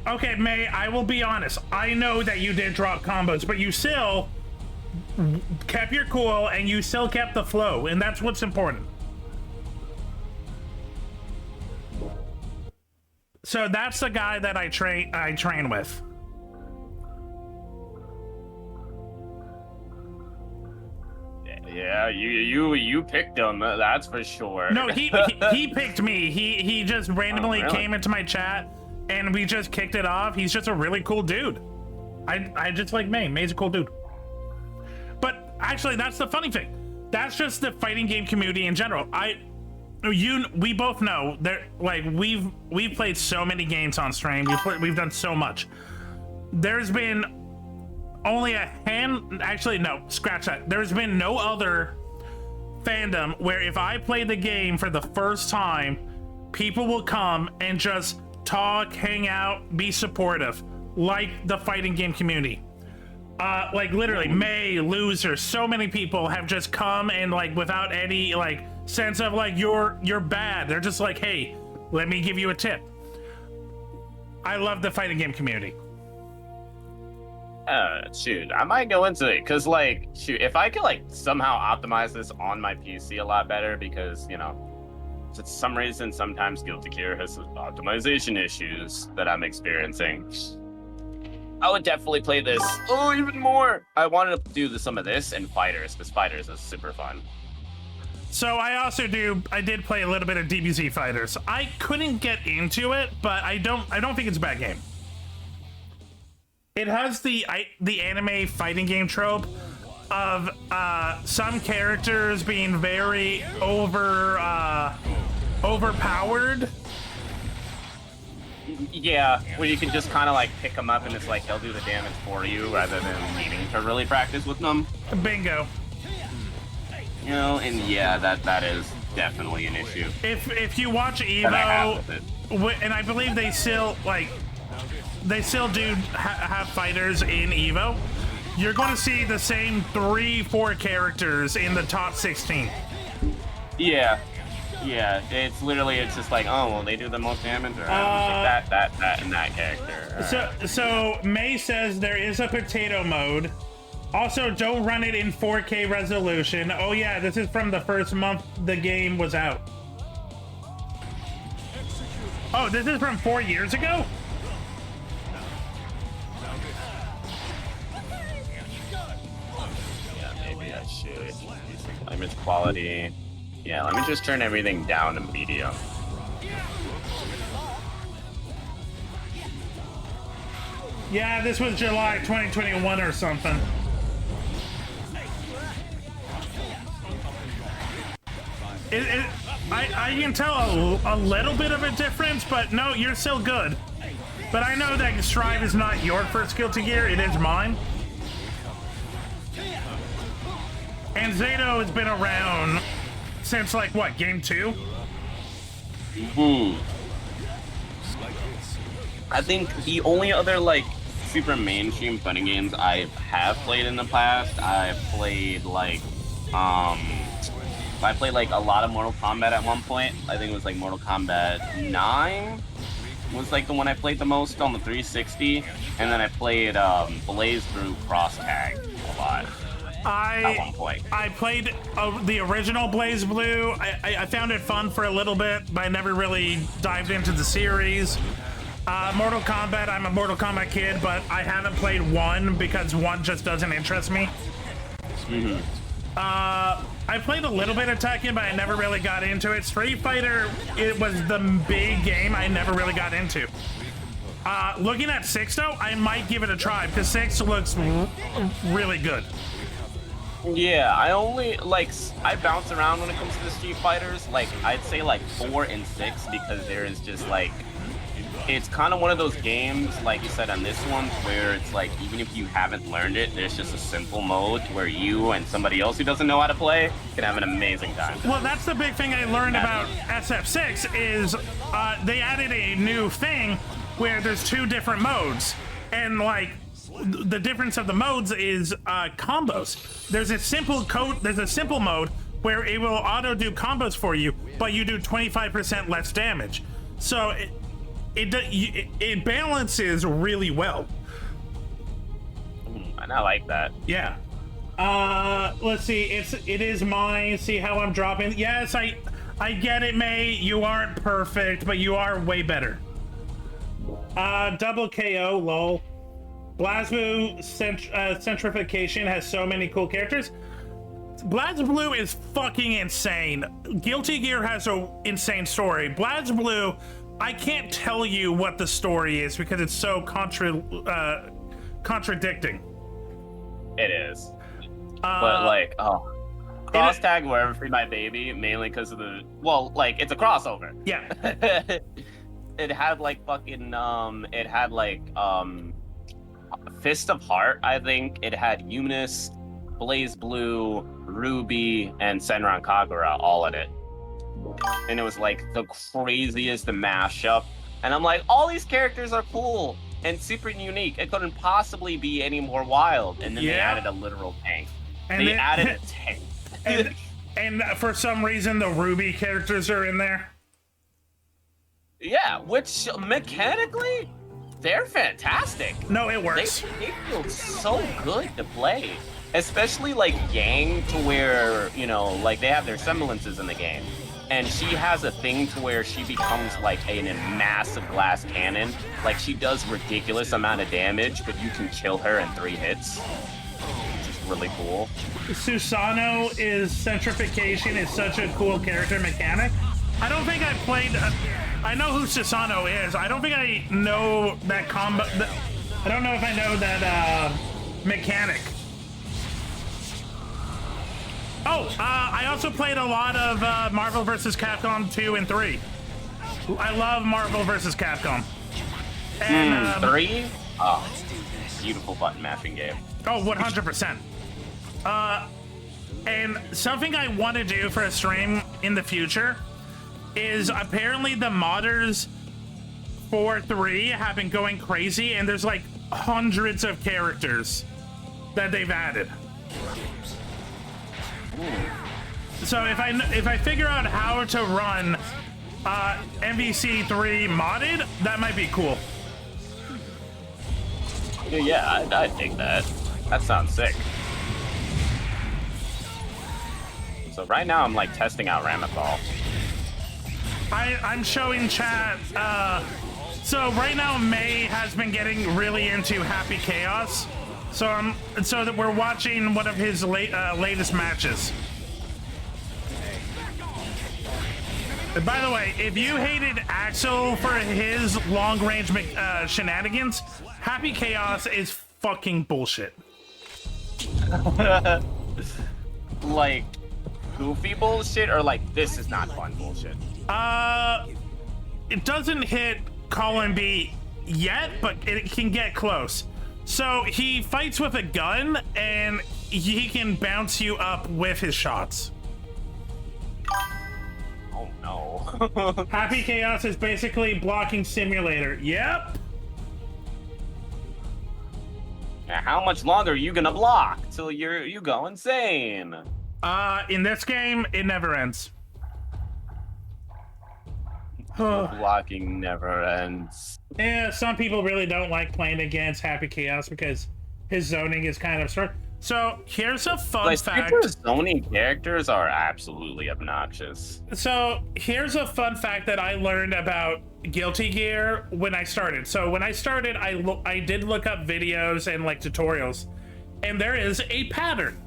Okay, May, I will be honest. I know that you did drop combos, but you still kept your cool and you still kept the flow, and that's what's important. So that's the guy that I train with. Yeah, you picked him, that's for sure. No, he picked me. He just randomly came into my chat and we just kicked it off. He's just a really cool dude. I just like May. May's a cool dude. actually, that's the funny thing. That's just the fighting game community in general. We both know that, like, we've played so many games on stream. We've done so much. There's been only a actually, no, scratch that. There's been no other fandom where if I play the game for the first time, people will come and just talk, hang out, be supportive, like the fighting game community. Like literally, May, Loser, so many people have just come and, like, without any, like, sense of, like, you're bad. They're just like, hey, let me give you a tip. I love the fighting game community. Shoot, I might go into it, because, like, shoot, if I could, like, somehow optimize this on my PC a lot better, because, you know, for some reason, sometimes Guilty Gear has optimization issues that I'm experiencing. I would definitely play this even more. I wanted to do some of this and Fighters, because Fighters is super fun. So I did play a little bit of DBZ Fighters. I couldn't get into it, but I don't think it's a bad game. It has the anime fighting game trope of some characters being very overpowered. Yeah, where you can just kind of, like, pick them up and it's like they'll do the damage for you rather than needing to really practice with them. Bingo. You know, and yeah, that is definitely an issue. If you watch Evo, and I believe they still do have fighters in Evo, you're going to see the same 3-4 characters in the top 16. Yeah, it's just like, oh, well, they do the most damage, or like that, and that character. So May says there is a potato mode. Also, don't run it in 4K resolution. Oh yeah, this is from the first month the game was out. Oh, this is from 4 years ago? Yeah, maybe I should. Image quality. Yeah, let me just turn everything down to medium. Yeah, this was July 2021 or something. I can tell a little bit of a difference, but no, you're still good. But I know that Strive is not your first Guilty Gear, it is mine. And Zato has been around since, like, what, game 2? I think the only other, like, super mainstream fighting games I have played in the past, I played like a lot of Mortal Kombat at one point. I think it was like Mortal Kombat 9 was like the one I played the most on the 360, and then I played BlazBlue Cross Tag a lot. At one point. I played the original BlazBlue. I found it fun for a little bit, but I never really dived into the series. Mortal Kombat, I'm a Mortal Kombat kid, but I haven't played 1 because 1 just doesn't interest me. I played a little bit of Tekken, but I never really got into it. Street Fighter, it was the big game I never really got into. Looking at 6 though, I might give it a try because 6 looks really good. Yeah, I bounce around when it comes to the Street Fighters. Like, I'd say like 4 and 6 because there is just like, it's kind of one of those games, like you said on this one, where it's like, even if you haven't learned it, there's just a simple mode where you and somebody else who doesn't know how to play can have an amazing time. Well, that's the big thing I learned about SF6 is they added a new thing where there's 2 different modes. And, like, the difference of the modes is combos. There's a simple mode where it will auto do combos for you, but you do 25% less damage. So it balances really well. And I like that. Yeah. Let's see. It is mine. See how I'm dropping. Yes, I get it, May. You aren't perfect, but you are way better. Double KO, lol. BlazBlue Centrification has so many cool characters. BlazBlue is fucking insane. Guilty Gear has an insane story. BlazBlue, I can't tell you what the story is because it's so contradicting. It is. But like, oh, cross tag wherever free my baby, mainly because of the it's a crossover. Yeah. It had like fucking Fist of Heart, I think. It had Eunice, Blaze Blue, Ruby, and Senran Kagura all in it. And it was like the craziest mashup. And I'm like, all these characters are cool and super unique. It couldn't possibly be any more wild. And then they added a literal tank. And added a tank. and for some reason, the Ruby characters are in there. Yeah, which mechanically, they're fantastic. No, it works. They feel so good to play. Especially like Yang, to where, you know, like they have their semblances in the game. And she has a thing to where she becomes like a massive glass cannon. Like she does ridiculous amount of damage, but you can kill her in 3 hits. Which is really cool. Susano is centrification is such a cool character mechanic. I don't think I played. I know who Susano is. I don't think I know that combo. I don't know if I know that mechanic. Oh, I also played a lot of Marvel vs. Capcom 2 and 3. I love Marvel vs. Capcom. And 3? Oh, beautiful button mashing game. Oh, 100%. And something I want to do for a stream in the future is apparently the modders for 3 have been going crazy, and there's like hundreds of characters that they've added. So if I figure out how to run MVC3 modded, that might be cool. Yeah, I'd take that. That sounds sick. So right now I'm like testing out Ramethal. I'm showing chat. So right now May has been getting really into Happy Chaos. So that we're watching one of his latest matches. And by the way, if you hated Axel for his long-range shenanigans, Happy Chaos is fucking bullshit. Like goofy bullshit, or like this is not fun bullshit? It doesn't hit Colin B yet, but it can get close. So he fights with a gun, and he can bounce you up with his shots. Oh no. Happy Chaos is basically blocking simulator. Yep. Now, how much longer are you gonna block till you go insane? In this game, it never ends. Blocking never ends. Yeah, some people really don't like playing against Happy Chaos because his zoning is kind of short. So here's a fun fact. Zoning characters are absolutely obnoxious. So here's a fun fact that I learned about Guilty Gear when I started. So when I started, I did look up videos and like tutorials, and there is a pattern.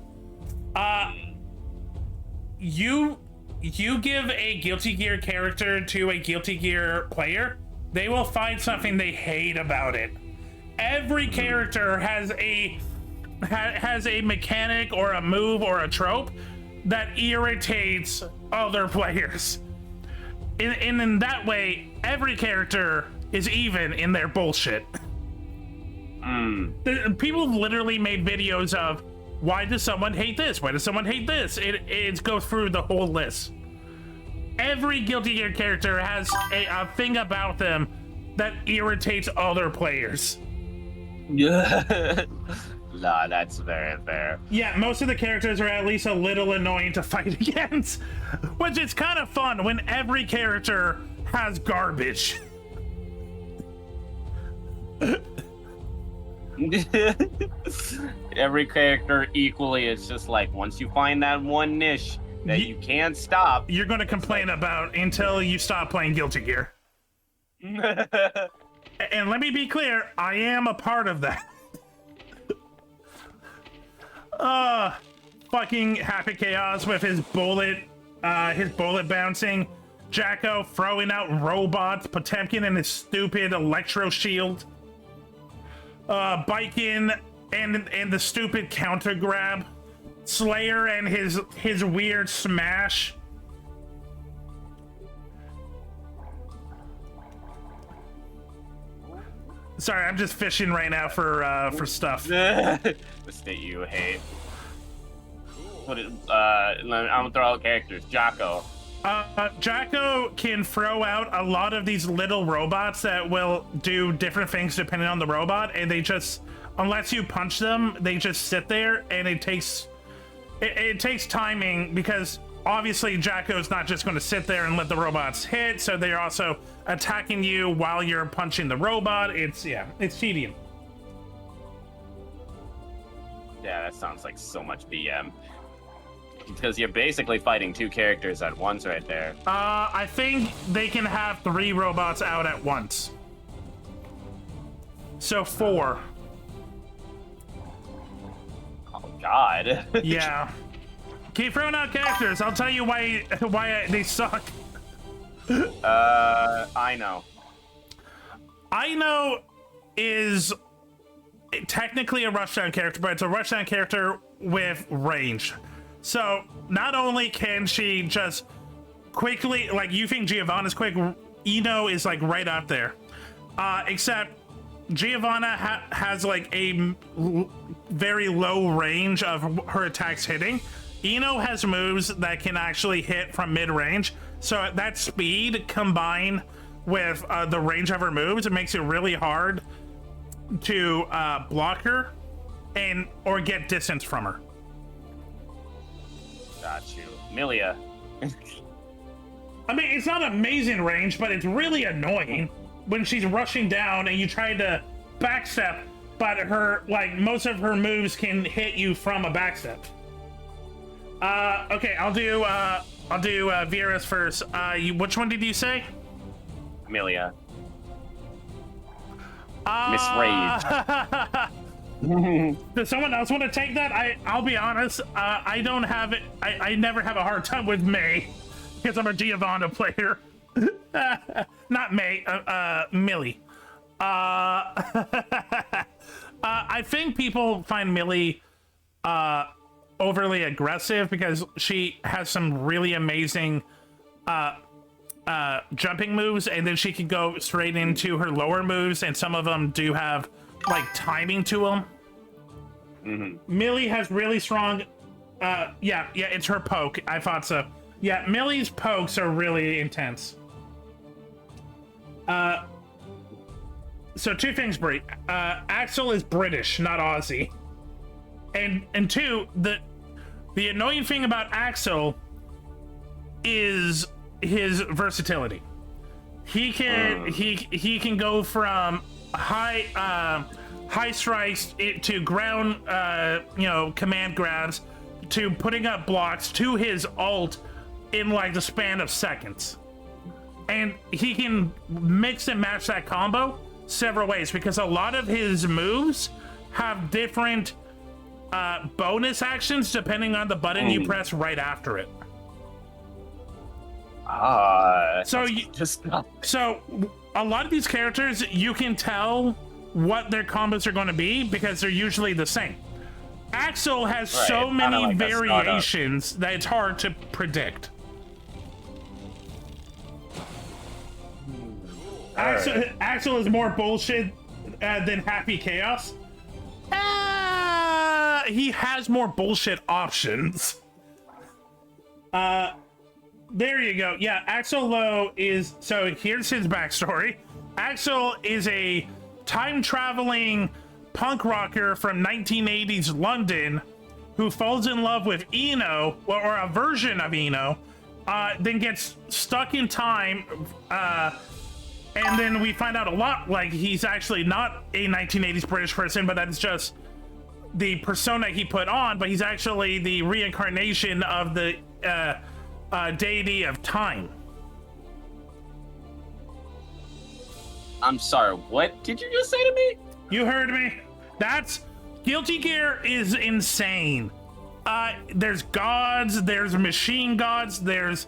You give a Guilty Gear character to a Guilty Gear player, they will find something they hate about it. Every character has a mechanic or a move or a trope that irritates other players. In that way, every character is even in their bullshit. People have literally made videos of, why does someone hate this? Why does someone hate this? It goes through the whole list. Every Guilty Gear character has a thing about them that irritates other players. Yeah. Nah, that's very fair. Yeah, most of the characters are at least a little annoying to fight against, which is kind of fun when every character has garbage. Every character equally, it's just like once you find that one niche that you can't stop, you're going to complain about until you stop playing Guilty Gear. And let me be clear, I am a part of that. Fucking Happy Chaos with his bullet bouncing, Jacko throwing out robots, Potemkin and his stupid electro shield, Bikin and the stupid counter grab. Slayer and his weird smash. Sorry, I'm just fishing right now for stuff. The state you hate. What is, I'm gonna throw out characters. Jocko. Jocko can throw out a lot of these little robots that will do different things depending on the robot, and they just, unless you punch them, they just sit there, and it takes timing, because obviously Jocko's not just going to sit there and let the robots hit, so they're also attacking you while you're punching the robot. It's tedium. Yeah, that sounds like so much BM. Because you're basically fighting two characters at once right there. I think they can have 3 robots out at once. So 4. Oh God. Yeah. Keep throwing out characters. I'll tell you why they suck. I know. Ino is technically a rushdown character, but it's a rushdown character with range. So not only can she just quickly, like, you think Giovanna's quick, Ino is like right up there. Except Giovanna has like a very low range of her attacks hitting. Ino has moves that can actually hit from mid-range. So that speed combined with the range of her moves, it makes it really hard to block her or get distance from her. Got you. Milia. I mean, it's not amazing range, but it's really annoying when she's rushing down and you try to backstep, but most of her moves can hit you from a backstep. Okay, I'll do Vera's first. Which one did you say? Milia. Miss Rage. Does someone else want to take that? I'll be honest, I don't have it. I never have a hard time with May because I'm a Giovanna player. Not May, Millie. I think people find Millie overly aggressive because she has some really amazing jumping moves, and then she can go straight into her lower moves, and some of them do have like timing to them. Millie has really strong yeah, it's her poke. I thought so. Yeah, Millie's pokes are really intense. So 2 things, Brie. Axel is British, not Aussie. And 2, the annoying thing about Axel is his versatility. He can go from high strikes to ground command grabs to putting up blocks to his ult in like the span of seconds. And he can mix and match that combo several ways because a lot of his moves have different bonus actions depending on the button you press right after it. So a lot of these characters, you can tell what their combos are going to be because they're usually the same. Axel has so many variations that it's hard to predict. Axel is more bullshit than Happy Chaos. He has more bullshit options. There you go. Yeah, Axel Lowe is... So here's his backstory. Axel is a time-traveling punk rocker from 1980s London who falls in love with Eno, or a version of Eno, then gets stuck in time, and then we find out a lot, like, he's actually not a 1980s British person, but that's just the persona he put on, but he's actually the reincarnation of the deity of time. I'm sorry, what did you just say to me? You heard me. That's... Guilty Gear is insane. There's gods, there's machine gods, there's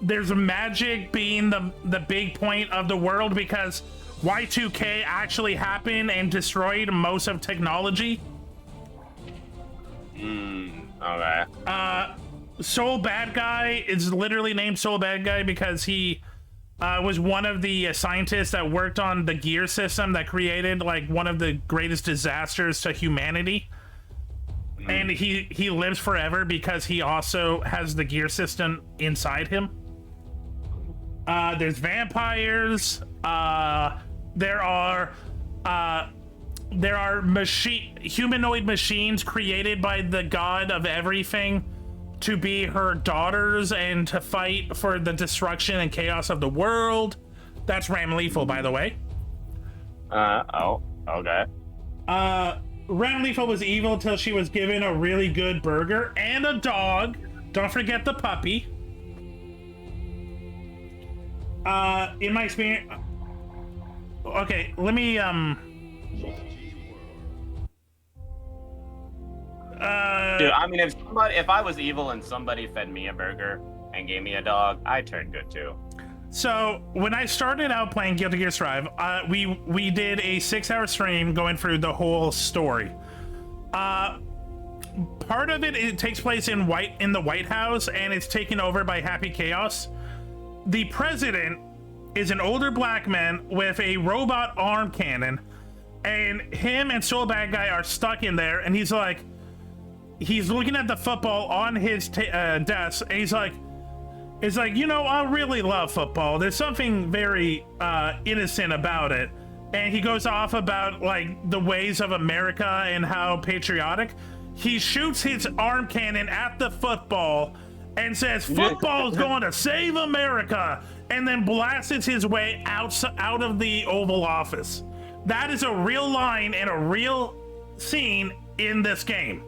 magic being the big point of the world because Y2K actually happened and destroyed most of technology. Okay. Soul Bad Guy is literally named Soul Bad Guy because he was one of the scientists that worked on the gear system that created like one of the greatest disasters to humanity. And he lives forever because he also has the gear system inside him. There's vampires. There are humanoid machines created by the god of everything to be her daughters and to fight for the destruction and chaos of the world. That's Ram Lethal, by the way. Oh, okay. Ram Lethal was evil till she was given a really good burger and a dog. Don't forget the puppy. In my experience... Okay, let me, Dude, I mean, if I was evil and somebody fed me a burger and gave me a dog, I'd turn good too. So when I started out playing Guilty Gear Strive, we did a 6-hour stream going through the whole story. Part of it takes place in the White House, and it's taken over by Happy Chaos. The president is an older black man with a robot arm cannon, and him and Soul Bad Guy are stuck in there, and he's looking at the football on his desk, and he's like, you know, I really love football. There's something very innocent about it. And he goes off about like the ways of America and how patriotic. He shoots his arm cannon at the football and says, football's going to save America, and then blasts his way out of the Oval Office. That is a real line and a real scene in this game.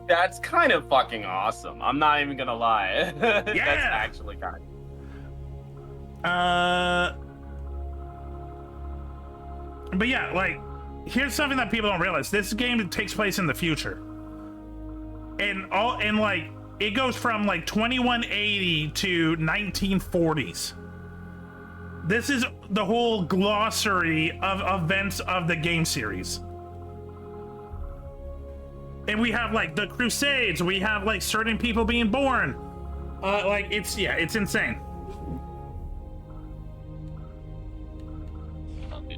That's kind of fucking awesome. I'm not even gonna lie. Yeah. That's actually kind of... But yeah, like, here's something that people don't realize. This game takes place in the future. And like, it goes from like 2180 to 1940s. This is the whole glossary of events of the game series. And we have like the Crusades, we have like certain people being born. Like it's insane.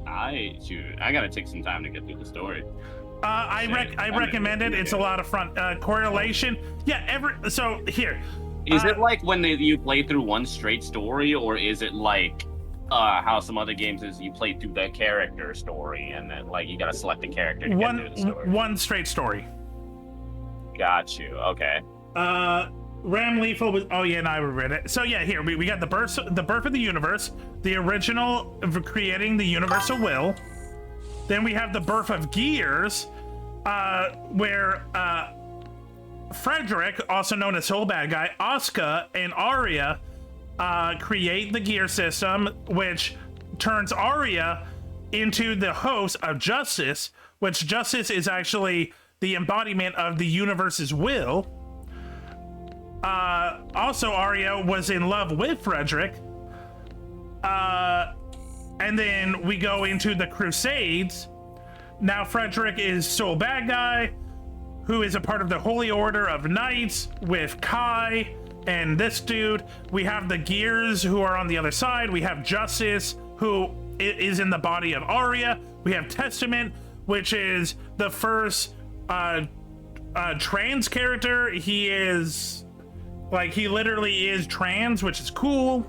I gotta take some time to get through the story. I recommend it. It's a lot of fun. Correlation. Yeah, so here. Is it like when you play through one straight story, or is it like how some other games is you play through the character story and then like you gotta select the character to get through the story? One straight story. Got you. Okay. Ram Lethal was. Oh yeah, and I read it. So yeah, here we got the birth of the universe, the original of creating the universal will. Then we have the birth of Gears, where Frederick, also known as Soul Bad Guy, Asuka, and Arya create the gear system, which turns Arya into the host of Justice, which Justice is actually the embodiment of the universe's will. Also, Arya was in love with Frederick. And then we go into the Crusades. Now Frederick is Soul Bad Guy, who is a part of the Holy Order of Knights with Kai and this dude. We have the Gears, who are on the other side. We have Justice, who is in the body of Arya. We have Testament, which is the first trans character. He is like, he literally is trans, which is cool.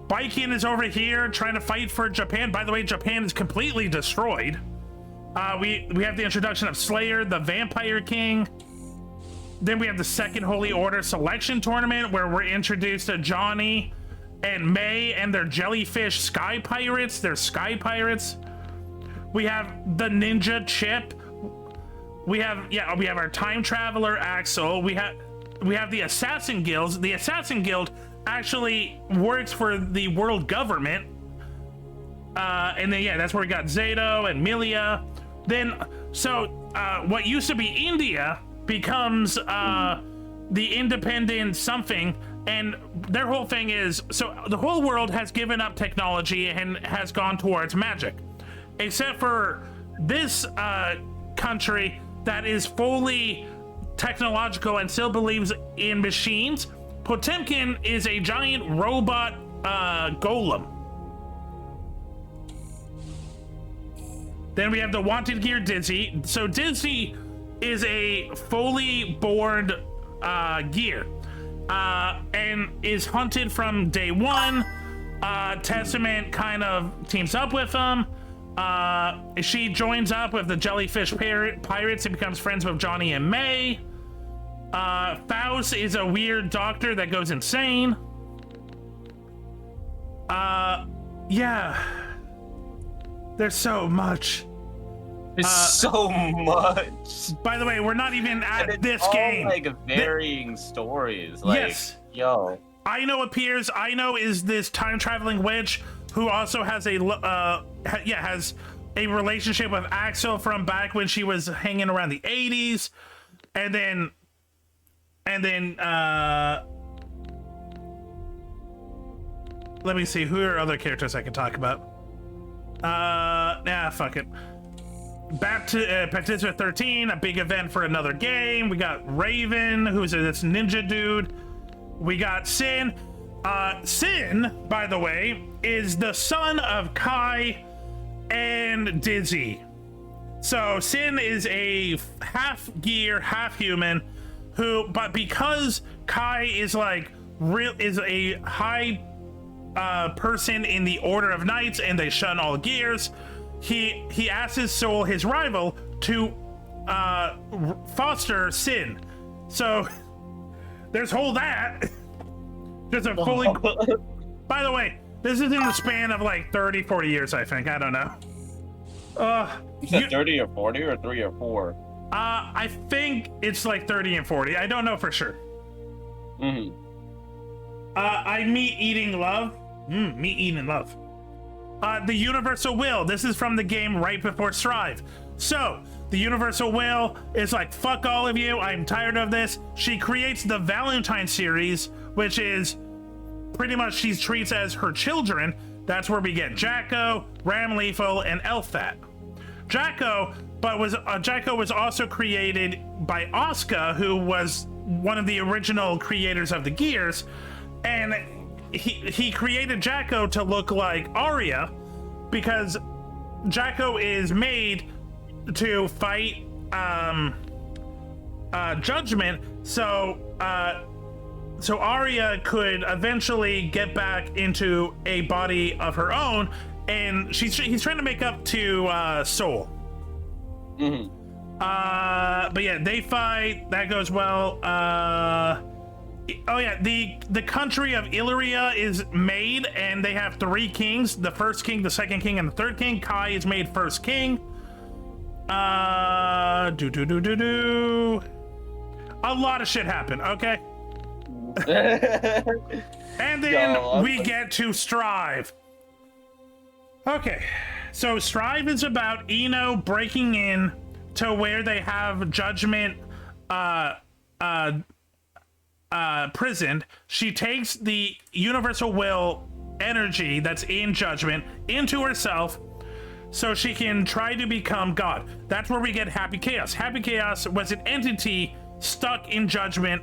Baiken is over here trying to fight for Japan. By the way, Japan is completely destroyed. We have the introduction of Slayer, the Vampire King. Then we have the Second Holy Order Selection Tournament, where we're introduced to Johnny and May and their jellyfish sky pirates. They're sky pirates. We have the Ninja Chip. We have our time traveler Axel. We have the Assassin Guilds. The Assassin Guild actually works for the world government. And then that's where we got Zato and Milia. Then what used to be India becomes the independent something, and their whole thing is, so the whole world has given up technology and has gone towards magic, except for this country that is fully technological and still believes in machines. Potemkin is a giant robot golem. Then we have the wanted gear Dizzy. So Dizzy is a fully born gear and is hunted from day one. Testament kind of teams up with him. She joins up with the jellyfish pirates and becomes friends with Johnny and May. Faust is a weird doctor that goes insane. Yeah. There's so much. There's so much. By the way, we're not even at this all, game. Like varying stories. Like, yes. Yo. Ino appears. Ino is this time traveling witch who also has a has a relationship with Axel from back when she was hanging around the 80s, and then let me see, who are other characters I can talk about. Fuck it. Baptista 13, a big event for another game. We got Raven, who's this ninja dude. We got Sin. Sin, by the way, is the son of Kai and Dizzy. So Sin is a half gear, half human but because Kai is like is a high person in the Order of Knights and they shun all gears, he asks his soul, his rival, to foster Sin. So there's whole that. Just a fully. By the way, this is in the span of like 30, 40 years, I think. I don't know. You said 30 or 40 or 3 or 4? I think it's like 30 and 40. I don't know for sure. Mm-hmm. I meet eating love. Meet eating love. The Universal Will. This is from the game right before Strive. So, the Universal Will is like, fuck all of you. I'm tired of this. She creates the Valentine series, which is pretty much she treats as her children. That's where we get Jacko, Ramlethal, and Elfat. Jacko was also created by Asuka, who was one of the original creators of the Gears, and he created Jacko to look like Arya because Jacko is made to fight Judgment, so Arya could eventually get back into a body of her own, and he's trying to make up to Soul. Mm-hmm. But yeah, they fight. That goes well. Oh yeah, the country of Illyria is made, and they have 3 kings: the first king, the second king, and the third king. Kai is made first king. A lot of shit happened. Okay. And then we get to Strive. Okay, so Strive is about Ino breaking in to where they have Judgment prisoned. She takes the Universal Will energy that's in Judgment into herself so she can try to become God. That's where we get Happy Chaos. Happy Chaos was an entity stuck in Judgment,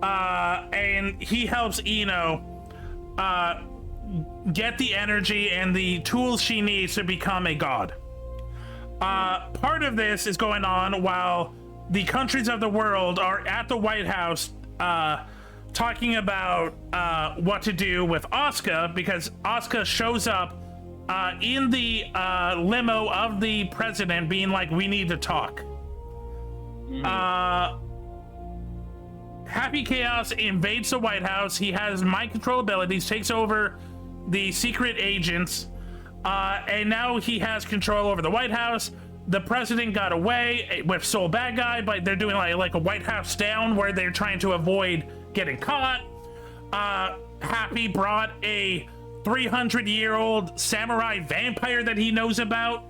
and he helps Ino get the energy and the tools she needs to become a god. Part of this is going on while the countries of the world are at the White House talking about what to do with Asuka, because Asuka shows up in the limo of the president being like, we need to talk. Happy Chaos invades the White House. He has mind control abilities, takes over the secret agents, and now he has control over the White House. The president got away with Soul Bad Guy, but they're doing like a White House down where they're trying to avoid getting caught. Happy brought a 300-year-old samurai vampire that he knows about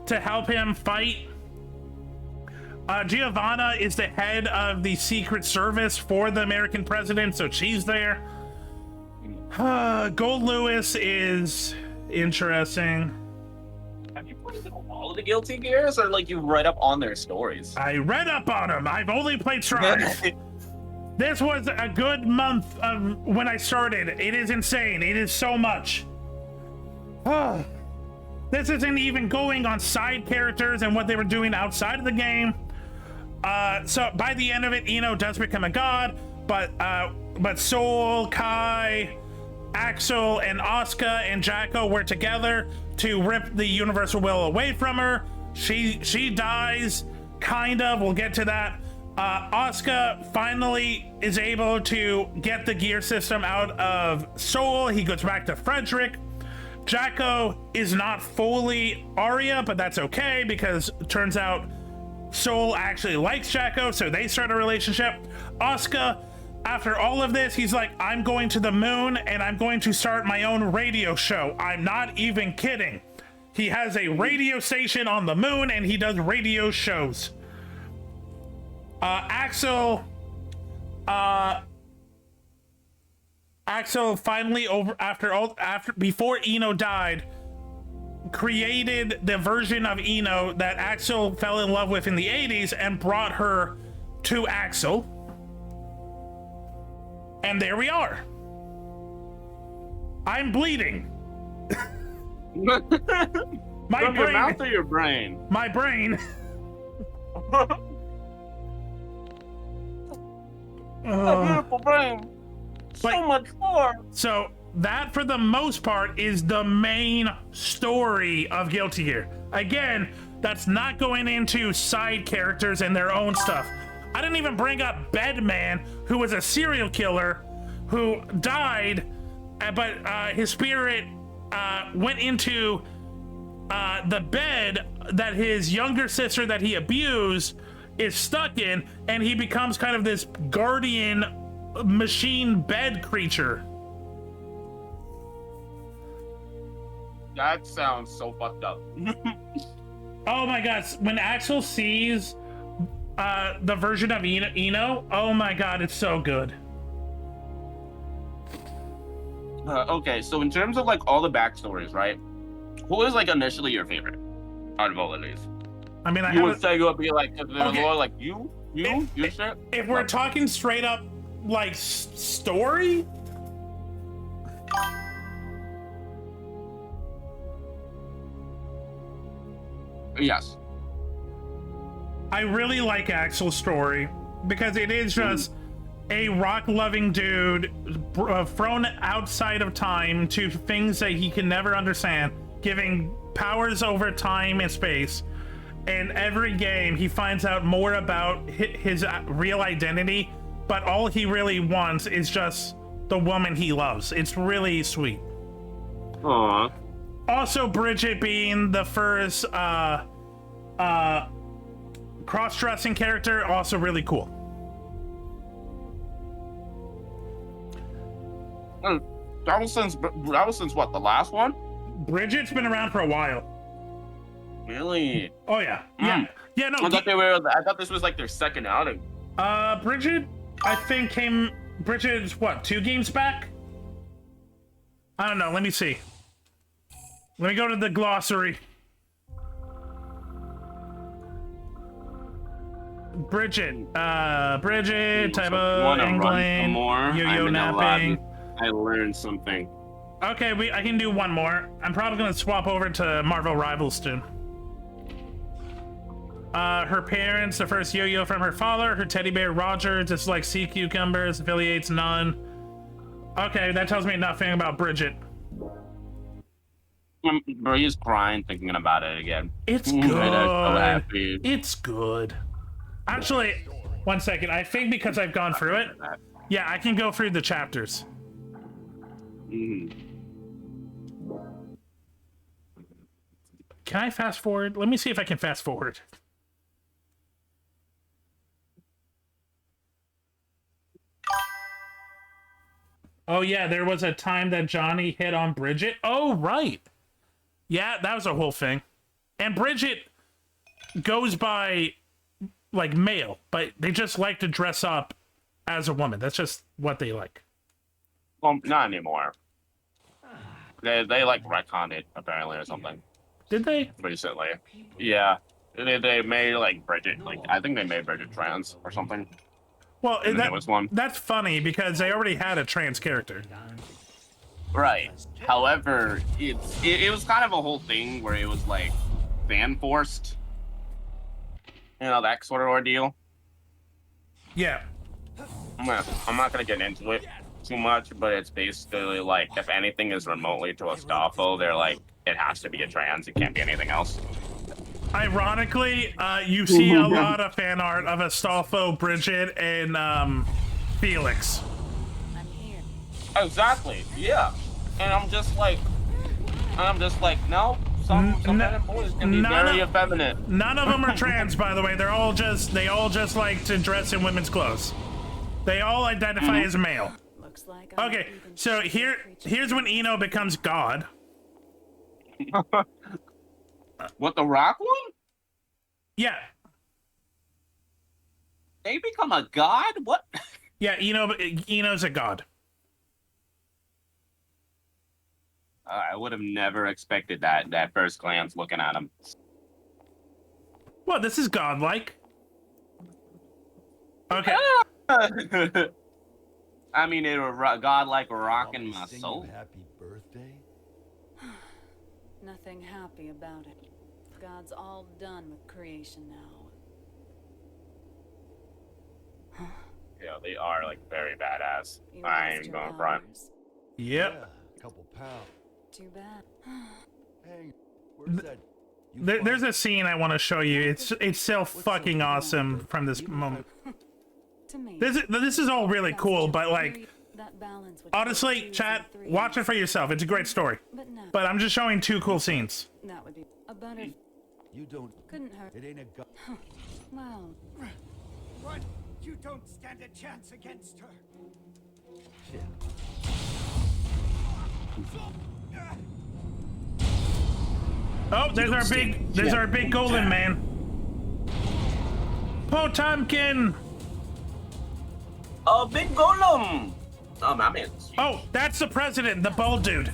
to help him fight. Giovanna is the head of the Secret Service for the American president, so she's there. Gold Lewis is interesting. Have you played through all of the Guilty Gears, or like you read up on their stories? I read up on them. I've only played Strive. This was a good month of when I started. It is insane. It is so much. Oh, this isn't even going on side characters and what they were doing outside of the game. So by the end of it, Ino does become a god, but Soul, Kai, Axel, and Asuka and Jacko were together to rip the Universal Will away from her. She dies, kind of. We'll get to that. Asuka finally is able to get the gear system out of Soul. He goes back to Frederick. Jacko is not fully Arya, but that's okay because it turns out Soul actually likes Jacko, so they start a relationship. Asuka, after all of this, he's like, I'm going to the moon and I'm going to start my own radio show. I'm not even kidding. He has a radio station on the moon and he does radio shows. Axel finally before Ino died, created the version of Ino that Axel fell in love with in the 80s and brought her to Axel. And there we are. I'm bleeding. My From brain. your mouth or your brain? My brain. Beautiful brain. So much more. So that, for the most part, is the main story of Guilty Gear. Again, that's not going into side characters and their own stuff. I didn't even bring up Bedman, who was a serial killer who died, but his spirit went into the bed that his younger sister that he abused is stuck in, and he becomes kind of this guardian machine bed creature. That sounds so fucked up. Oh my god, when Axel sees the version of Ino, oh my god, it's so good. Okay, so in terms of like all the backstories, right? Who was like initially your favorite out of all of these? I mean, You would say you would be like, Okay. more like you shit? if we're talking straight up like story, Yes. I really like Axel's story because it is just a rock-loving dude thrown outside of time to things that he can never understand, giving powers over time and space. And every game, he finds out more about his real identity, but all he really wants is just the woman he loves. It's really sweet. Aww. Also, Bridget being the first cross-dressing character, also really cool. That was since what, the last one? Bridget's been around for a while. Really? Oh yeah, yeah, yeah. No, I thought this was like their second outing. Bridget, I think Bridget's what, 2 games back? I don't know. Let me see. Let me go to the glossary. Bridget, typo, England, yo-yo napping. I learned something. Okay, I can do one more. I'm probably gonna swap over to Marvel Rivals soon. Her parents, the first yo-yo from her father, her teddy bear Roger, just like sea cucumbers, affiliates none. Okay, that tells me nothing about Bridget. Bro, he's crying thinking about it again. It's good. I'm so happy. It's good. Actually, one second. I think because I've gone through it, yeah, I can go through the chapters. Can I fast forward? Let me see if I can fast forward. Oh yeah, there was a time that Johnny hit on Bridget. Oh right. Yeah, that was a whole thing. And Bridget goes by like male, but they just like to dress up as a woman. That's just what they like. Well, not anymore. They like retconned it apparently or something. Did they? recently. Yeah, they made like Bridget, like I think they made Bridget trans or something. Well, In the newest one. that's funny because they already had a trans character. Right. However, it was kind of a whole thing where it was like fan forced. You know, that sort of ordeal. Yeah. I'm not gonna get into it too much, but it's basically like if anything is remotely to Astolfo, they're like it has to be a trans. It can't be anything else. Ironically, you see a lot of fan art of Astolfo, Bridget, and Felix. I'm here. Exactly. Yeah. And I'm just like, no. Some men and boys can be none very of- effeminate. None of them are trans, by the way. They all just like to dress in women's clothes. They all identify as male. Looks like I'm Okay, even so creature. here's when Eno becomes God. What, the Rock one? Yeah, They become a god? What? yeah. Eno's a god. I would have never expected that at first glance looking at him. Well, this is godlike. Okay. I mean, it was god like rocking my Sing you soul. happy birthday? Nothing happy about it. God's all done with creation now. Yeah, they are like very badass. You I lost ain't your going front. powers. Yep. Yeah, couple pounds. Too bad. Hey, where's that? You There's find- a scene I want to show you. It's so fucking awesome from this moment. To me. This is all really that's cool, just but very- like that balance with honestly, twos chat, and threes. watch it for yourself. It's a great story. But no, But I'm just showing two cool scenes. that would be a butter. You don't. Couldn't hurt. It ain't a gun. Well, What? You don't stand a chance against her. Shit. Oh, there's our big golden man. Potemkin. Oh, big golem! Oh, my man's huge. Oh, that's the president, the bald dude.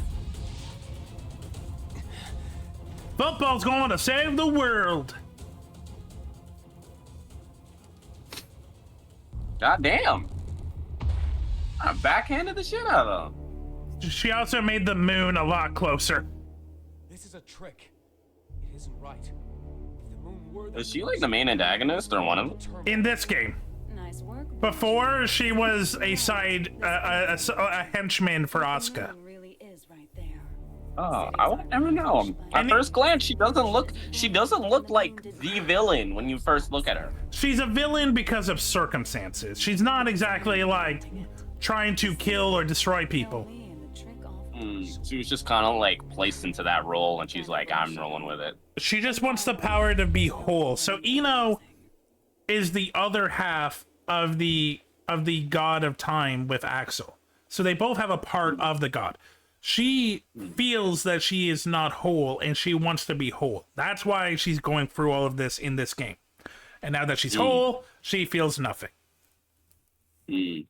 Football's going to save the world. God damn. I backhanded the shit out of him. She also made the moon a lot closer. This is a trick. It isn't right. If the moon were the Is she like the main antagonist or one of them? In this game. nice work. Before, she was a side, a henchman for The Asuka. moon really is right there. Oh, I would never know. At And first glance, she doesn't look like the villain when you first look at her. She's a villain because of circumstances. She's not exactly like trying to kill or destroy people. Me and the trick all She was just kind of like placed into that role, and she's like, I'm rolling with it. She just wants the power to be whole. So Eno is the other half of the god of time with Axel. So they both have a part of the god. She feels that she is not whole and she wants to be whole. That's why she's going through all of this in this game. And now that she's whole, she feels nothing. And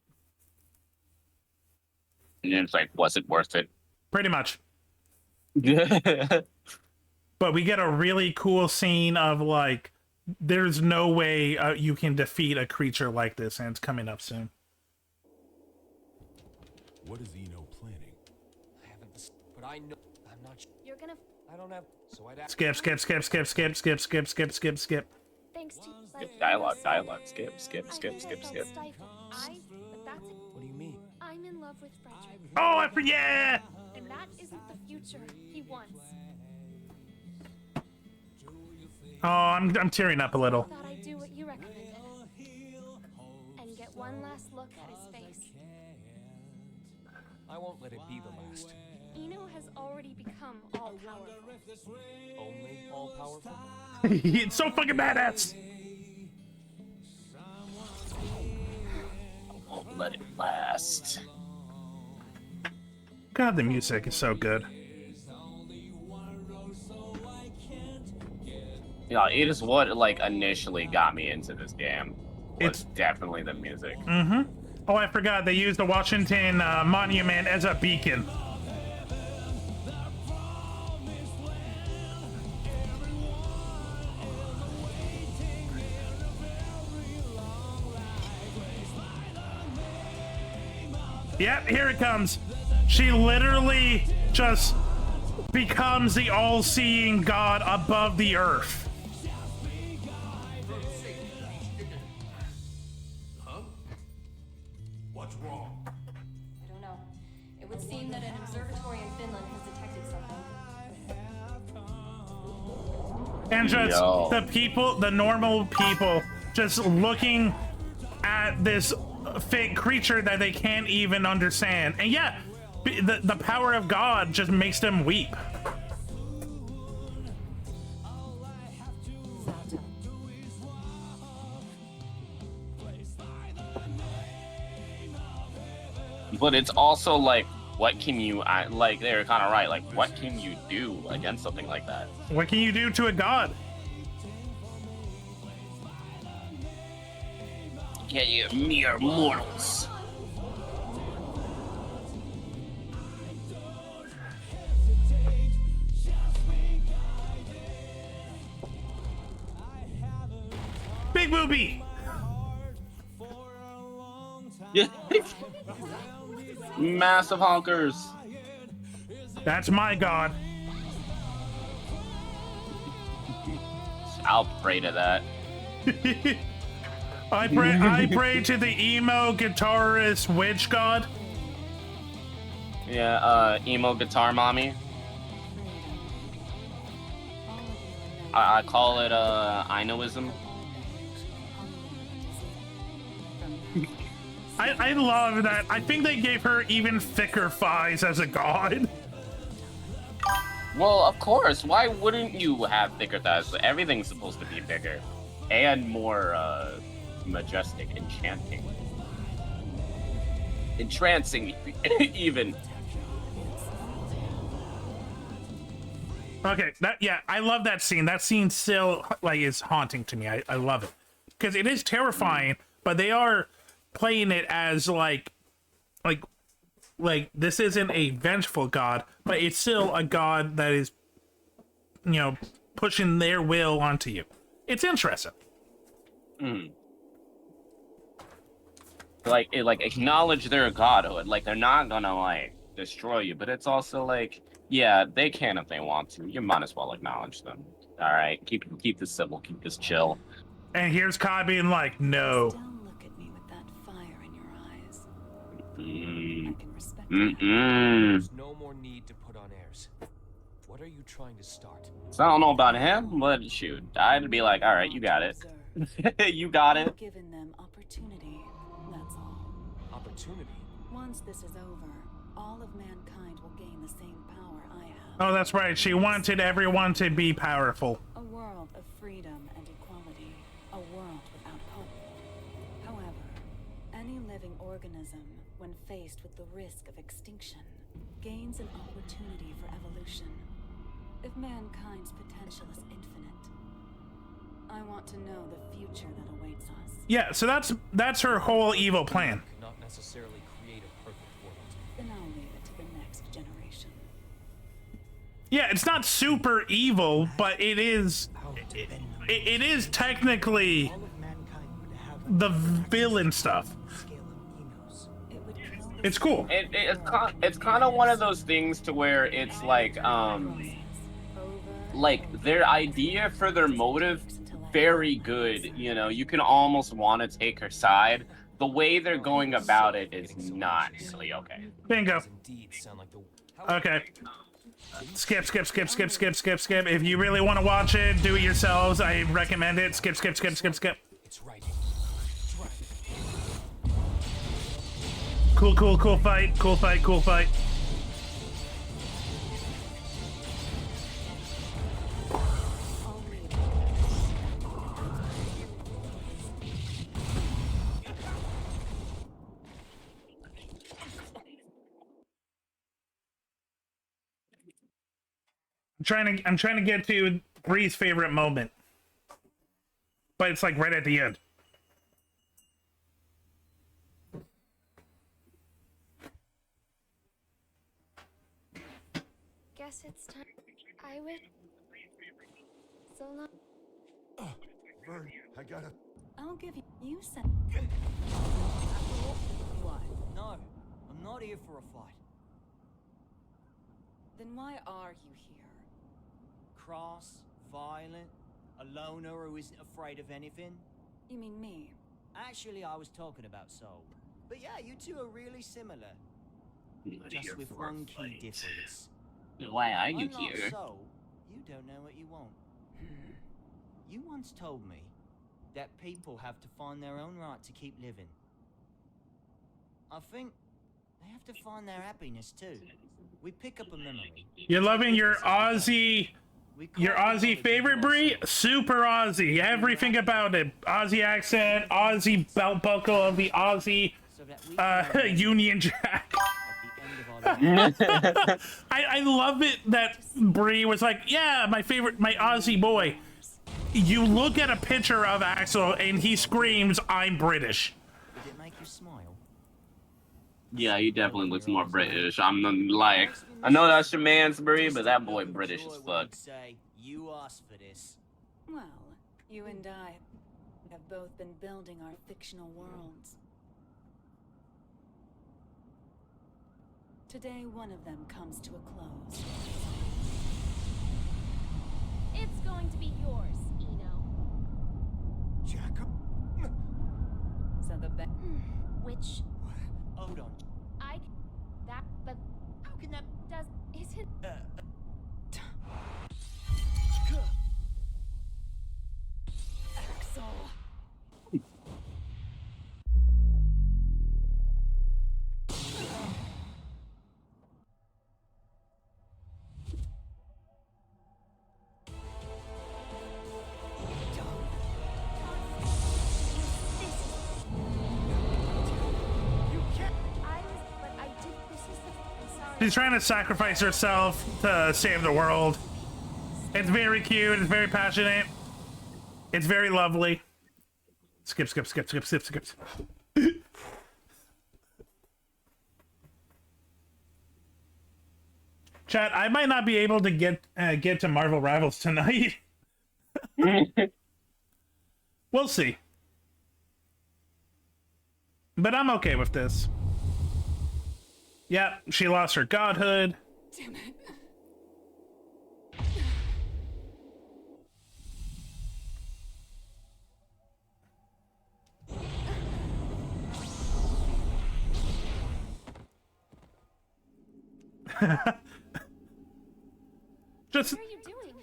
it's like, was it worth it? Pretty much. But we get a really cool scene of like, there's no way you can defeat a creature like this, and it's coming up soon. What is Eno planning? I haven't, but I know I'm not. You're gonna. I don't have. So I'd ask. Skip, skip, skip, skip, skip, skip, skip, skip, skip, skip. Thanks to Dialogue, skip. But that's it. What do you mean? I'm in love with Frederick, Oh, yeah! and that isn't the future he wants. Oh, I'm tearing up a little. Thought I'd do what you recommended and get one last look at his face. I won't let it be the last. Eno has already become all powerful. Only all powerful. It's so fucking badass. Won't let it last. God, the music is so good. Yeah, it is what like initially got me into this game. Was It's- definitely the music. Oh, I forgot. They used the Washington Monument as a beacon. Yep, here it comes. She literally just becomes the all-seeing god above the earth. What's wrong? I don't know. It would seem that an observatory in Finland has detected something. And just Yo. the people, the normal people, just looking at this fake creature that they can't even understand. And yeah, the power of God just makes them weep. But it's also like, what can you, like, they're kind of right. Like, what can you do against something like that? What can you do to a god? Yeah, you mere mortals. Big booby. Massive honkers. That's my god. I'll pray to that. I pray to the emo guitarist witch god. Yeah, emo guitar mommy. I call it Inoism. I love that. I think they gave her even thicker thighs as a god. Well, of course. Why wouldn't you have thicker thighs? Everything's supposed to be bigger and more majestic, enchanting, entrancing, even. Okay, I love that scene. That scene still like is haunting to me. I love it because it is terrifying, but they are playing it as like this isn't a vengeful god, but it's still a god that is, you know, pushing their will onto you. It's interesting. Like acknowledge their godhood. Like they're not gonna like destroy you, but it's also like, yeah, they can if they want to. You might as well acknowledge them. All right, keep this civil, keep this chill. And here's Kai being like, no. Don't look at me with that fire in your eyes. Mm. I can respect There's no more need to put on airs. What are you trying to start? So I don't know about him, but shoot, I'd be like, all right, you got it. You got it. Given them opportunity, that's all. Opportunity? Once this is over, all of mankind will gain the same power I have. Oh, that's right. She wanted everyone to be powerful. A world of freedom and equality. A world without hope. However, any living organism, when faced with the risk of extinction, gains an opportunity for evolution. If mankind's potential is infinite, I want to know the future that awaits us. Yeah, so that's her whole evil plan. Cannot necessarily create a perfect world. Then I'll leave it to the next generation. Yeah, it's not super evil, but it is it is technically the villain stuff. It would kill the It's cool. It's kind of one of those things to where it's like their idea for their motive, very good. You know, you can almost want to take her side. The way they're going about it is not really okay. Bingo. Indeed, sound like the. Okay. Skip. If you really want to watch it, do it yourselves. I recommend it. Skip. It's right. It's right. Cool fight. I'll leave it. I'm trying to get to Bree's favorite moment. But it's like right at the end. Guess it's time. I would. So long. Vern, I gotta. I'll give you some. What? No, I'm not here for a fight. Then why are you here? Cross, violent, a loner who isn't afraid of anything. You mean me? Actually, I was talking about Soul. But yeah, you two are really similar. Not here Just with for a one key fight. difference. Why are you Unlike here? Soul, you don't know what you want. You once told me that people have to find their own right to keep living. I think they have to find their happiness too. We pick up a memory. You're loving your Aussie, favorite Brie? Super Aussie. Everything about it. Aussie accent, Aussie belt buckle of the Aussie So that we can Union Jack. at the end of our lives. I love it that Brie was like, yeah, my Aussie boy. You look at a picture of Axel and he screams, I'm British. Did it make you smile? Yeah, he definitely looks more British. I'm like, I know that's your man's Brie, but that boy British as fuck. Say, you asked for this. Well, you and I have both been building our fictional worlds. Today, one of them comes to a close. It's going to be yours, Eno. Jacob? So the Which Hold on. but How can that... isn't. Axel. She's trying to sacrifice herself to save the world. It's very cute. It's very passionate. It's very lovely. Skip. Chat, I might not be able to get to Marvel Rivals tonight. We'll see. But I'm okay with this. Yeah, she lost her godhood. Damn it.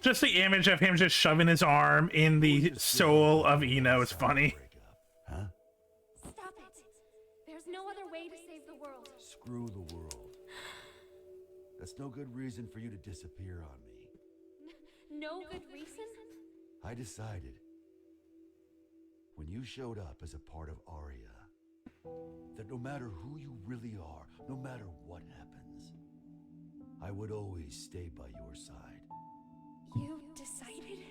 Just the image of him just shoving his arm in the soul of Eno is funny. Huh? Stop it. There's no other way to save the world. Screw the world. That's no good reason for you to disappear on me. No good reason? I decided when you showed up as a part of Aria that no matter who you really are, no matter what happens, I would always stay by your side. You decided?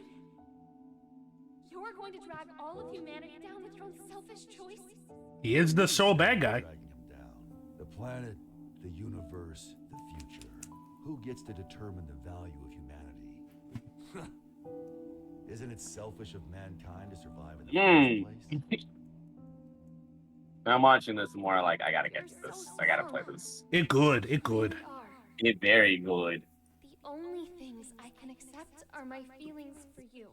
You're going to drag all of humanity down with your own selfish choice? He is the sole bad guy. Dragging him down. The planet, the universe, the future. Who gets to determine the value of humanity? Isn't it selfish of mankind to survive in the first place? I'm watching this more like I gotta get to this. I gotta play this. It good. It very good. The only things I can accept are my feelings for you.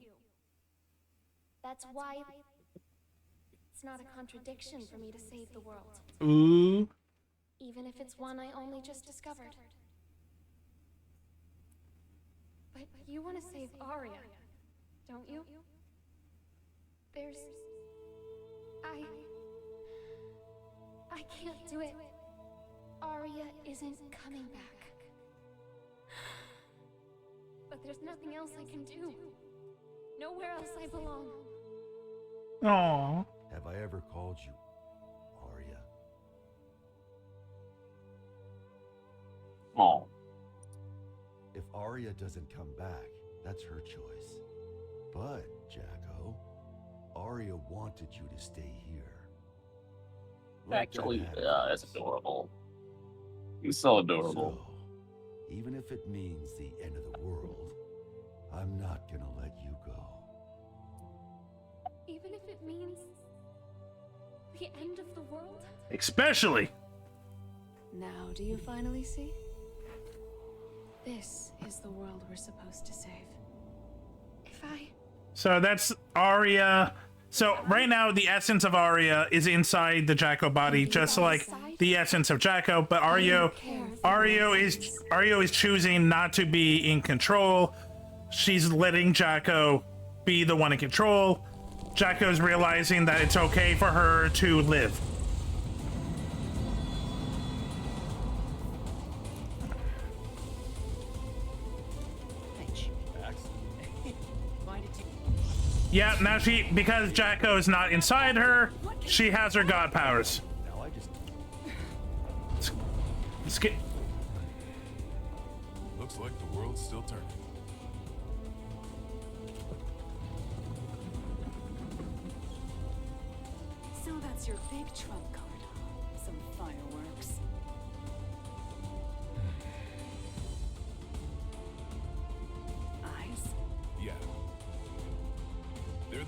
That's why it's not a contradiction for me to save the world. Ooh. Even if it's one I only just discovered. But you want to save Aria, don't you? I can't do it. Aria isn't coming back. But there's nothing else I can do. Nowhere else I belong. Aww. Have I ever called you Aria? Oh. If Aria doesn't come back, that's her choice. But, Jacko, Aria wanted you to stay here. Actually, that's adorable. He's so adorable. So, even if it means the end of the world, I'm not gonna let you go. Even if it means the end of the world? Especially. Now do you finally see? This is the world we're supposed to save. If I... So that's Arya. So right now, the essence of Arya is inside the Jacko body, just like the essence of Jacko. But Arya is choosing not to be in control. She's letting Jacko be the one in control. Jacko's realizing that it's okay for her to live. Yeah, now because Jacko is not inside her, she has her god powers. Now I just... Looks like the world's still turning. So that's your big trump card, huh? Some fireworks. Eyes? Yeah. They're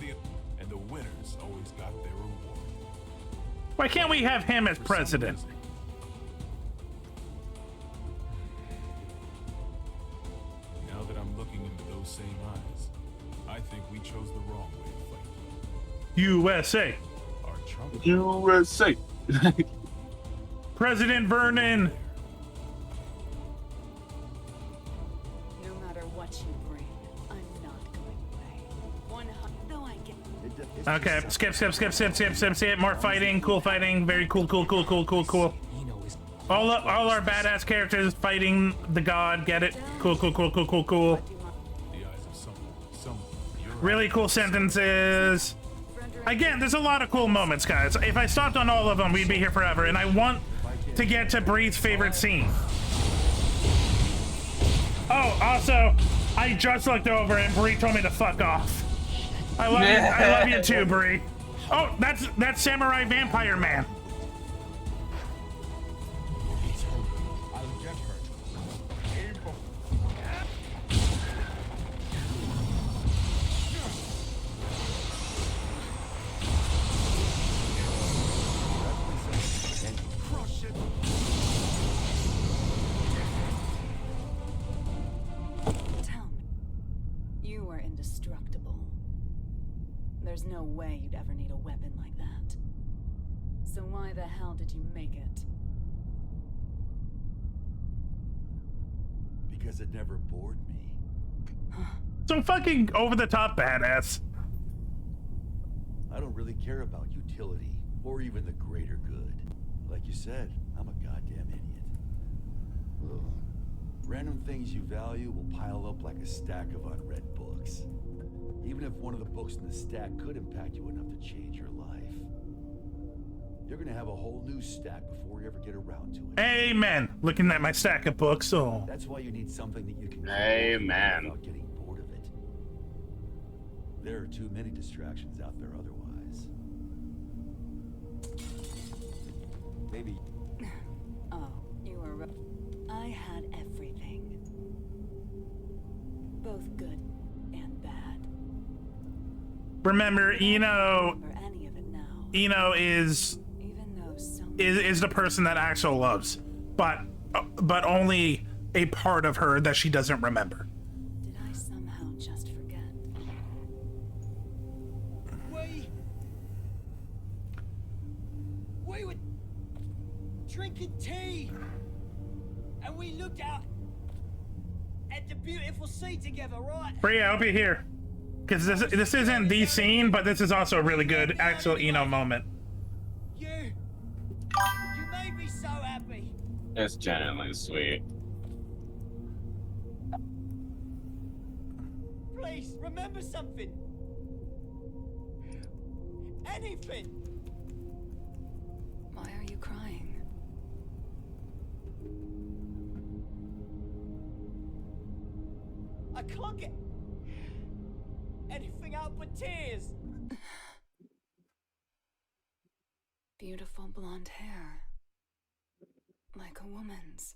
and the winners always got their reward. Why can't we have him as president? Now that I'm looking into those same eyes, I think we chose the wrong way to fight. USA. Our Trump USA. President Vernon. No matter what you bring, I'm not going away. 100. Though I get. Okay, skip. More fighting, cool fighting, very cool. All our badass characters fighting the god, get it? Cool. The eyes of someone. Really cool sentences. Again, there's a lot of cool moments, guys. If I stopped on all of them, we'd be here forever. And I want to get to Bree's favorite scene. Oh, also, I just looked over and Bree told me to fuck off. I love you too, Bree. Oh, that's Samurai Vampire Man. Tell me. You are indestructible. There's no way you'd ever need a weapon like that. So why the hell did you make it? Because it never bored me. So fucking over the top badass. I don't really care about utility or even the greater good. Like you said, I'm a goddamn idiot. Ugh. Random things you value will pile up like a stack of unread books. Even if one of the books in the stack could impact you enough to change your life, you're gonna have a whole new stack before you ever get around to it. Amen. Looking at my stack of books. Oh. That's why you need something that you can Amen. without getting bored of it. There are too many distractions out there otherwise. Maybe. Oh, you were right. I had everything. Both good and bad. Remember, Remember any of it now. Eno is Even though so is the person that Axel loves, but only a part of her that she doesn't remember. did I somehow just forget? We were drinking tea, and we looked out at the beautiful sea together, right? Bria, I hope you're here, because this isn't the scene, but this is also a really good Axel Eno moment. You made me so happy. It's genuinely sweet. Please remember something. Anything. Why are you crying? I can't get anything out but tears. Beautiful blonde hair. Like a woman's.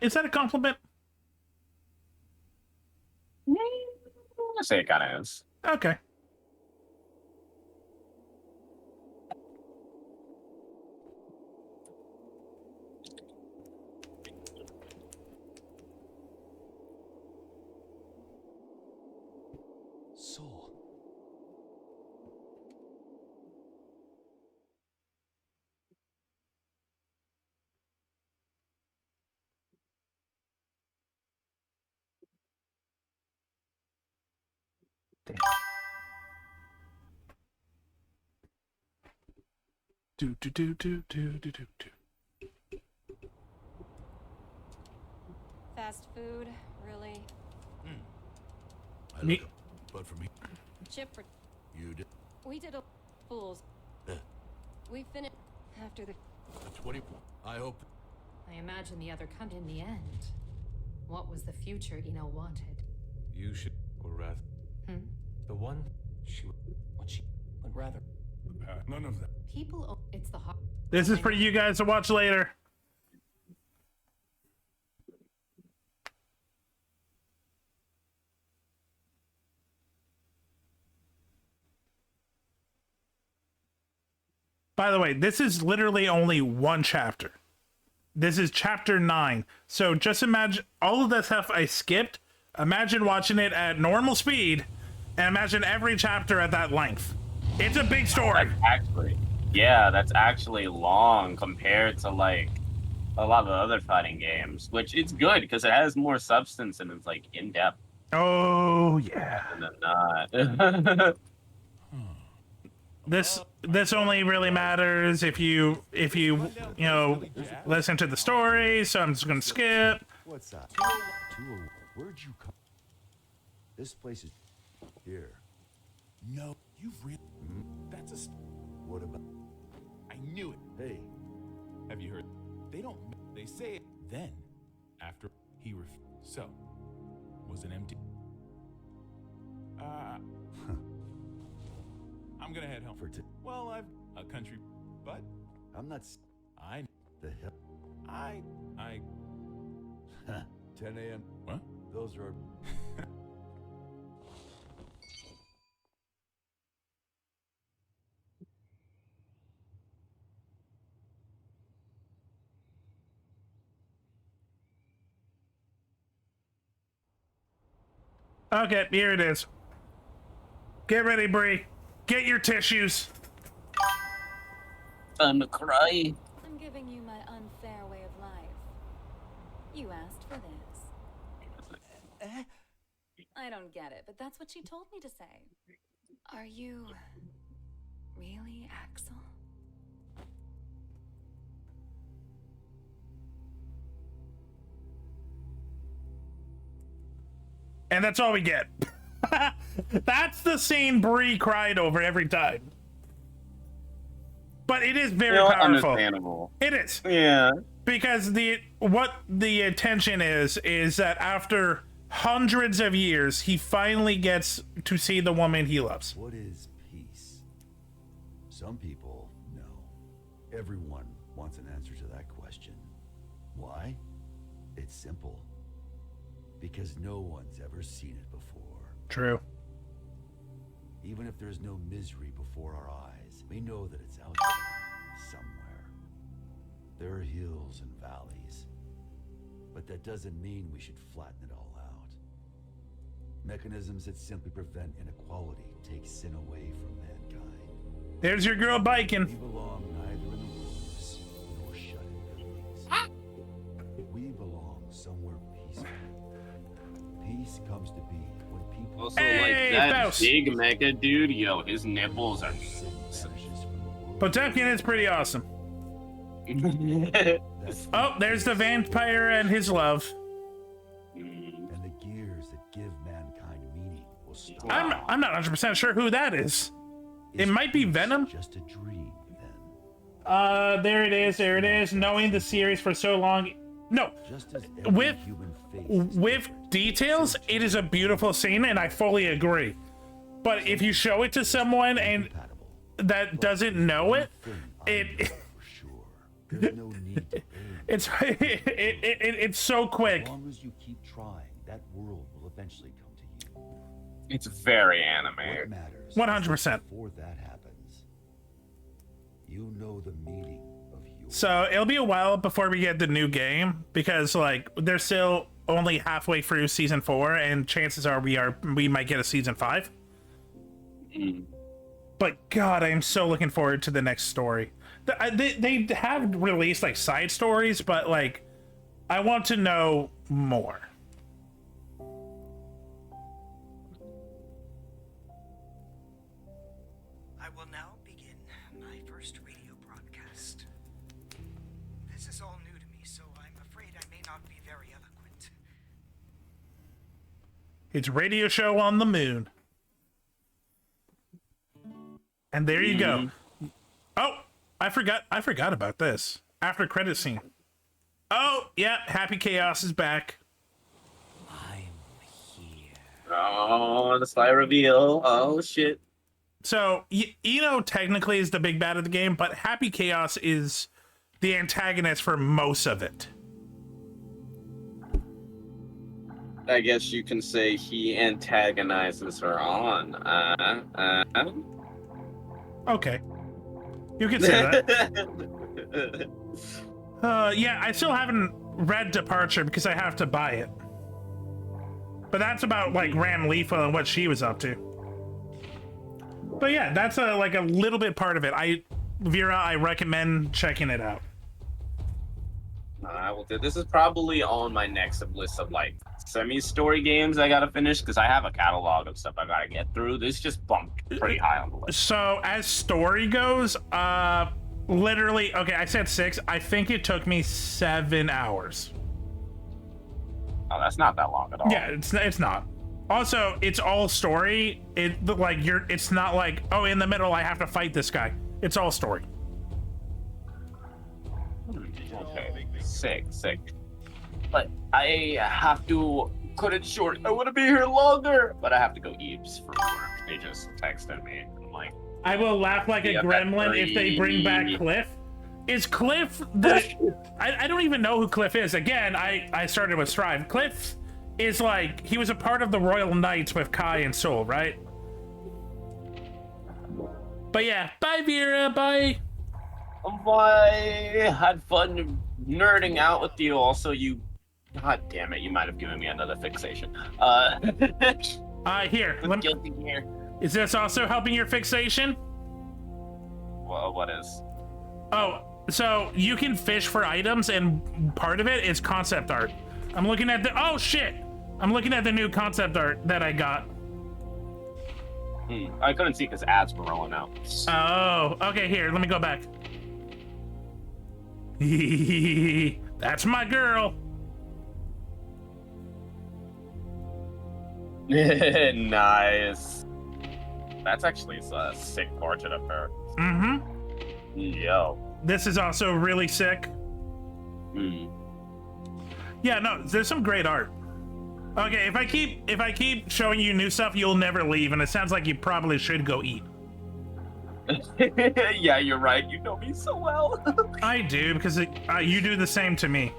Is that a compliment? I say it kind of is. Okay. soul. Do do do do do do do do. Fast food, really? I Me- look up, but for me, Chip, you did. we did a fools. Yeah. We finished after the. A 20. I hope. I imagine the other come in the end. What was the future Eno wanted? You should, or rather, the one she, what she would rather. None of that. People, it's the heart. This is for you guys to watch later. By the way, this is literally only one chapter. This is chapter 9. So just imagine all of the stuff I skipped. Imagine watching it at normal speed, and imagine every chapter at that length. It's a big story. That's actually long compared to like a lot of the other fighting games, which it's good because it has more substance and it's like in depth. Oh yeah. Not. This only really matters if you listen to the story. So I'm just gonna skip. What's that? Where'd you come? This place is here. No, you've really. That's a. What about? I knew it. Hey, Have you heard? They don't. They say it. Then, after he so, was an empty. I'm gonna head home. Well, I've a country, but I'm not. I The hell? I 10 a.m. What? Those are. Okay, here it is. Get ready, Bree. Get your tissues. Time to cry. I'm giving you my unfair way of life. You asked for this. I don't get it, but that's what she told me to say. Are you really Axel? And that's all we get. That's the scene Bree cried over every time. But it is very powerful. Understandable. It is. Yeah. Because what the intention is that after hundreds of years, he finally gets to see the woman he loves. What is peace? Some people know. Everyone wants an answer to that question. Why? It's simple. Because no one's ever seen it before. True. Even if there's no misery before our eyes, we know that it's out there, somewhere. There are hills and valleys. But that doesn't mean we should flatten it all out. Mechanisms that simply prevent inequality take sin away from mankind. There's your girl biking. We belong neither in the roofs nor shut in buildings. We belong somewhere peaceful. Peace comes to be when people. Also, like that big mecha dude, yo, his nipples are. Potemkin is pretty awesome. Oh, there's the vampire and his love. And the gears that give mankind meaning will stop. I'm not 100% sure who that is. It might be Venom. Just a dream, then. There it is. There it is. Knowing the series for so long. No. Just as with details, it is a beautiful scene, and I fully agree. But if you show it to someone and that doesn't know it, There's no need to aim. it's so quick. As long as you keep trying, that world will eventually come to you. It's very anime. What matters 100%. Before that happens, you know the meaning of your. So it'll be a while before we get the new game because like they're still only halfway through season 4, and chances are we might get a season 5. But God, I am so looking forward to the next story. They have released like side stories, but like I want to know more. I will now begin my first radio broadcast. This is all new to me, so I'm afraid I may not be very eloquent. It's Radio Show on the Moon. And there you go. Oh, I forgot about this. After credit scene. Oh, yeah, Happy Chaos is back. Oh, the sly reveal. Oh, shit. So, Eno technically is the big bad of the game, but Happy Chaos is the antagonist for most of it. I guess you can say he antagonizes her on. Okay. You can say that. Yeah, I still haven't read Departure because I have to buy it. But that's about like Ram Leafa and what she was up to. But yeah, that's like a little bit part of it. Vera, I recommend checking it out. I will do. This is probably on my next list of like semi-story games I gotta finish because I have a catalog of stuff I gotta get through. This just bumped pretty high on the list. So as story goes, literally, okay, I said 6. I think it took me 7 hours. Oh, that's not that long at all. Yeah, it's not. Also, it's all story. It's not like, oh, in the middle I have to fight this guy. It's all story. Okay, sick. But I have to cut it short. I want to be here longer, but I have to go eat for work. They just texted me. I'm like, I will laugh like a gremlin if they bring back Cliff. Is Cliff the... I don't even know who Cliff is. Again, I started with Strive. Cliff is like... He was a part of the Royal Knights with Kai and Soul, right? But yeah, bye Vera, bye. Bye. Had fun nerding out with you. Also, you... God damn it, you might have given me another fixation. Here. Guilty here. Is this also helping your fixation? Well, what is? Oh, so you can fish for items, and part of it is concept art. I'm looking at the... Oh, shit! I'm looking at the new concept art that I got. I couldn't see because ads were rolling out. Oh, okay, here, let me go back. That's my girl. Nice. That's actually a sick portrait of her. Mm-hmm. Yo. This is also really sick. Yeah, no, there's some great art. Okay, if I keep showing you new stuff, you'll never leave, and it sounds like you probably should go eat. Yeah, you're right. You know me so well. I do, because you do the same to me.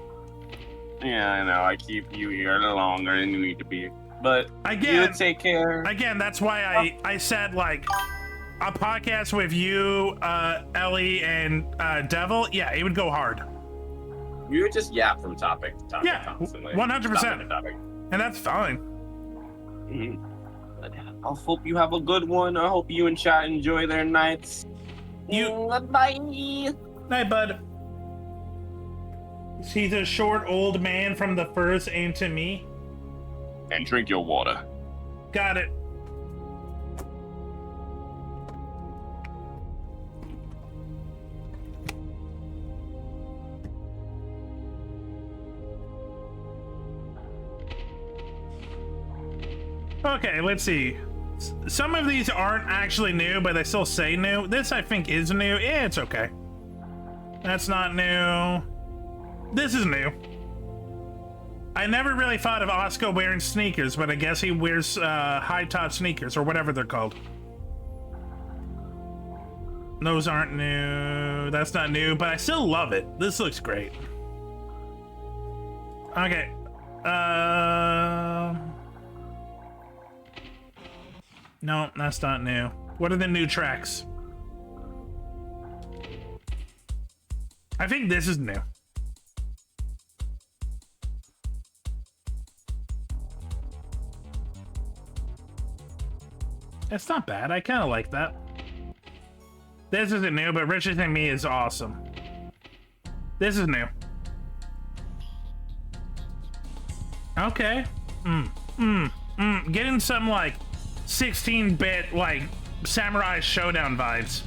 Yeah, I know. I keep you here longer than you need to be. But again, you take care. Again, that's why I said like a podcast with you, Ellie, and Devil. Yeah, it would go hard. You would just yap from topic to topic. Yeah, constantly. 100%. And that's fine. I hope you have a good one. I hope you and chat enjoy their nights. Bye. Night, bud. He's a short old man from the first and to me. And drink your water. Got it. Okay, let's see. Some of these aren't actually new, but they still say new. This, I think, is new. Yeah, it's okay. That's not new. This is new. I never really thought of Oscar wearing sneakers, but I guess he wears high-top sneakers, or whatever they're called. Those aren't new. That's not new, but I still love it. This looks great. Okay. No, that's not new. What are the new tracks? I think this is new. It's not bad. I kind of like that. This isn't new, but Richer Than Me is awesome. This is new. Okay. Getting some, like, 16-bit, like, Samurai Showdown vibes.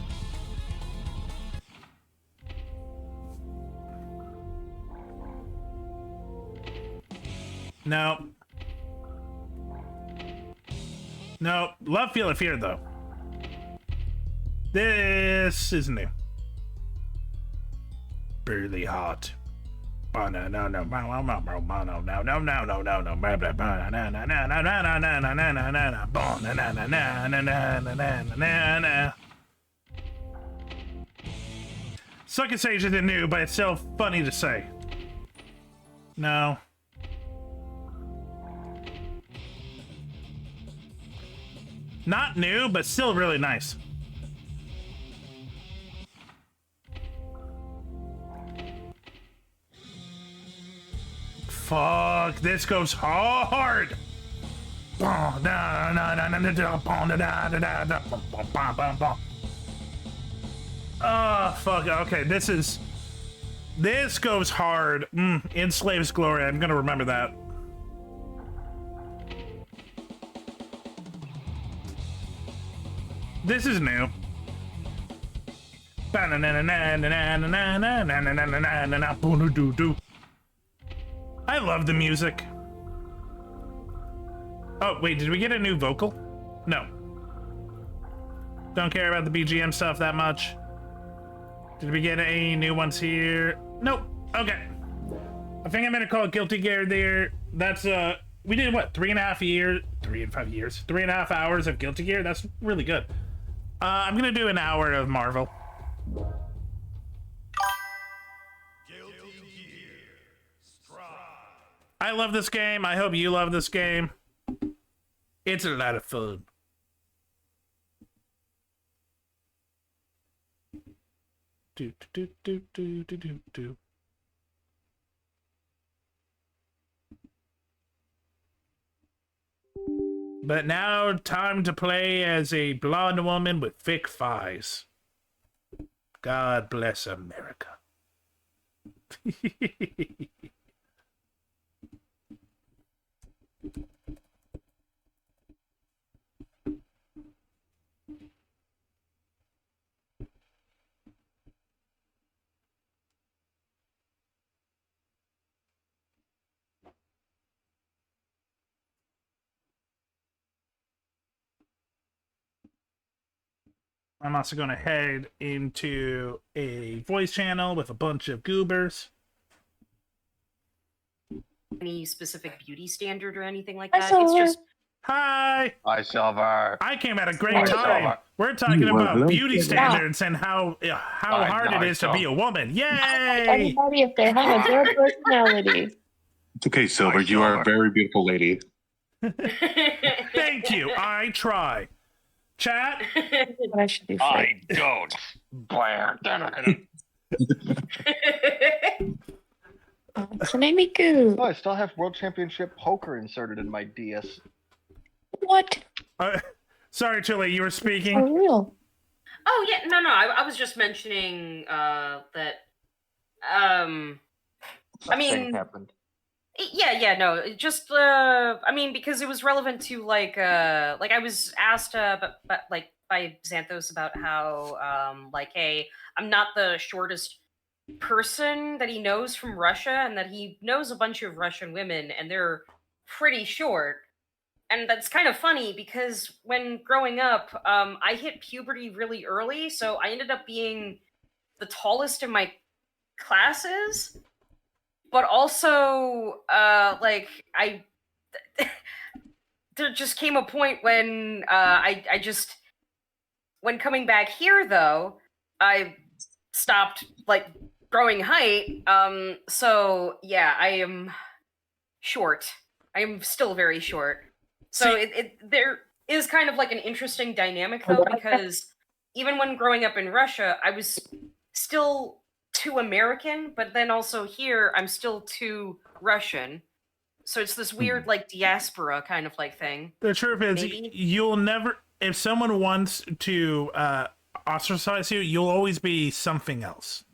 Nope. Nope. Love, Feel, and Fear, though. This is new. Really hot. Oh, no. Second Stage isn't new, but it's still funny to say. No. Not new, but still really nice. Fuck, this goes hard. Oh, fuck. Okay, this goes hard. In Slave's Glory. I'm gonna remember that. This is new. I love the music. Oh, wait, did we get a new vocal? No. Don't care about the BGM stuff that much. Did we get any new ones here? Nope. Okay. I think I'm gonna call it Guilty Gear there. That's, we did what, 3.5 hours of Guilty Gear? That's really good. I'm gonna do an hour of Marvel. I love this game. I hope you love this game. It's a lot of fun. But now, time to play as a blonde woman with thick thighs. God bless America. I'm also going to head into a voice channel with a bunch of goobers. Any specific beauty standard or anything like that? It's just... Hi! Hi, Silver. I came at a great time. We're talking about beauty standards and how hard it is to be a woman. Yay! Everybody, if they have a good personality. It's okay, Silver. You are a very beautiful lady. Thank you. I try. Chat? I should be I don't. Blair. Tsunamiku. Oh, I still have World Championship Poker inserted in my DS. What? Sorry, Chili, you were speaking. For real? Oh, yeah. No. I was just mentioning that... I mean... happened. Yeah, no, just, I mean, because it was relevant to, like I was asked, by Xanthos about how, like, hey, I'm not the shortest person that he knows from Russia, and that he knows a bunch of Russian women, and they're pretty short. And that's kind of funny, because when growing up, I hit puberty really early, so I ended up being the tallest in my classes. But also, there just came a point when I just, when coming back here though, I stopped like growing height. So yeah, I am short. I am still very short. So there is kind of like an interesting dynamic though, because even when growing up in Russia, I was still too American, but then also here I'm still too Russian. So it's this weird like diaspora kind of like thing. The truth is, you'll never if someone wants to ostracize you, you'll always be something else.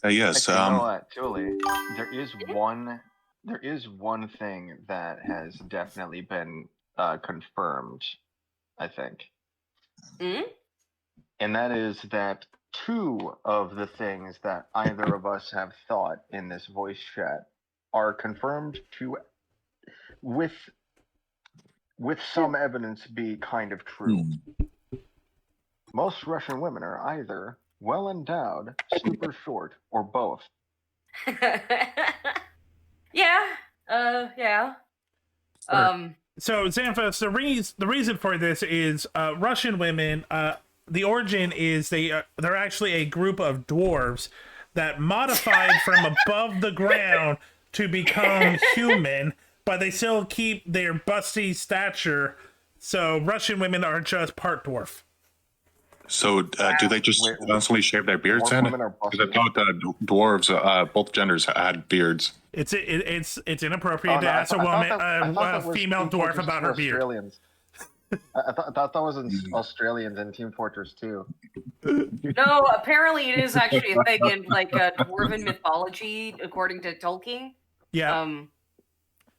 Yes. Actually, you know what, Julie? There is one thing that has definitely been confirmed, I think. And that is that 2 of the things that either of us have thought in this voice chat are confirmed to, with some evidence, be kind of true. Most Russian women are either well endowed, super short, or both. Yeah. So Xanthos, the reason for this is Russian women. The origin is they're actually a group of dwarves that modified from above the ground to become human, but they still keep their busty stature. So Russian women are just part dwarf. So do they just constantly shave their beards then? Because I thought dwarves, both genders, had beards. It's inappropriate to ask a female dwarf about her beard. Australians. I thought that was in Australians in Team Fortress 2. No, apparently it is actually a thing in like dwarven mythology, according to Tolkien. Yeah.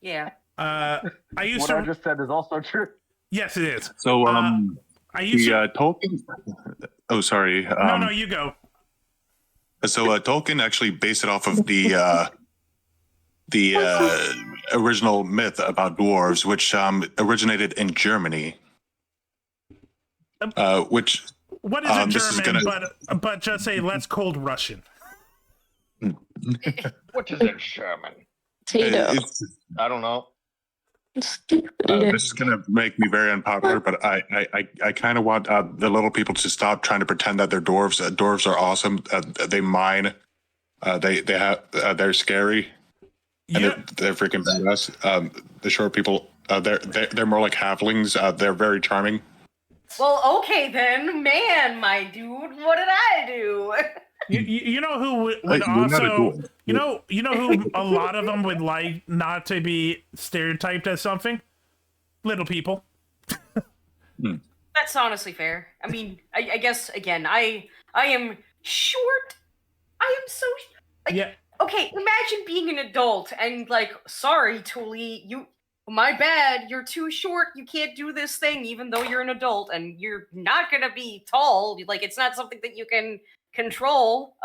Yeah. What I just said is also true. Yes, it is. So Tolkien. Oh, sorry. No, you go. So Tolkien actually based it off of the original myth about dwarves, which originated in Germany. Which what is it German? But just say let's cold Russian. What is it German? I don't know. This is going to make me very unpopular, but I kind of want the little people to stop trying to pretend that they're dwarves. Dwarves are awesome. They mine. They're scary. And they're freaking badass. The short people, they're more like halflings. They're very charming. Well, okay then, man, my dude, what did I do? You know who would also you know who a lot of them would like not to be stereotyped as something? Little people. That's honestly fair. I mean, I guess again, I am short. I am so Okay, imagine being an adult and like, sorry, Tuli, my bad, you're too short, you can't do this thing even though you're an adult and you're not gonna be tall, like it's not something that you can control,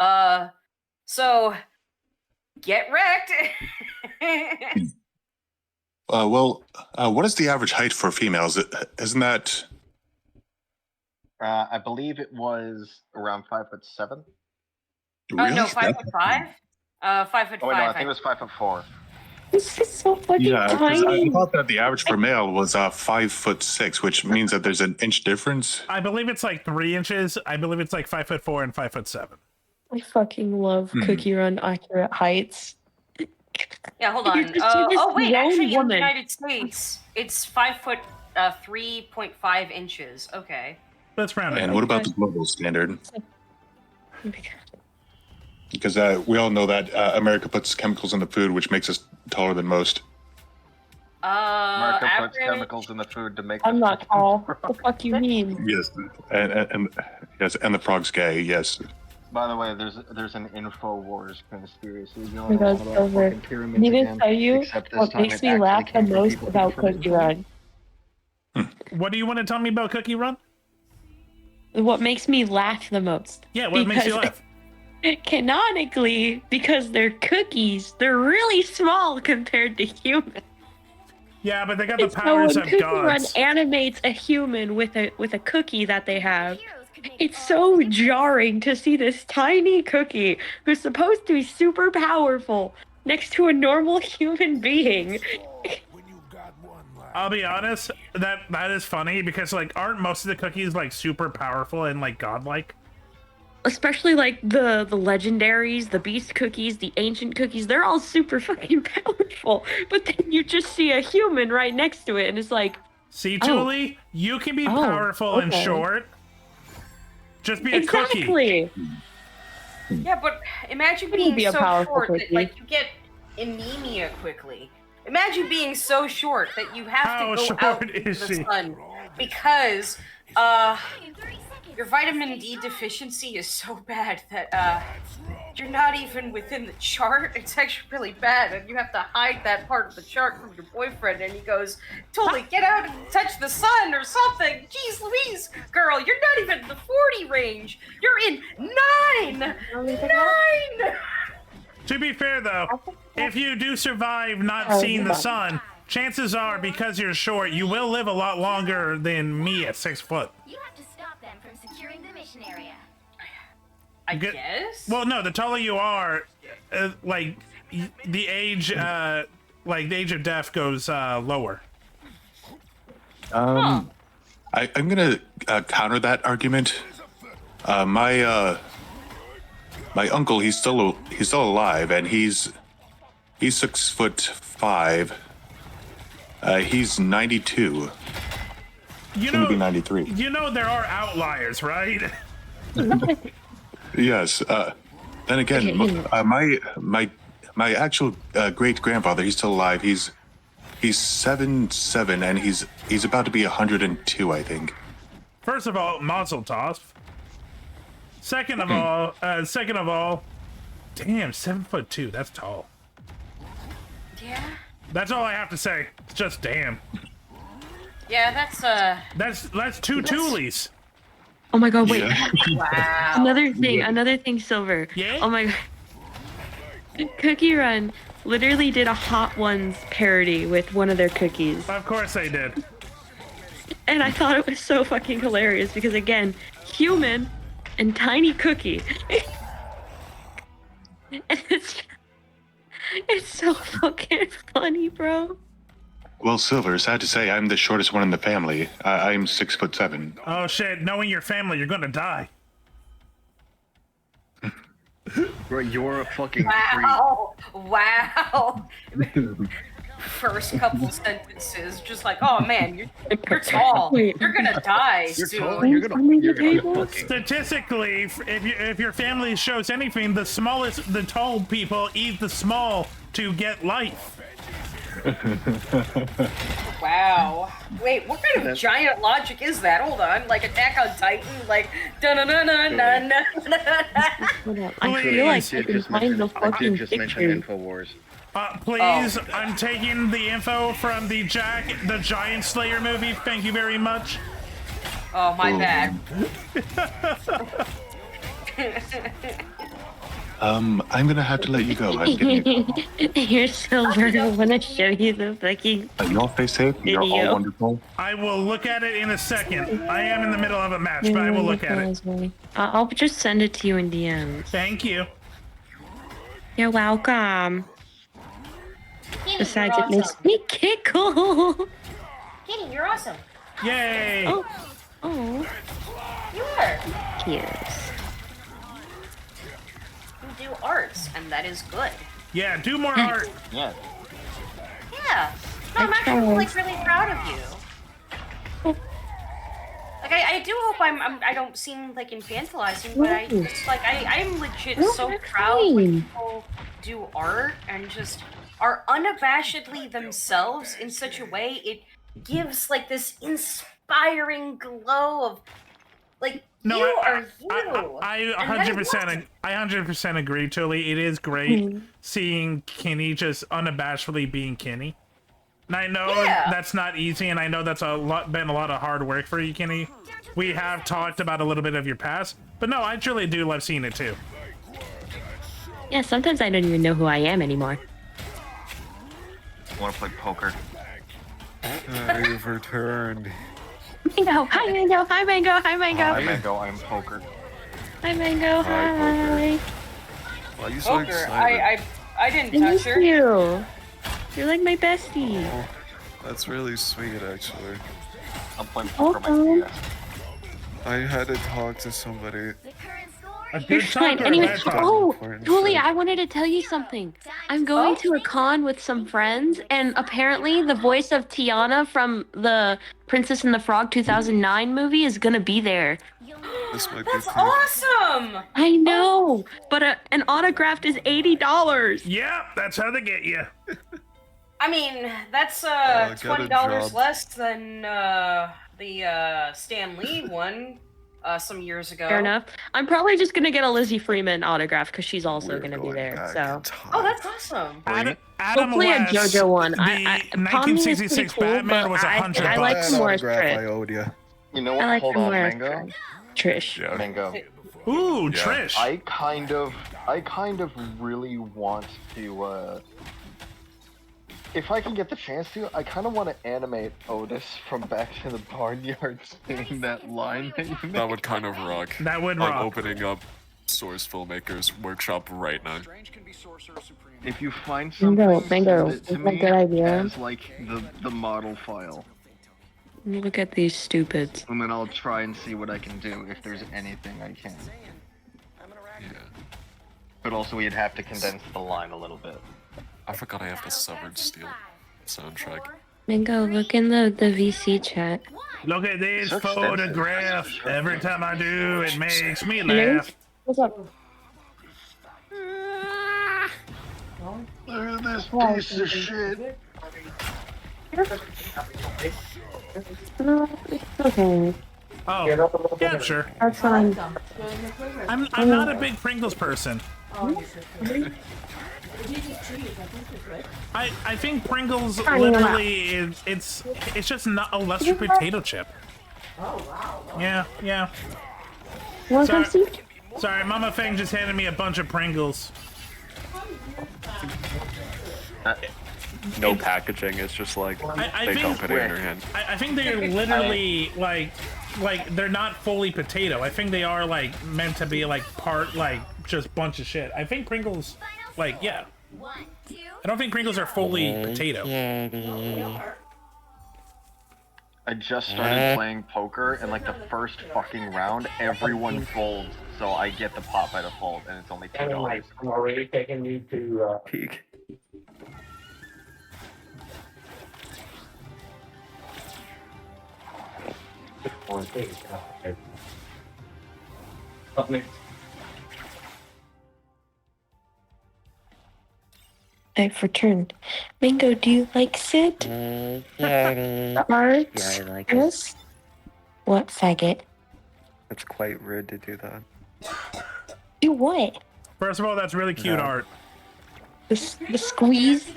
so get wrecked. What is the average height for females? Isn't that... I believe it was around 5'7". Really? No, 5'5". 5'5". Oh wait, no, I think it was 5'4". This is so fucking tiny. I thought that the average for male was 5'6", which means that there's an inch difference. I believe it's like 3 inches. I believe it's like 5'4" and 5'7". I fucking love Cookie Run accurate heights. Yeah, hold on. Wait, actually in the United States, it's 3.5 inches. Okay. That's rounded. And what about the global standard? Because we all know that America puts chemicals in the food, which makes us taller than most. America puts chemicals in the food to make. I'm not tall. What the fuck you mean? Yes, and yes, and the frog's gay. Yes. By the way, there's an InfoWars conspiracy Oh my God, Silver. I need to tell you what makes me laugh the most about Cookie Run. What do you want to tell me about Cookie Run? What makes me laugh the most? Yeah, what makes you laugh? Canonically, because they're cookies, they're really small compared to humans. Yeah, but they got the powers of Cookie gods. Run animates a human with a cookie that they have. It's so jarring to see this tiny cookie who's supposed to be super powerful next to a normal human being. I'll be honest, that is funny because like aren't most of the cookies like super powerful and like godlike? Especially like the legendaries, the beast cookies, the ancient cookies, they're all super fucking powerful. But then you just see a human right next to it and it's like, see, Julie, you can be powerful and short. Just be a cookie. Yeah, but imagine being so short that like you get anemia quickly. Imagine being so short that you have How to go short out into is the she? sun because your vitamin D deficiency is so bad that you're not even within the chart. It's actually really bad, and you have to hide that part of the chart from your boyfriend. And he goes, "Totally, get out and touch the sun or something." Jeez Louise, girl, you're not even in the 40 range. You're in 9. 9. To be fair, though, if you do survive not seeing the sun, chances are, because you're short, you will live a lot longer than me at 6 foot. You have to stop them from securing the mission area. I guess. Well, no. The taller you are, like the age of death goes lower. I'm gonna counter that argument. My uncle, he's still alive, and he's 6'5". He's 92. You Soon to be know, 93. you know there are outliers, right? Yes. Then again, my actual great grandfather, he's still alive. He's 7'7", and he's about to be 102, I think. First of all, Mazel Tov. Second of all, damn, 7'2". That's tall. Yeah. That's all I have to say. It's just damn. Yeah, That's two Toolies. Oh my god, wait. Wow. Another thing, Silver. Yeah? Oh my god. Cookie Run literally did a Hot Ones parody with one of their cookies. Of course they did. And I thought it was so fucking hilarious because, again, human and tiny cookie. And it's so fucking funny, bro. Well, Silver, sad to say, I'm the shortest one in the family. I'm 6'7". Oh shit! Knowing your family, you're gonna die. Bro, you're a fucking Wow. Wow. First couple sentences, just like, oh man, you're tall. You're gonna die You're soon. tall. You're gonna fucking. Statistically, if your family shows anything, the tall people eat the small to get life. Wow. Wait, what kind of giant logic is that? Hold on, like Attack on Titan, like da na na na na na. I feel like I can find the I fucking did just mention picture. InfoWars. Please, I'm taking the info from the Giant Slayer movie. Thank you very much. Oh, my bad. I'm gonna have to let you go. I'm getting Here's Silver. I want to show you the fucking. y'all stay safe. You're all Video. wonderful. I will look at it in a second. I am in the middle of a match, but I will look at it. I'll just send it to you in DMs. Thank you. You're welcome. Kitty, Besides, you're it makes awesome. me giggle. Kitty, you're awesome. Yay! Oh, You are. cheers. You do arts, and that is good. Yeah, do more art. Yeah. Yeah. No, I'm actually like really proud of you. Like I do hope I don't seem like infantilizing, but I just like I'm legit so proud when people do art and just are unabashedly themselves in such a way it gives like this inspiring glow of like No, you are you. I And that is 100%. I 100% agree, Tully. It is great seeing Kenny just unabashedly being Kenny. And I know that's not easy, and I know that's been a lot of hard work for you, Kenny. We have talked about a little bit of your past, but no, I truly do love seeing it too. Yeah, sometimes I don't even know who I am anymore. Want to play poker? I've returned. Mango, hi Mango, hi Mango, hi Mango. Hi, Mango. I'm poker. Hi Mango, hi. Why are you so Poker. excited? I didn't I touch miss her. you. You're like my bestie. Oh, that's really sweet, actually. I'm playing poker on my DS. I had to talk to somebody. A You're good fine. talker, Anyway, bad talker. oh, Important Julie, shit. I wanted to tell you something. I'm going to a con with some friends, and apparently the voice of Tiana from the Princess and the Frog 2009 movie is gonna be there. This might be That's cool. awesome. I know, but an autograph is $80. Yeah, that's how they get you. I mean, that's get a $20 job. less than the Stan Lee one some years ago. Fair enough. I'm probably just gonna get a Lizzie Freeman autograph because she's also We're gonna be going there. back So in time. Oh, that's awesome. Adam hopefully a West, JoJo one. the Pomni is pretty 1966 cool, Batman but was I $100. like him more as autograph, I Trish. owed you. You know I what? like Hold him on, more as Mango. Trish. Mango. Ooh, Trish. I kind of really want to. If I can get the chance to, I kind of want to animate Otis from Back to the Barnyard saying that line that you made. That would kind of rock. That would I'm rock. opening up Source Filmmakers Workshop right now. If you find something, Mango, send it to isn't that a me good idea? as like the model file, Look at these stupids. and then I'll try and see what I can do if there's anything I can. Yeah. But also, we'd have to condense the line a little bit. I forgot I have the Severed Steel soundtrack. Mango, look in the VC chat. Look at this So expensive. photograph. Every time I do, it makes me Hello? laugh. What's up? Look at this piece of shit. No, it's okay. Oh, yeah, sure. That's fine. I'm not a big Pringles person. I think Pringles literally is it's just not a lesser potato chip. Yeah. Want Sorry, some see? sorry, Mama Fang just handed me a bunch of Pringles. No packaging. It's just like I they think- dump it in your hand. I think they're literally like they're not fully potato. I think they are like meant to be like part like just bunch of shit. I think Pringles like yeah. I don't think Pringles are fully potato. I just started playing poker, and like the first fucking round, everyone folds, so I get the pot by default, and it's only $2. I'm already taking you to Peak. I've returned. Mango, do you like Sid? Art? Yeah, I like it. Yes? What, faggot? It's quite rude to do that. Do what? First of all, that's really cute No. art. The squeeze?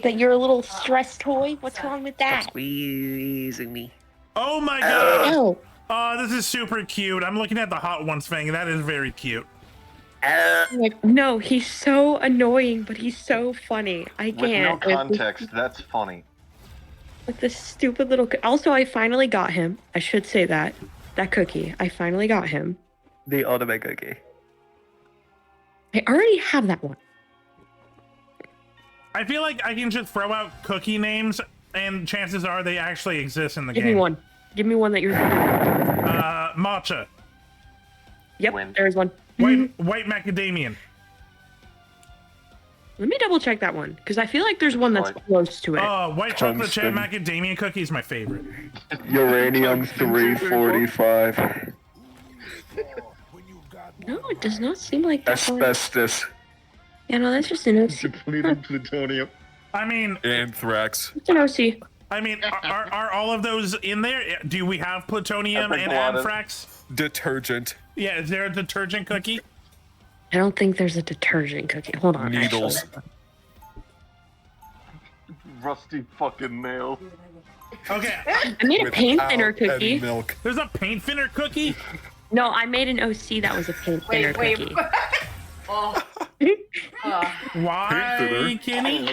That you're a little stress toy? What's wrong with that? Squeezing me. Oh my god! No. Oh, this is super cute. I'm looking at the Hot Ones thing. That is very cute. Like, no, he's so annoying, but he's so funny. I With no can't. context, that's funny. With this stupid little. Also, I finally got him. I should say that. That cookie. I finally got him. The ultimate cookie. I already have that one. I feel like I can just throw out cookie names, and chances are they actually exist in the Give game. me one. Give me one that you're. Matcha. Yep, there's one. White macadamian. Let me double check that one because I feel like there's one that's close to it. Oh, white chocolate chip Tungsten. macadamia cookie is my favorite. Uranium 345. No, it does not seem like that one. Asbestos. Yeah, no, that's just an OC. Depleted plutonium. I mean, Anthrax. It's an OC. I mean, are all of those in there? Do we have plutonium I think and a lot of- anthrax? Detergent. Yeah, is there a detergent cookie? I don't think there's a detergent cookie. Hold on. Needles. actually. Rusty fucking nail. Okay. I made a paint thinner cookie. Milk. There's a paint thinner cookie? No, I made an OC that was a paint thinner Wait. cookie. Oh. Why, Kenny?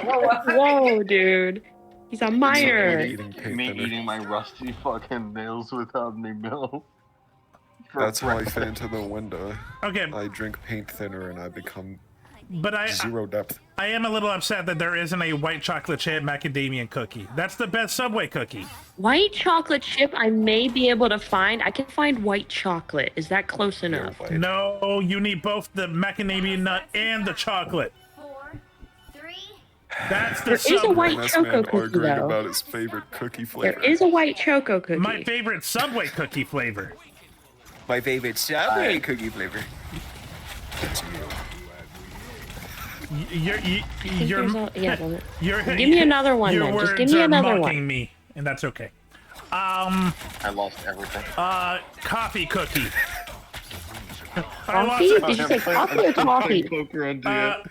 Whoa, dude. He's a minor. Me eating my rusty fucking nails without any milk. That's how I fit into the window. Okay. I drink paint thinner and I become But zero depth. I am a little upset that there isn't a white chocolate chip macadamia cookie. That's the best Subway cookie. White chocolate chip, I may be able to find. I can find white chocolate. Is that close enough? No, you need both the macadamia nut and the chocolate. That's the There is a Subway. white This choco man cookie, arguing though. about his favorite cookie flavor. There is a white choco cookie. My favorite Subway cookie flavor. My favorite strawberry cookie flavor. You're Give me another one your then. Just words give me are another mocking one. me, and that's okay. I lost everything. Coffee cookie. Coffee? Did you say coffee or coffee?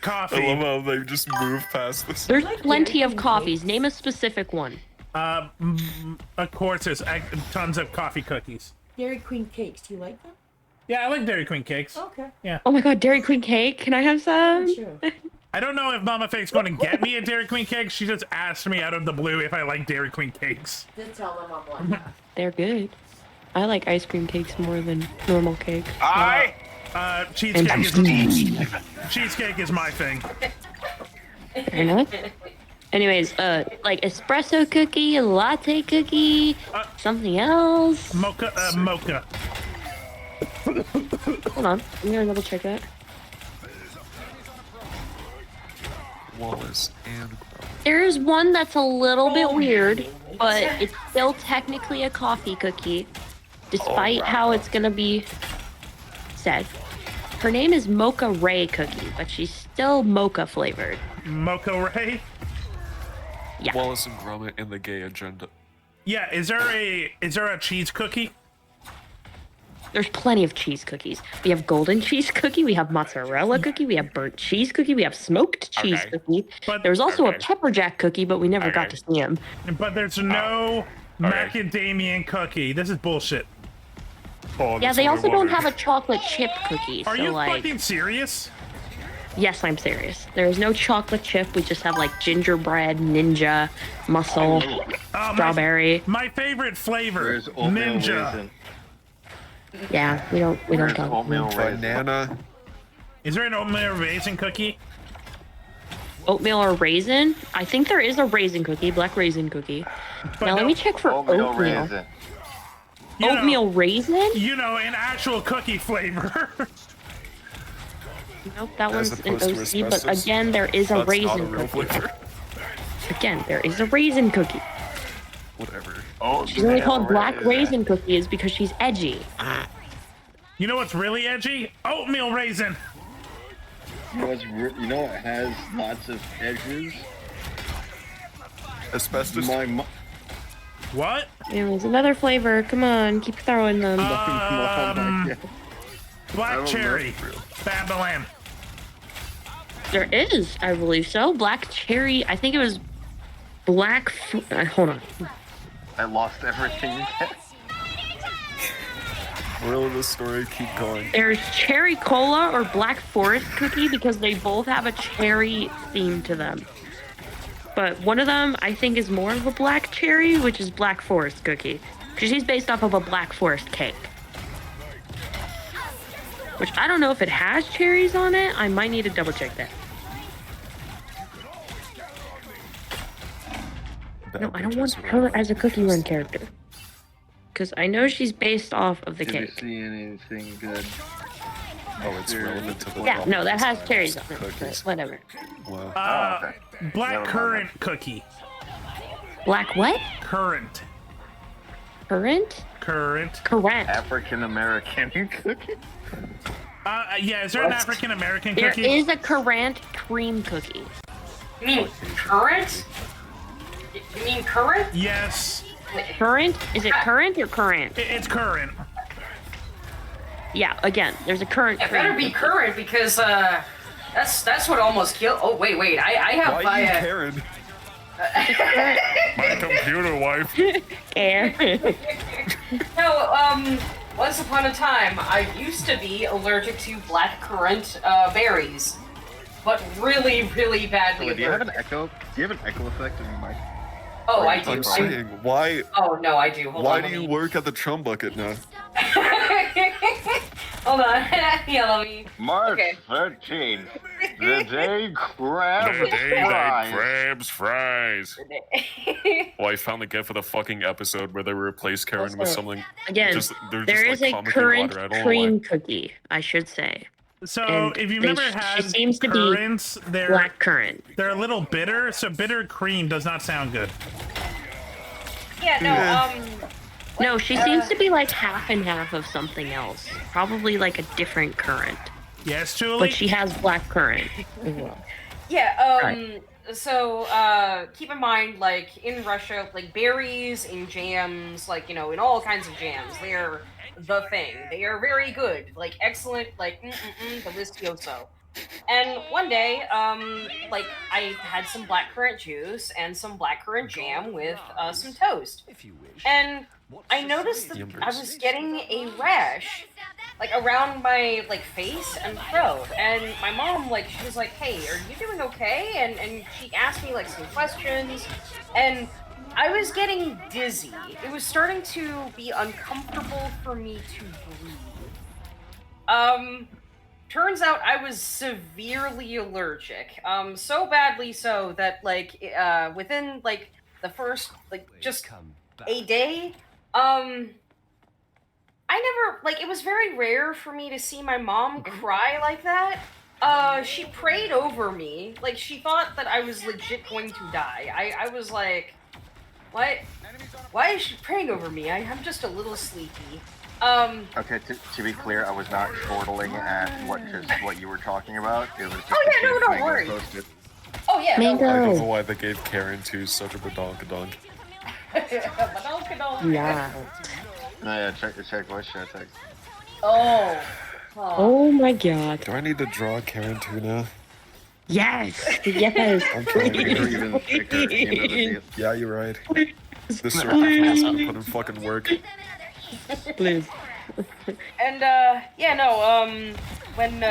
Coffee. I love how they just move past this. There's plenty of coffees. Name a specific one. Of course, there's tons of coffee cookies. Dairy Queen cakes. Do you like them? Yeah, I like Dairy Queen cakes. Okay. Yeah. Oh my god, Dairy Queen cake. Can I have some? Sure. I don't know if Mama Fake's going to get me a Dairy Queen cake. She just asked me out of the blue if I like Dairy Queen cakes. Just tell them I'm one. They're good. I like ice cream cakes more than normal cake. Cheesecake is my thing. Fair enough. Anyways, like espresso cookie, a latte cookie, something else. Mocha. Hold on, I'm gonna double check that. Wallace and There is one that's a little bit weird, but it's still technically a coffee cookie, despite how it's gonna be said. Her name is Mocha Ray Cookie, but she's still mocha flavored. Mocha Ray? Yeah. Wallace and Gromit and the gay agenda. Yeah, is there a cheese cookie? There's plenty of cheese cookies. We have golden cheese cookie, we have mozzarella cookie, we have burnt cheese cookie, we have smoked cheese cookie. But there's also a pepper jack cookie, but we never got to see him. But there's no macadamia cookie. This is bullshit. Yeah, they also don't have a chocolate chip cookie. Are so you like, fucking serious? Yes, I'm serious. There is no chocolate chip. We just have like gingerbread, ninja, mussel, strawberry. My favorite flavor. There's oatmeal Ninja. raisin. Yeah, we don't talk. Oatmeal raisin. Banana. Is there an oatmeal raisin cookie? Oatmeal or raisin? I think there is a raisin cookie, black raisin cookie. Now let me check for oatmeal. Raisin. Oatmeal raisin? You know, an actual cookie flavor. Nope, that As one's an opposed to OC, but asbestos? again, there is a That's not raisin a real cookie. flavor. Again, there is a raisin cookie. Whatever. She's only called black raisin cookies because she's edgy. You know what's really edgy? Oatmeal raisin. You know it has lots of edges? Asbestos. What? Anyways, another flavor. Come on, keep throwing them. Black cherry. Babylon. There is, I believe so. Black cherry. I think it was black. Hold on. I lost everything again. Moral of the story, keep going. There's cherry cola or black forest cookie because they both have a cherry theme to them. But one of them I think is more of a black cherry, which is black forest cookie. Because she's based off of a black forest cake. Which I don't know if it has cherries on it. I might need to double check that. No, I don't want her as a Cookie Run character. Because I know she's based off of the Did you cake. see anything good? Oh, it's relevant to the Yeah, no, that has cherries on it. But whatever. Wow. Black currant cookie. Black what? Currant. Currant? Currant. Correct. African American cookie? Yeah, is there an African American There cookie? is a currant cream cookie. You mean current? You mean current? Yes. Currant? Is it currant or currant? It's current. Yeah, again, there's a current It cream better be cookie. current because that's what almost killed. Oh wait, I have Why you Karen? My computer wife. No, once upon a time, I used to be allergic to black currant berries, but really, really badly Wait, do you have allergic. an echo? Do you have an echo effect in your mic? Oh, I do. I'm saying, why? Oh no, I do. Hold Why on, do let you me- work at the Chum Bucket now? Hold on. Yeah, let me. March Okay. 13th, the day crab The day that fries. crabs fries. Well, I found the gif for the fucking episode where they replaced Karen with Also, something. Again, they're there just, is like, a comically currant water. I don't know cream why. cookie, I should say. So And if you've they- never she had seems to be currants, they're black currant. They're a little bitter, so bitter cream does not sound good. Yeah, no, No, she seems to be like half and half of something else. Probably like a different currant. Yes, Julie? But she has black currant as well. Yeah, so, keep in mind, like, in Russia, like, berries in jams, like, you know, in all kinds of jams, they're the thing. They are very good, like, excellent, like, delicioso. And one day, like, I had some blackcurrant juice and some blackcurrant jam with, some toast. And I noticed that I was getting a rash, like, around my, like, face and throat. And my mom, like, she was like, hey, are you doing okay? And she asked me, like, some questions. And I was getting dizzy. It was starting to be uncomfortable for me to breathe. Turns out I was severely allergic. So badly so that, like, within, like, the first, like, just a day, I never, like, it was very rare for me to see my mom cry like that. She prayed over me. Like, she thought that I was legit going to die. I was like, what? Why is she praying over me? I'm just a little sleepy. Okay, to be clear, I was not chortling at what you were talking about. It was just don't worry. posted. Oh yeah. I don't know why they gave Karen 2 such a badonkadonk. Yeah. No, yeah, check voice chat text. Oh. Oh my god. Do I need to draw Karen 2 now? Yes. Yes. I'm trying to Please. Yeah, you're right. This sort of has to put in fucking work. Please. And yeah, no, when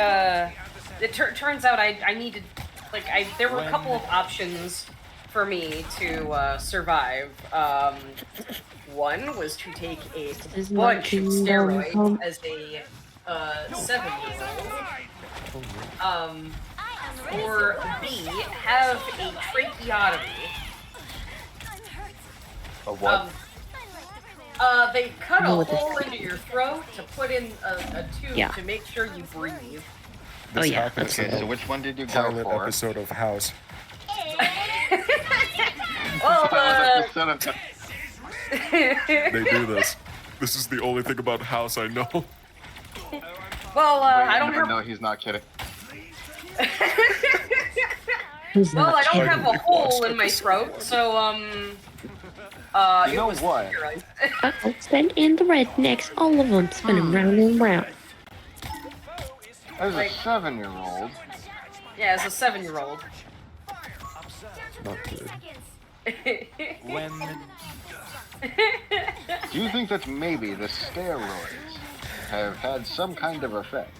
it turns out I needed, like, there were a couple of options for me to survive. One was to take a bunch of steroids as a 7-year-old. Or B, have a tracheotomy. A what? They cut a hole into your throat to put in a tube to make sure you breathe. This happens Okay, in so which one did you go pilot for? episode of House. Well, They do this. This is the only thing about House I know. well, I don't have. No, he's not kidding. Well, I don't have a hole in my throat, so You know what? Uh-oh, spin in the rednecks, all of them spinning round and round. As a 7-year-old. Yeah, as a 7-year-old. Not good. Do you think that maybe the steroids have had some kind of effect?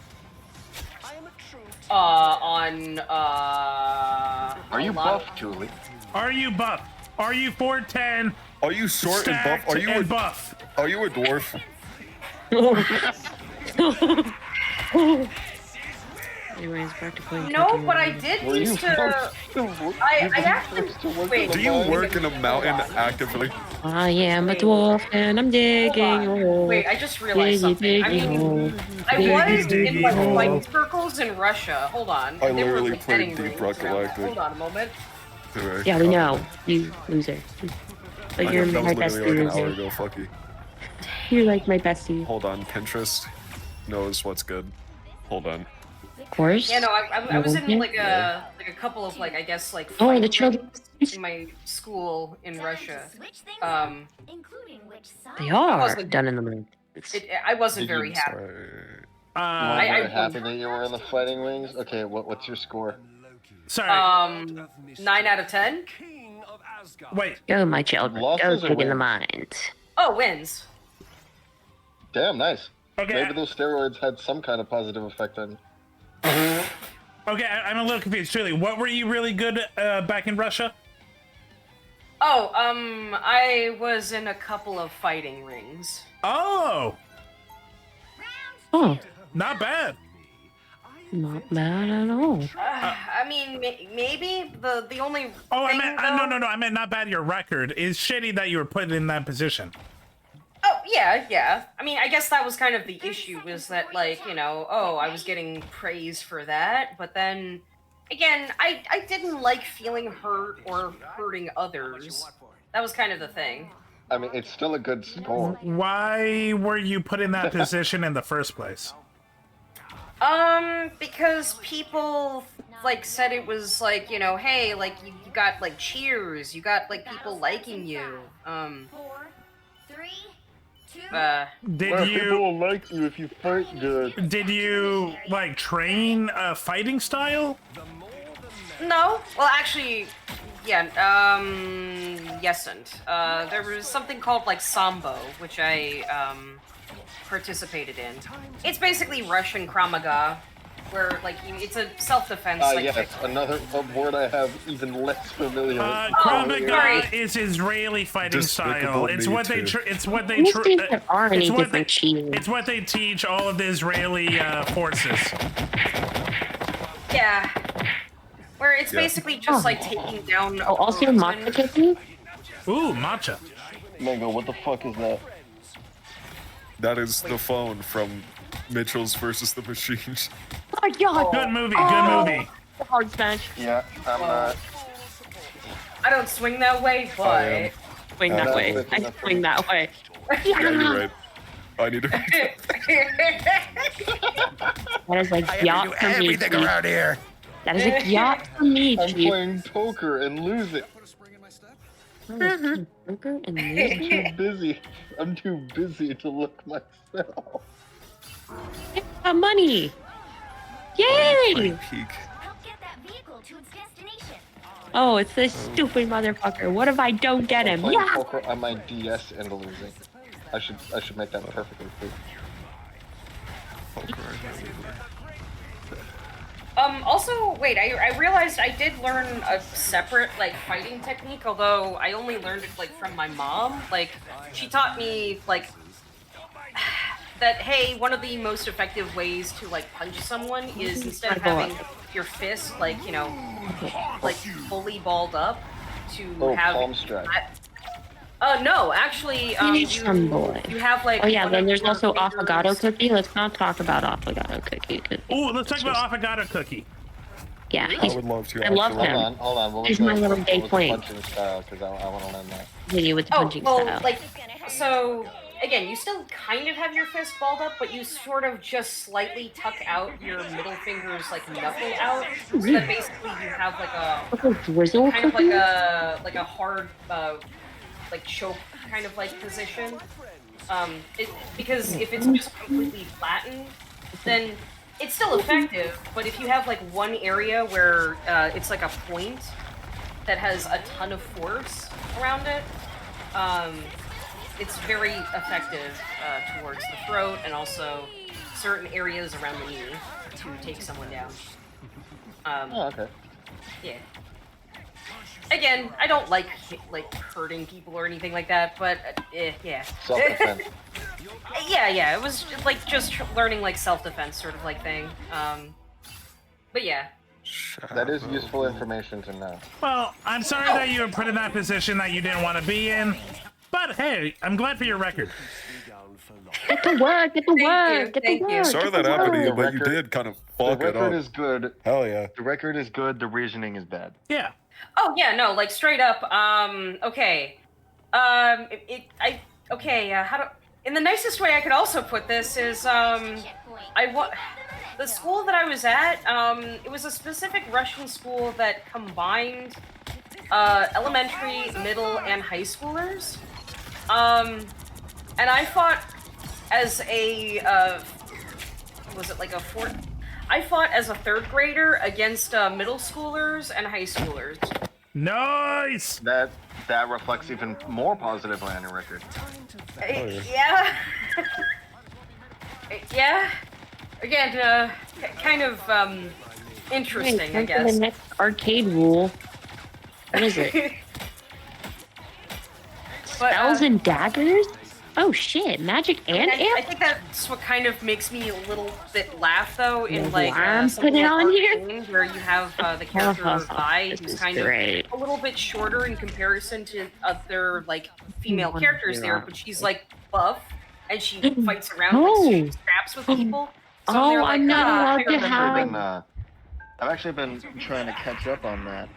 On Are you buff, Julie? Are you buff? Are you 4'10"? Are you short and buff? Are you a buff? Are you a dwarf? Anyways, back to playing. No, but I did used to. I actually. Wait. Do you work in a mountain actively? I am a dwarf and I'm digging a hole. Wait, I just realized something. I mean, I was in like white circles in Russia. Hold on. I They were literally like played betting Deep rings Rock around there. Galactic. Hold on a moment. Yeah, we know. You loser. But you're That my was bestie literally like an hour loser. ago, fuck you. You're like my bestie. Hold on, Pinterest knows what's good. Hold on. Of course. Yeah, no, I was in Yeah. like a couple of like I guess like Oh, fight the children. rings in my school in Russia. They I are wasn't- done in the moon. I wasn't Did you- very happy. I'm I very happy that you were in the fighting wings. Okay, what's your score? Sorry. 9 out of 10. Wait. Go, my children. Losses Go, or pig in the wins? mind. Oh, wins. Damn, nice. Okay. Maybe those steroids had some kind of positive effect on you. Okay, I'm a little confused. Truly, what were you really good back in Russia? Oh, I was in a couple of fighting rings. Oh. Oh. Not bad. Not bad at all. I mean, maybe the only. Oh, I thing, meant though- no. I meant not bad. Your record is shitty that you were put in that position. Oh yeah. I mean, I guess that was kind of the issue, was that, like, you know, oh, I was getting praise for that, but then again, I didn't like feeling hurt or hurting others. That was kind of the thing. I mean, it's still a good score. Why were you put in that position in the first place? Because people like said it was like, you know, hey, like you got like cheers, you got like people liking you. 4, 3, 2. Did you People will like you if you fight good. Did you like train a fighting style? No. Well, actually, yeah. Yes, and there was something called like Sambo, which I participated in. It's basically Russian Krav Maga, where like it's a self-defense. Like, Yes, another word I have even less familiar with. Krav Maga is Israeli fighting style. It's what they. It's what they. It's what they teach all of the Israeli forces. Yeah. Where it's basically just like taking down. Oh, also matcha cookie. Ooh, matcha. Mango, what the fuck is that? That is the phone from Mitchell's versus the Machines. Oh my god! Good movie. Good movie. Hard smash. Yeah, I'm not. I don't swing that way, but Swing that way. I swing that way. Yeah, you're right. I need to. That is like yacht for me. everything around here. That is a yacht for me. I'm playing poker and losing. Poker and losing. I'm too busy to look myself. Money! Yay! Oh, it's this stupid motherfucker. What if I don't get him? Playing Yeah! poker on my DS and losing. I should make that perfectly clear. Also, wait, I realized I did learn a separate, like, fighting technique, although I only learned it, like, from my mom. Like, she taught me, like, that, hey, one of the most effective ways to, like, punch someone is instead of having your fist, like, you know, like, fully balled up, to have... palm strike. No, actually, you have, like... Oh yeah, then there's also affogato cookie. Let's not talk about affogato cookie. Ooh, let's talk about affogato cookie. Yeah, I would love to. I love him. Hold on. We'll He's my little gay queen. punching style, because I want to learn that. Continue with the punching style. Like, so, again, you still kind of have your fist balled up, but you sort of just slightly tuck out your middle finger's, like, knuckle out, so that basically you have, like, a... kind of like a hard, like, choke kind of, like, position. Because if it's just completely flattened, then it's still effective, but if you have, like, one area where it's like a point that has a ton of force around it, it's very effective towards the throat and also certain areas around the knee to take someone down. Okay. Yeah. Again, I don't like hurting people or anything like that, but yeah. Self-defense. yeah, it was like just learning like self-defense sort of like thing. But yeah. That is useful information to know. Well, I'm sorry that you were put in that position that you didn't want to be in, but hey, I'm glad for your record. Get to work, get to work, get to work. Sorry that happened to you, but you did kind of fuck it The record up. is good. Hell yeah. The record is good, the reasoning is bad. Yeah. Oh yeah, no, like straight up. Okay. How do? In the nicest way I could also put this is, the school that I was at. It was a specific Russian school that combined, elementary, middle, and high schoolers. And I fought as a, I fought as a third grader against middle schoolers and high schoolers. Nice. That reflects even more positively on your record. Yeah. Yeah. Again, kind of interesting, I guess. The next arcade rule. What is it? Spells and daggers? Oh shit, magic and I amp? think that's what kind of makes me a little bit laugh, though, in Yeah, like I'm something putting it like on here. Arcane, where you have the character Vi, This who's is kind great. of a little bit shorter in comparison to other like female characters there, but she's like buff and she fights around, like, she scraps with people. So they're like, I'm not allowed I to remember have. I've actually been trying to catch up on that.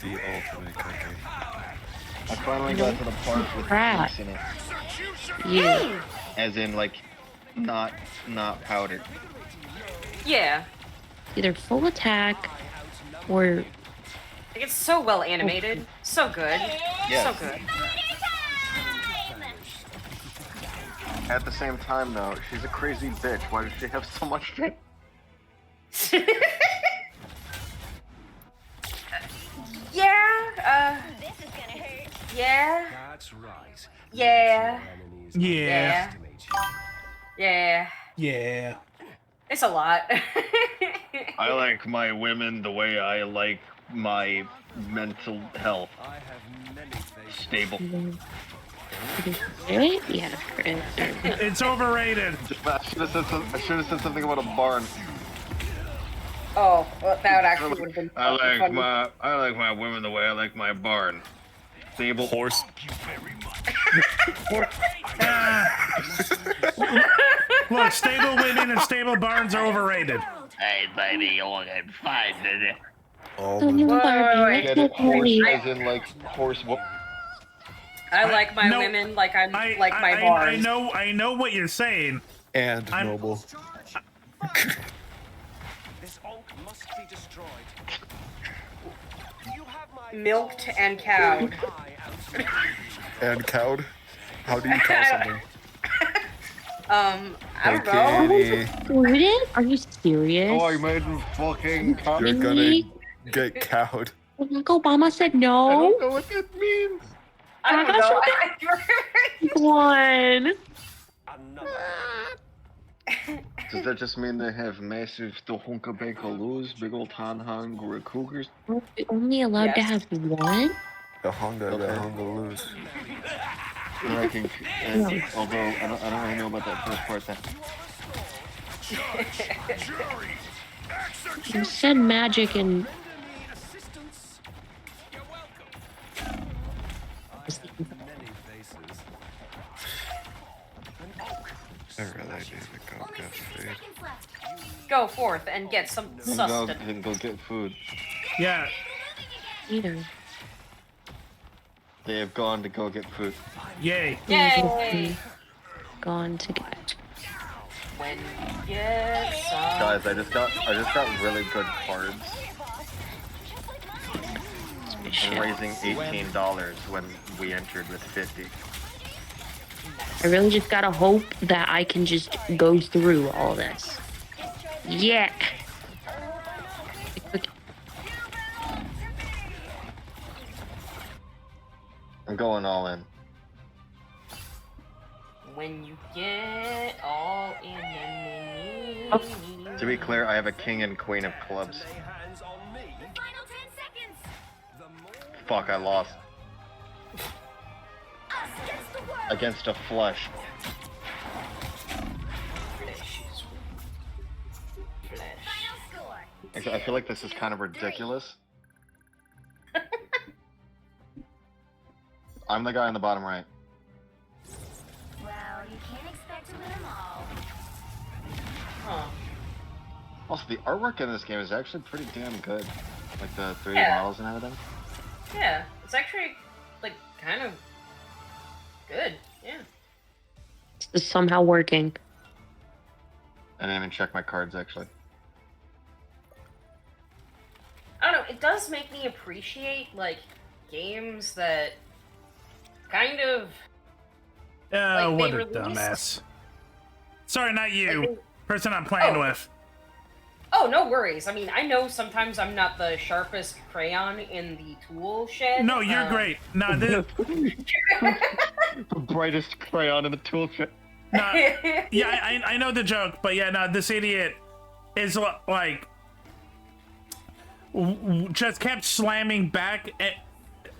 The ultimate cookie. I finally got to the part with Crap. juice in it. Yeah. As in, like, not powdered. Yeah. Either full attack or Like, it's so well animated. So good. Yes. So good. At the same time, though, she's a crazy bitch. Why does she have so much shit? Yeah, yeah. That's right. Yeah. Yeah. Yeah. Yeah. It's a lot. I like my women the way I like my mental health. Stable. Really? Yeah. It's overrated. I should have said something about a barn. Oh, well, that actually would have been I like funny. my women the way I like my barn. Stable. Horse. Look, stable women and stable barns are overrated. Hey, baby, you look fine, did it? Oh, Get it? Horse as in like horse. I like my No, women like I'm like my bars. I know what you're saying. And noble. This oak must be destroyed. Milked and cowed. And cowed? How do you call something? I Hey, don't know. kitty. What? Are you serious? Oh, I made him fucking You're gonna get cowed. Like Obama said no. I don't know what that means. I don't know. One. Does that just mean they have massive Tohonka big old Han cougars? Are we only allowed to have one? The Honga And I think, although I don't really know about that first part. You said magic and. I really need to go get food. Go forth and get some sustenance. And go get food. Yeah. Either. They have gone to go get food. Yay. Yay! Gone to get. When you get some. Guys, I just got really good cards. I'm raising $18 when we entered with 50. I really just gotta hope that I can just go through all this. Yeah. I'm going all in. When you get all in the To be clear, I have a king and queen of clubs. Fuck, I lost. Against a flush. I feel like this is kind of ridiculous. I'm the guy on the bottom right. Well, you can't expect to win them all. Huh. Also, the artwork in this game is actually pretty damn good. Like the 3D Yeah. models and everything. Yeah, it's actually like kind of good. Yeah. It's somehow working. I didn't even check my cards actually. I don't know. It does make me appreciate like games that kind of. Oh, Like, what they a released- dumbass. Sorry, not you. Person I'm playing with. Oh, no worries. I mean, I know sometimes I'm not the sharpest crayon in the tool shed. No, you're great. No, this, The brightest crayon in the tool shed. no, yeah, I know the joke, but yeah, no, this idiot is like just kept slamming back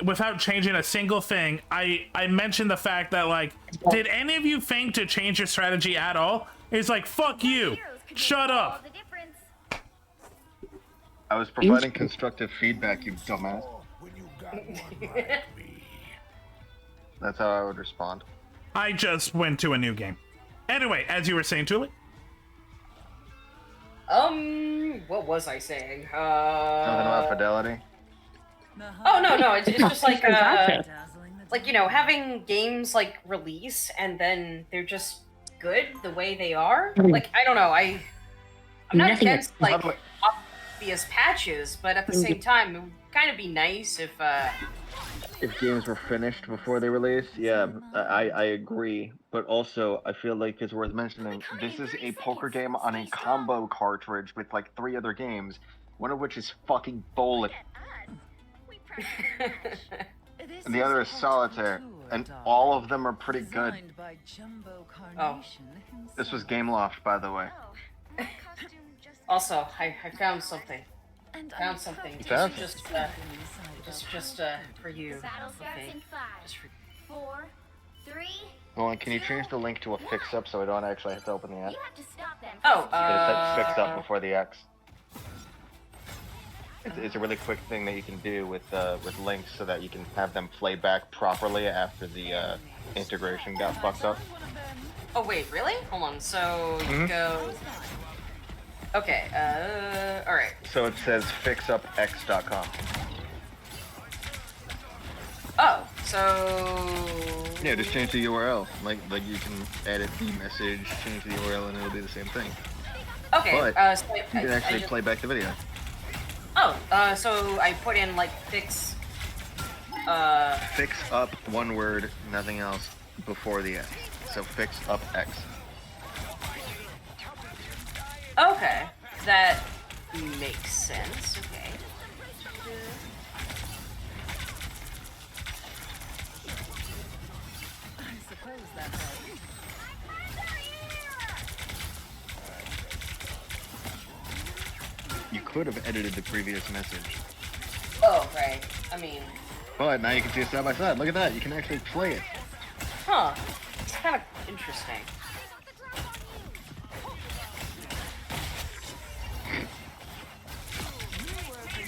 without changing a single thing. I mentioned the fact that like, did any of you think to change your strategy at all? He's like, fuck you, shut up. I was providing constructive feedback, you dumbass. That's how I would respond. I just went to a new game. Anyway, as you were saying, Tuli. What was I saying? Something about fidelity? Oh no, it's just like like, you know, having games like release and then they're just good the way they are. Like, I don't know, I'm not Nothing against that- like obvious patches, but at the same time, it would kind of be nice if games were finished before they release, yeah, I agree. But also, I feel like it's worth mentioning, this is a poker game on a combo cartridge with like 3 other games, one of which is fucking bowling. And the other is solitaire, and all of them are pretty good. Oh. This was Gameloft, by the way. Also, I found something. Found something. You found Just for you. Okay. Just for 4, 3. Hold on, can you change the link to a fix-up so I don't actually have to open the app? Oh, Just type fix-up before the X. It's a really quick thing that you can do with links so that you can have them play back properly after the integration got fucked up. Oh wait, really? Hold on. So you Mhm. go. Okay. All right. So it says fixupx.com. Oh, so. Yeah, just change the URL. Like you can edit the message, change the URL, and it'll be the same thing. Okay. But So you can actually play back the video. Oh, so I put in like fix. Fix up, one word, nothing else, before the X. So fix up X. Okay, that makes sense. Okay. I suppose that helps. You could have edited the previous message. Oh, right. I mean, But now you can see it side by side. Look at that. You can actually play it. huh? It's kind of interesting.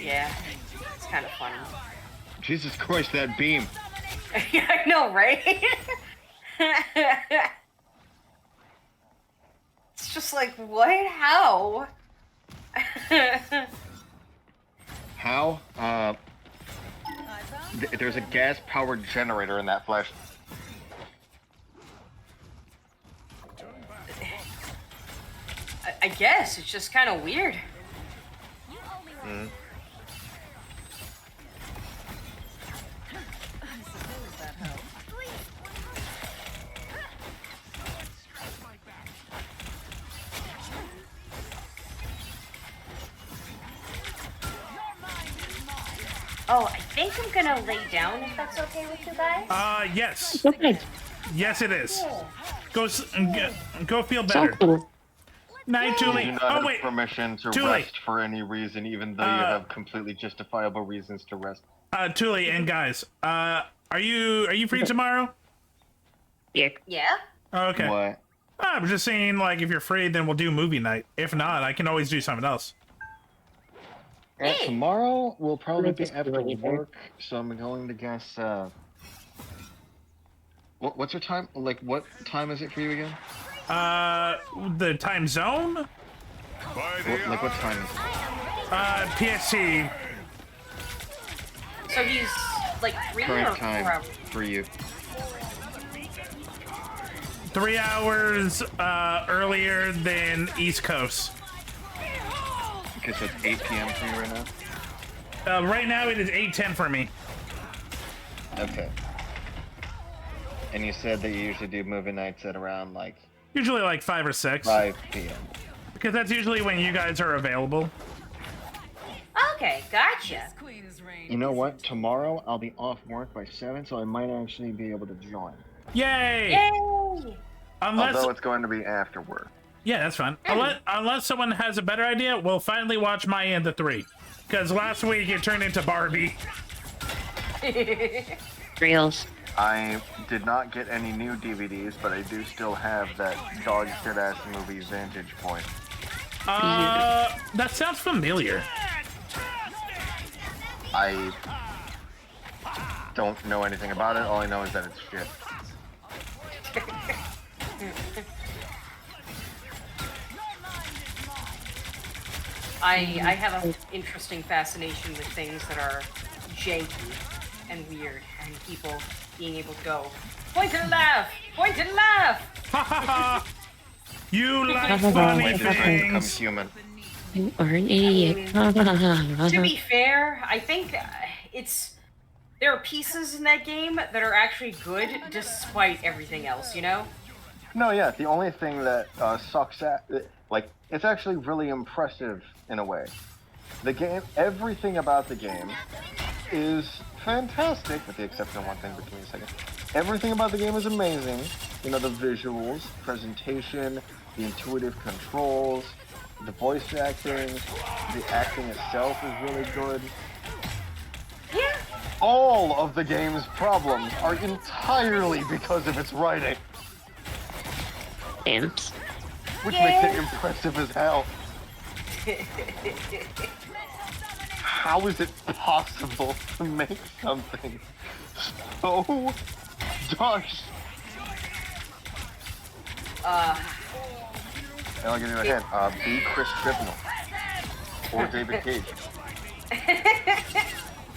Yeah, it's kind of funny. Jesus Christ, that beam. Yeah, I know, right? It's just like, what? How? How? There's a gas-powered generator in that flash. I guess it's just kind of weird. Mm. I suppose that helps. Oh, I think I'm gonna lay down if that's okay with you guys. Yes. Okay. Yes, it is. Go feel It's better. okay. Night, You do Tuli. not Oh have wait. permission to Tuli. rest for any reason, even though you have completely justifiable reasons to rest. Tuli and guys, are you free tomorrow? Yeah. Yeah. Okay. What? I'm just saying, like, if you're free, then we'll do movie night. If not, I can always do something else. Tomorrow will probably be Just after do it, work, so I'm going to guess. What's your time? Like, what time is it for you again? The time zone? Like, what time is it? PST. So he's like 3 or Current 4 time hours. for you. 3 hours earlier than East Coast. Okay, so it's 8 p.m. for you right now? Right now it is 8:10 for me. Okay. And you said that you usually do movie nights at around, like, Usually like 5 or 6. 5 p.m. Because that's usually when you guys are available. Okay, gotcha. You know what? Tomorrow I'll be off work by 7, so I might actually be able to join. Yay! Yay! Although it's going to be after work. Yeah, that's fine. Unless someone has a better idea, we'll finally watch My End of 3. Because last week it turned into Barbie. Reels. I did not get any new DVDs, but I do still have that dog shit ass movie Vantage Point. That sounds familiar. I don't know anything about it. All I know is that it's shit. I have an interesting fascination with things that are janky and weird, and people being able to go point and laugh, point and laugh. You like Wait funny Wait, they're trying to become things. human. You are an idiot. To be fair, I think there are pieces in that game that are actually good despite everything else, you know? No, yeah, the only thing that sucks at, like, it's actually really impressive in a way. The game, everything about the game is fantastic, with the exception of one thing, but give me a second. Everything about the game is amazing. You know, the visuals, presentation, the intuitive controls, the voice acting, the acting itself is really good. Yeah. All of the game's problems are entirely because of its writing. Stamps. Which makes it impressive as hell. How is it possible to make something so dark? And I'll give you a hint. Be Chris Chibnall. Or David Cage.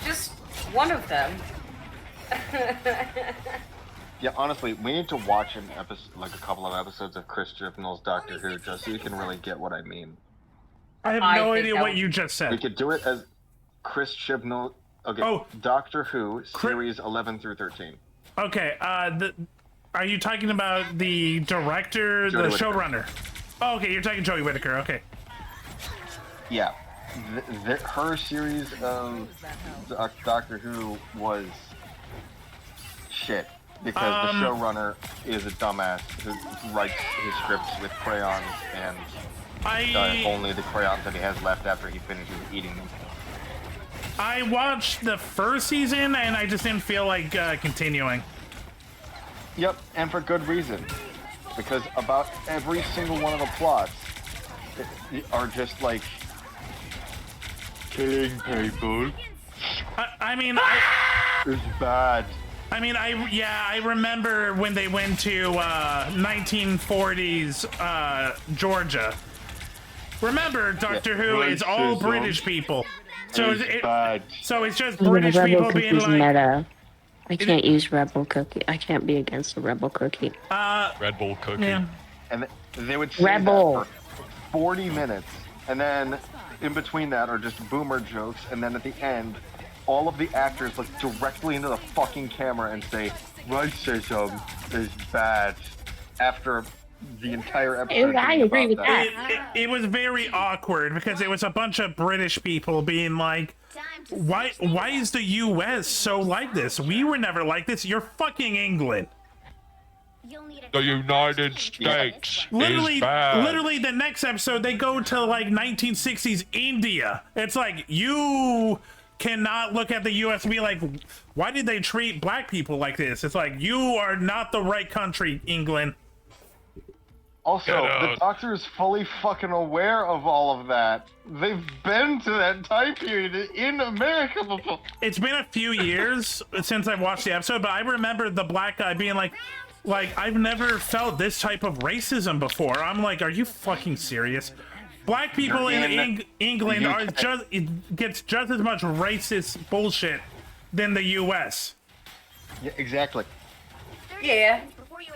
Just one of them. Yeah, honestly, we need to watch an episode, like a couple of episodes of Chris Chibnall's Doctor Who, just so you can really get what I mean. I have no idea what you just We said. could do it as Chris Chibnall. Okay, Doctor Who, series 11 through 13. Okay, are you talking about the director, Jodie the Whittaker. showrunner? Oh, okay, you're talking Jodie Whittaker, okay. Yeah, her series of Doctor Who was shit because the showrunner is a dumbass who writes his scripts with crayons and only the crayons that he has left after he finishes eating them. I watched the first season and I just didn't feel like continuing. Yep, and for good reason. Because about every single one of the plots are just like killing people. I mean, It's bad. I mean, I remember when they went to 1940s Georgia. Remember, Doctor Who is all racism. British people. So It's bad. So it's just Yeah, British Rebel people being Cookie's like, meta. I can't use Rebel Cookie. I can't be against the Rebel Cookie. Red Bull cookie. Yeah. And they would say Rebel. that for 40 minutes, and then in between that are just boomer jokes, and then at the end, all of the actors look directly into the fucking camera and say, racism is bad, after the entire episode. I being agree about with that. It was very awkward because it was a bunch of British people being like, why is the US so like this? We were never like this. You're fucking England. The United States Literally, is bad. literally the next episode they go to like 1960s India. It's like you cannot look at the US and be like, why did they treat black people like this? It's like you are not the right country, England. Also, Get the out. Doctor is fully fucking aware of all of that. They've been to that time period in America before. It's been a few years since I've watched the episode, but I remember the black guy being like I've never felt this type of racism before. I'm like, are you fucking serious? Black people in England are just it gets just as much racist bullshit than the US. Yeah, exactly. Yeah.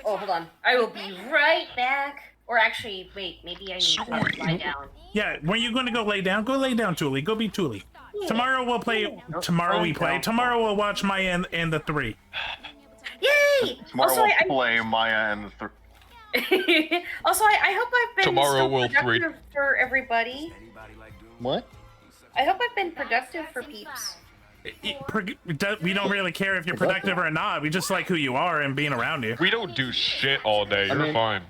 Oh, hold on. I will be right back. Or actually, wait, maybe I need to lie down. Yeah, when you gonna go lay down? Go lay down, Tuli. Go be Tuli. Tomorrow we'll play. Tomorrow we play. Tomorrow we'll watch Maya and the 3. Yay! Tomorrow Also, we'll play Maya and the Also, I hope I've been Tomorrow still we'll productive for everybody. What? I hope I've been productive for peeps. We don't really care if you're productive or not. We just like who you are and being around you. We don't do shit all day. You're mean- fine.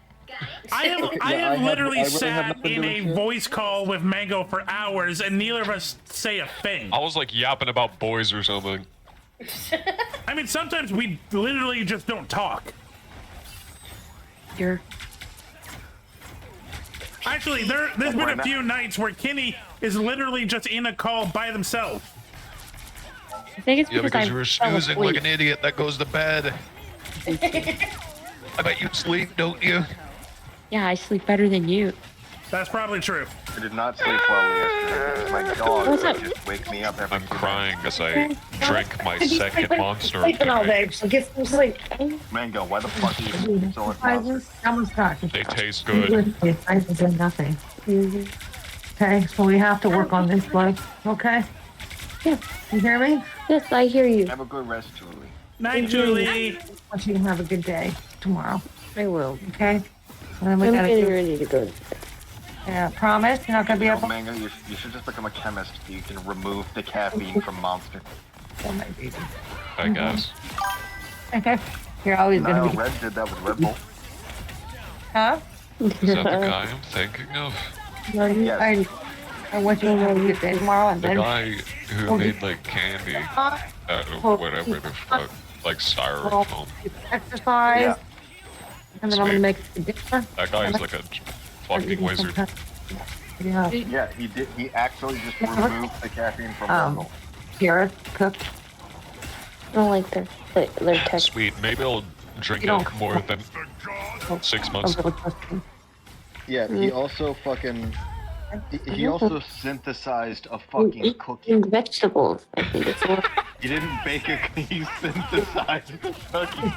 I have I literally really have sat nothing in doing a shit. voice call with Mango for hours, and neither of us say a thing. I was like yapping about boys or something. I mean, sometimes we literally just don't talk. You're Actually, there's been a few nights where Kenny is literally just in a call by themselves. I think it's Yeah, because I you were fell snoozing like asleep. an idiot that goes to bed. I bet you sleep, don't you? Yeah, I sleep better than you. That's probably true. I did not sleep well yesterday because my dog What's would up? just wake me up every I'm crying as I drink my Could you second sleep- monster Sleeping all today. day, so get some sleep. Mango, why the fuck are you sleeping so much monster? Someone's talking. They taste good. I did nothing. Okay, so we have to work on this, bud. Okay? Yeah. You hear me? Yes, I hear you. Have a good rest, Julie. Night, Julie. I want you to have a good day tomorrow. I will. Okay? And then we I'm gotta getting do. ready to go. Yeah, promise? You're not gonna be No, able Mango, you should just become a chemist so you can remove the caffeine from Monster. Oh, my baby. I guess. Okay. You're always Nile gonna be. Red did that with Red Bull. Huh? Is that the guy I'm thinking of? No, I want you to have a good day tomorrow and The then. guy who made like candy out of whatever the fuck, like styrofoam. Exercise. Yeah. And then I'm gonna make dinner. That guy is like a fucking wizard. Yeah. Yeah, he did. He actually just removed the caffeine from Red Bull. Carrots cooked. I don't like their text. Sweet, maybe I'll drink You it don't- more than 6 months. Yeah, he also fucking. He also synthesized a fucking cookie. And vegetables. I think it's more. He didn't bake a he synthesized a cookie.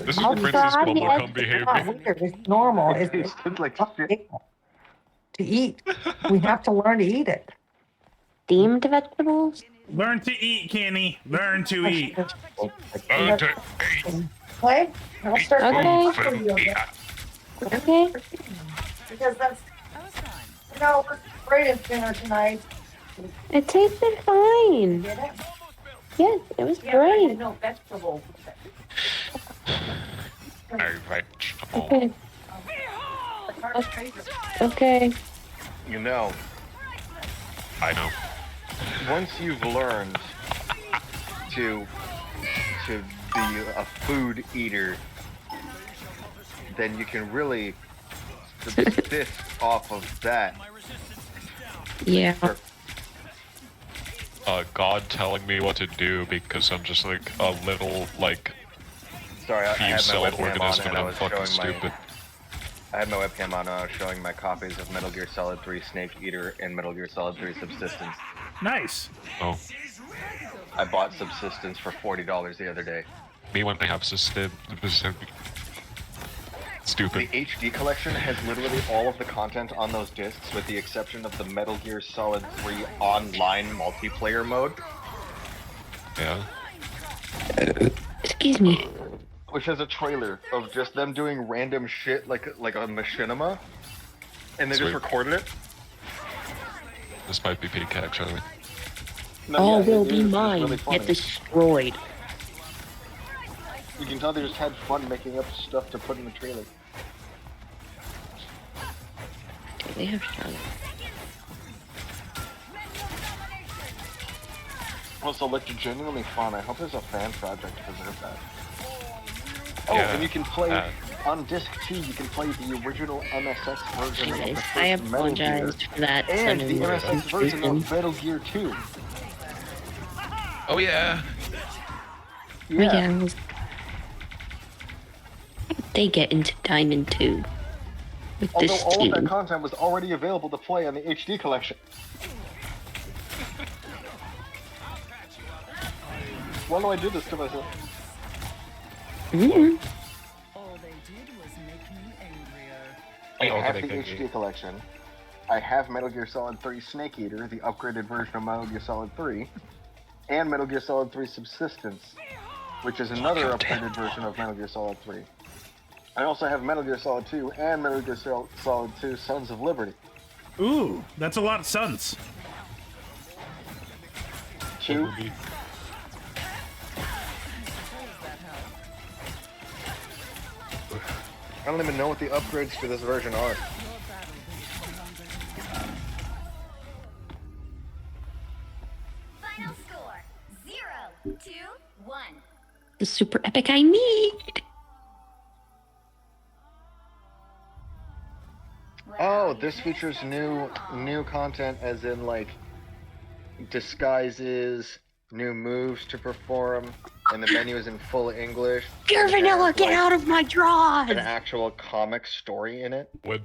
This is I'll Princess try Bubblegum it. behavior. It's not weird. It's normal. It It's tasted like shit. to eat. We have to learn to eat it. Steamed vegetables? Learn to eat, Kenny. Learn to eat. Okay? I'll start Okay. Okay. Because that's. No, we're great dinner tonight. It tasted fine. Did it? Yes, it was Yeah, great. no vegetables. Okay. Okay. You know, I know. once you've learned to be a food eater, then you can really subsist off of that. Yeah. God telling me what to do because I'm just like a little like Sorry, I had my cell webcam on organism and and I I'm was fucking showing stupid. I had my webcam on and I was showing my copies of Metal Gear Solid 3 Snake Eater and Metal Gear Solid 3 Subsistence. Nice. Oh, I bought Subsistence for $40 the other day. me when I have stupid. The HD collection has literally all of the content on those discs with the exception of the Metal Gear Solid 3 online multiplayer mode. Yeah. Excuse me. Which has a trailer of just them doing random shit like a machinima. And they just Sweet. recorded it. This might be peak actually. No, All yeah, will it be is. It's mine. really funny. Get destroyed. You can tell they just had fun making up stuff to put in the trailer. They have strong. Also, like, genuinely fun. I hope there's a fan project to preserve that. Oh, Yeah, and you can play on disc 2. You can play the original MSX version of the Guys, first I Metal Gear, apologize for that and the sudden MSX version intrusion. of Metal Gear 2. Oh yeah. Yeah. They get into Diamond 2 with Although this all of that team. content was already available to play on the HD collection. Why do I do this to myself? Mm-hmm. I Oh, have okay, the okay. HD collection. I have Metal Gear Solid 3 Snake Eater, the upgraded version of Metal Gear Solid 3, and Metal Gear Solid 3 Subsistence, which is another upgraded version of Metal Gear Solid 3. I also have Metal Gear Solid 2 and Metal Gear Solid 2 Sons of Liberty. Ooh, that's a lot of sons. 2. I don't even know what the upgrades to this version are. Final score 0-2-1. The super epic I need. Oh, this features new content as in like disguises, new moves to perform, and the menu is in full English. Dear and it Vanilla, has, get like, out of my drawers! an actual comic story in it. What?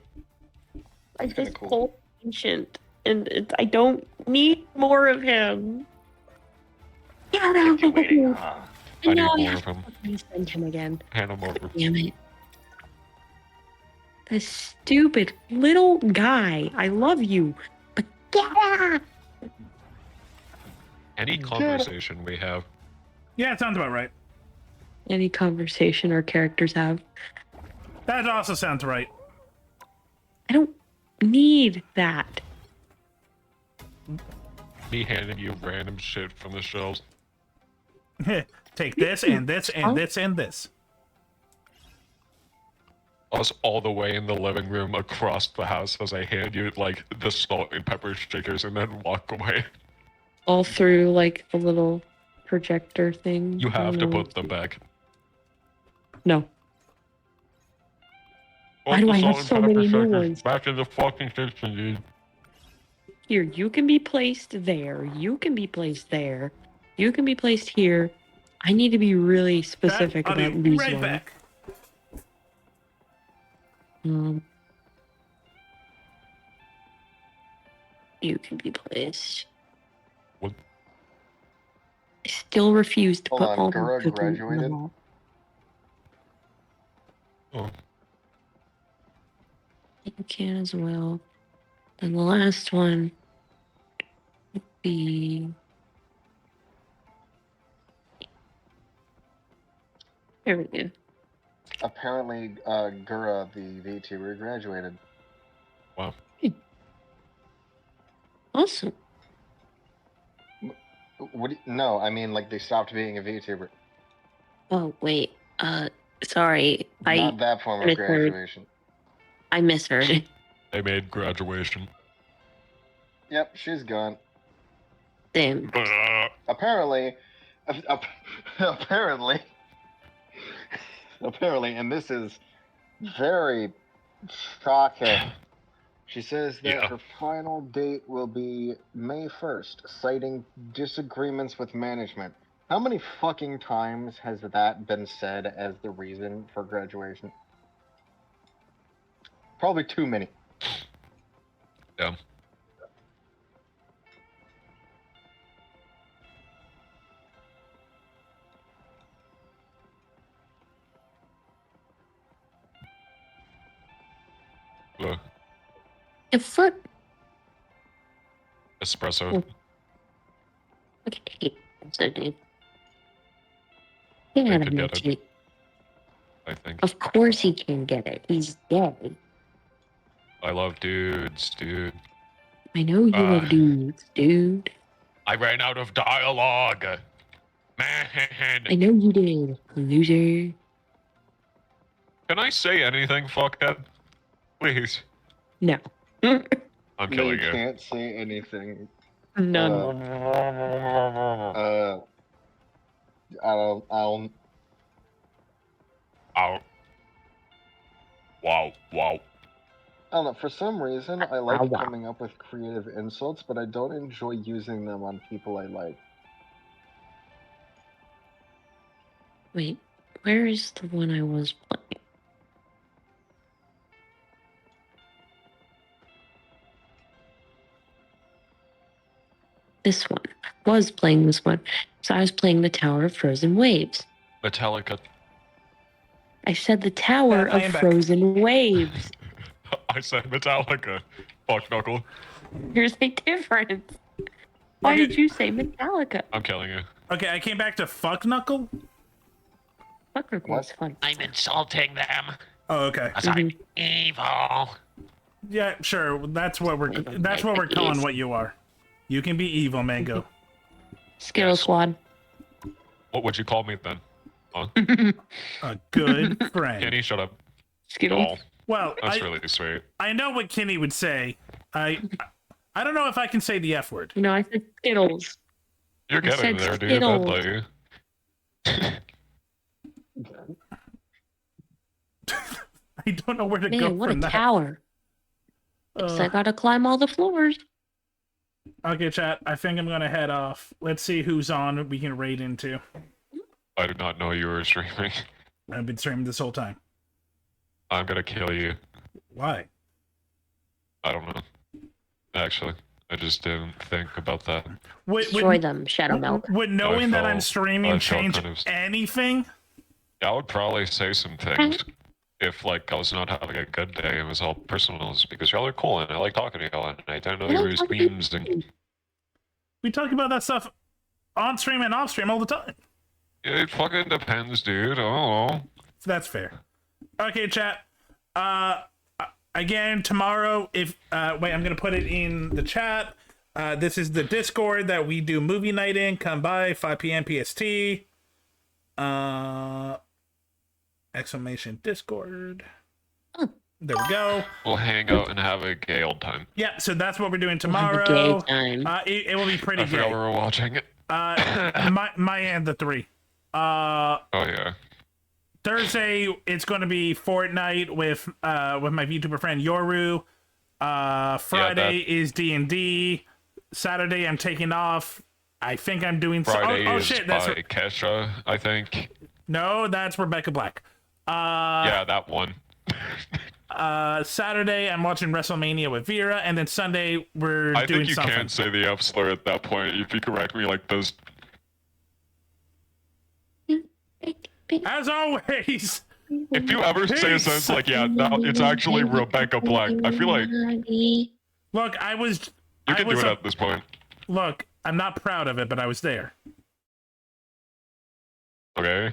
I just pulled Ancient, and I don't need more of him. Get out of here! I need No, more of him. to send him again. Hand him over. Damn it. This stupid little guy. I love you, but get out! Any conversation we have. Yeah, it sounds about right. Any conversation our characters have. That also sounds right. I don't need that. Me handing you random shit from the shelves. Take this and this and this and this. Us all the way in the living room across the house as I hand you like the salt and pepper shakers and then walk away. All through like the little projector thing. You have to I don't know. put them back. No. Why Put do the I have salt and so pepper many new shakers ones? back in the fucking kitchen, dude. Here, you can be placed there. You can be placed there. You can be placed here. I need to be really specific I'll be about these right ones. back. You can be placed. What? I still refuse to Hold put on, all the Gura cookies in the graduated? wall. Oh. You can as well. And the last one would be. There we go. Apparently, Gura, the VTuber, graduated. Wow. Awesome. What? No, I mean, like, they stopped being a VTuber. Oh, wait. Sorry. Not that form of misheard. graduation. I misheard. They made graduation. Yep, she's gone. Damn. Apparently, apparently, and this is very shocking. She says that her final date will be May 1st, citing disagreements with management. How many fucking times has that been said as the reason for graduation? Probably too many. Yeah. Look, A foot. espresso. Okay. So, dude. Get out of could my get it. seat. I think. Of course he can get it. He's dead. I love dudes, dude. I know you love dudes, dude. I ran out of dialogue. Man. I know you did, loser. Can I say anything, fuckhead? Please. No. I'm No, killing you you. can't say anything. None. I'll Ow. Wow, wow. I don't know, for some reason, I like wow. coming up with creative insults, but I don't enjoy using them on people I like. Wait, where is the one I was playing? This one. I was playing this one. So I was playing the Tower of Frozen Waves. Metallica. I said the Tower I of am back. Frozen Waves. I said Metallica. Fuck Knuckle. There's a difference. Why did you say Metallica? I'm killing you. Okay, I came back to fuck Knuckle. Fuck Knuckle's fun. I'm insulting them. Oh, okay. As I'm evil. Yeah, sure. That's what we're calling what you are. You can be evil, Mango. Skittle Squad. What would you call me then? Huh? A good friend. Kenny, shut up. Skittles. Oh, Well, that's really sweet. I know what Kenny would say. I don't know if I can say the F word. You know, I said Skittles. You're I getting said there, dude. Skittles. I'd let you. I don't know where to go Man, what a from that. tower. Guess I gotta climb all the floors. Okay, chat. I think I'm gonna head off. Let's see who's on. We can raid into. I did not know you were streaming. I've been streaming this whole time. I'm gonna kill you. Why? I don't know. Actually, I just didn't think about that. Destroy them, Shadow Melt. Would knowing that I'm I streaming felt change kind of- anything? I would probably say some things if, like, I was not having a good day. It was all personal, because y'all are cool and I like talking to y'all, and I don't know your memes and We talk about that stuff on stream and off stream all the time. it fucking depends, dude. Oh. That's fair. Okay, chat. Again, tomorrow, if wait, I'm gonna put it in the chat. This is the Discord that we do movie night in. Come by 5 p.m. PST. Exclamation Discord. There we go. We'll hang out and have a gay old time. Yeah, so that's what we're doing tomorrow. Gay time. It will be pretty I forgot gay. we were watching it. My and the 3. Oh yeah. Thursday, it's going to be Fortnite with my VTuber friend Yoru. Friday is D&D. Saturday, I'm taking off. I think I'm doing. Friday oh is shit! by That's Kesha, I think. no, that's Rebecca Black. Yeah, that one. Saturday, I'm watching WrestleMania with Vera, and then Sunday we're I doing think you something. can't say the F slur at that point. If you correct me like this. As always. If you ever say a sentence like, yeah, no, it's actually Rebecca Black, I feel like Look, I was. you I can do was it a- at this point. Look, I'm not proud of it, but I was there. Okay?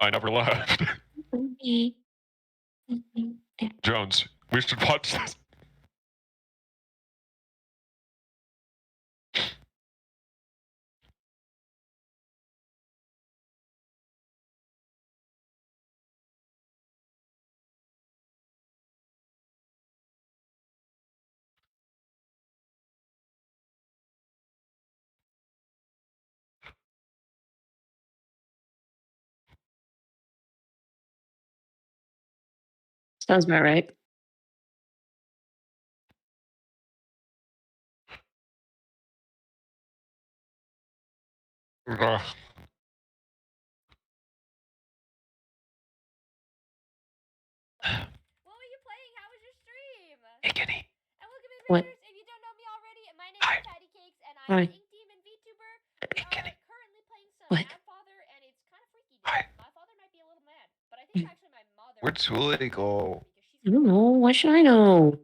I never left. Jones, we should watch this. Sounds about right. Ugh. What were you playing? How was your stream? Hey, Kitty. And welcome in, What? viewers. If you don't know me already, my name Hi. is Patty Cakes, and I'm Hi. an Ink Demon VTuber. Hey, Kitty. Currently playing some What? Mad Father, and it's kind of freaky. Hi. My father might be a little mad, but I think actually my mother. Where'd Sule go? I don't know. Why should I know?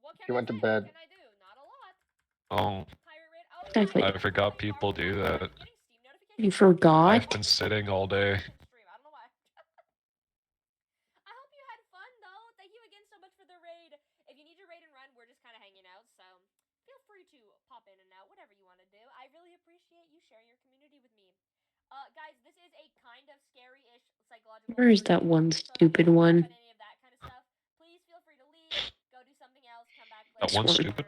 What can He I went to say? bed. What can I do? Not a lot. Oh, Pirate Red. Oh, Exactly. I forgot people do that. getting Steam notifications. You forgot? I've been sitting all day. Stream. I don't know why. I hope you had fun though. Thank you again so much for the raid. If you need to raid and run, we're just kind of hanging out, so feel free to pop in and out, whatever you want to do. I really appreciate you sharing your community with me. Guys, this is a kind of scary-ish psychological. Where is that one stupid one? Any of that kind of stuff. Please feel free to leave, go do something else, come back. That play one's Sword. stupid.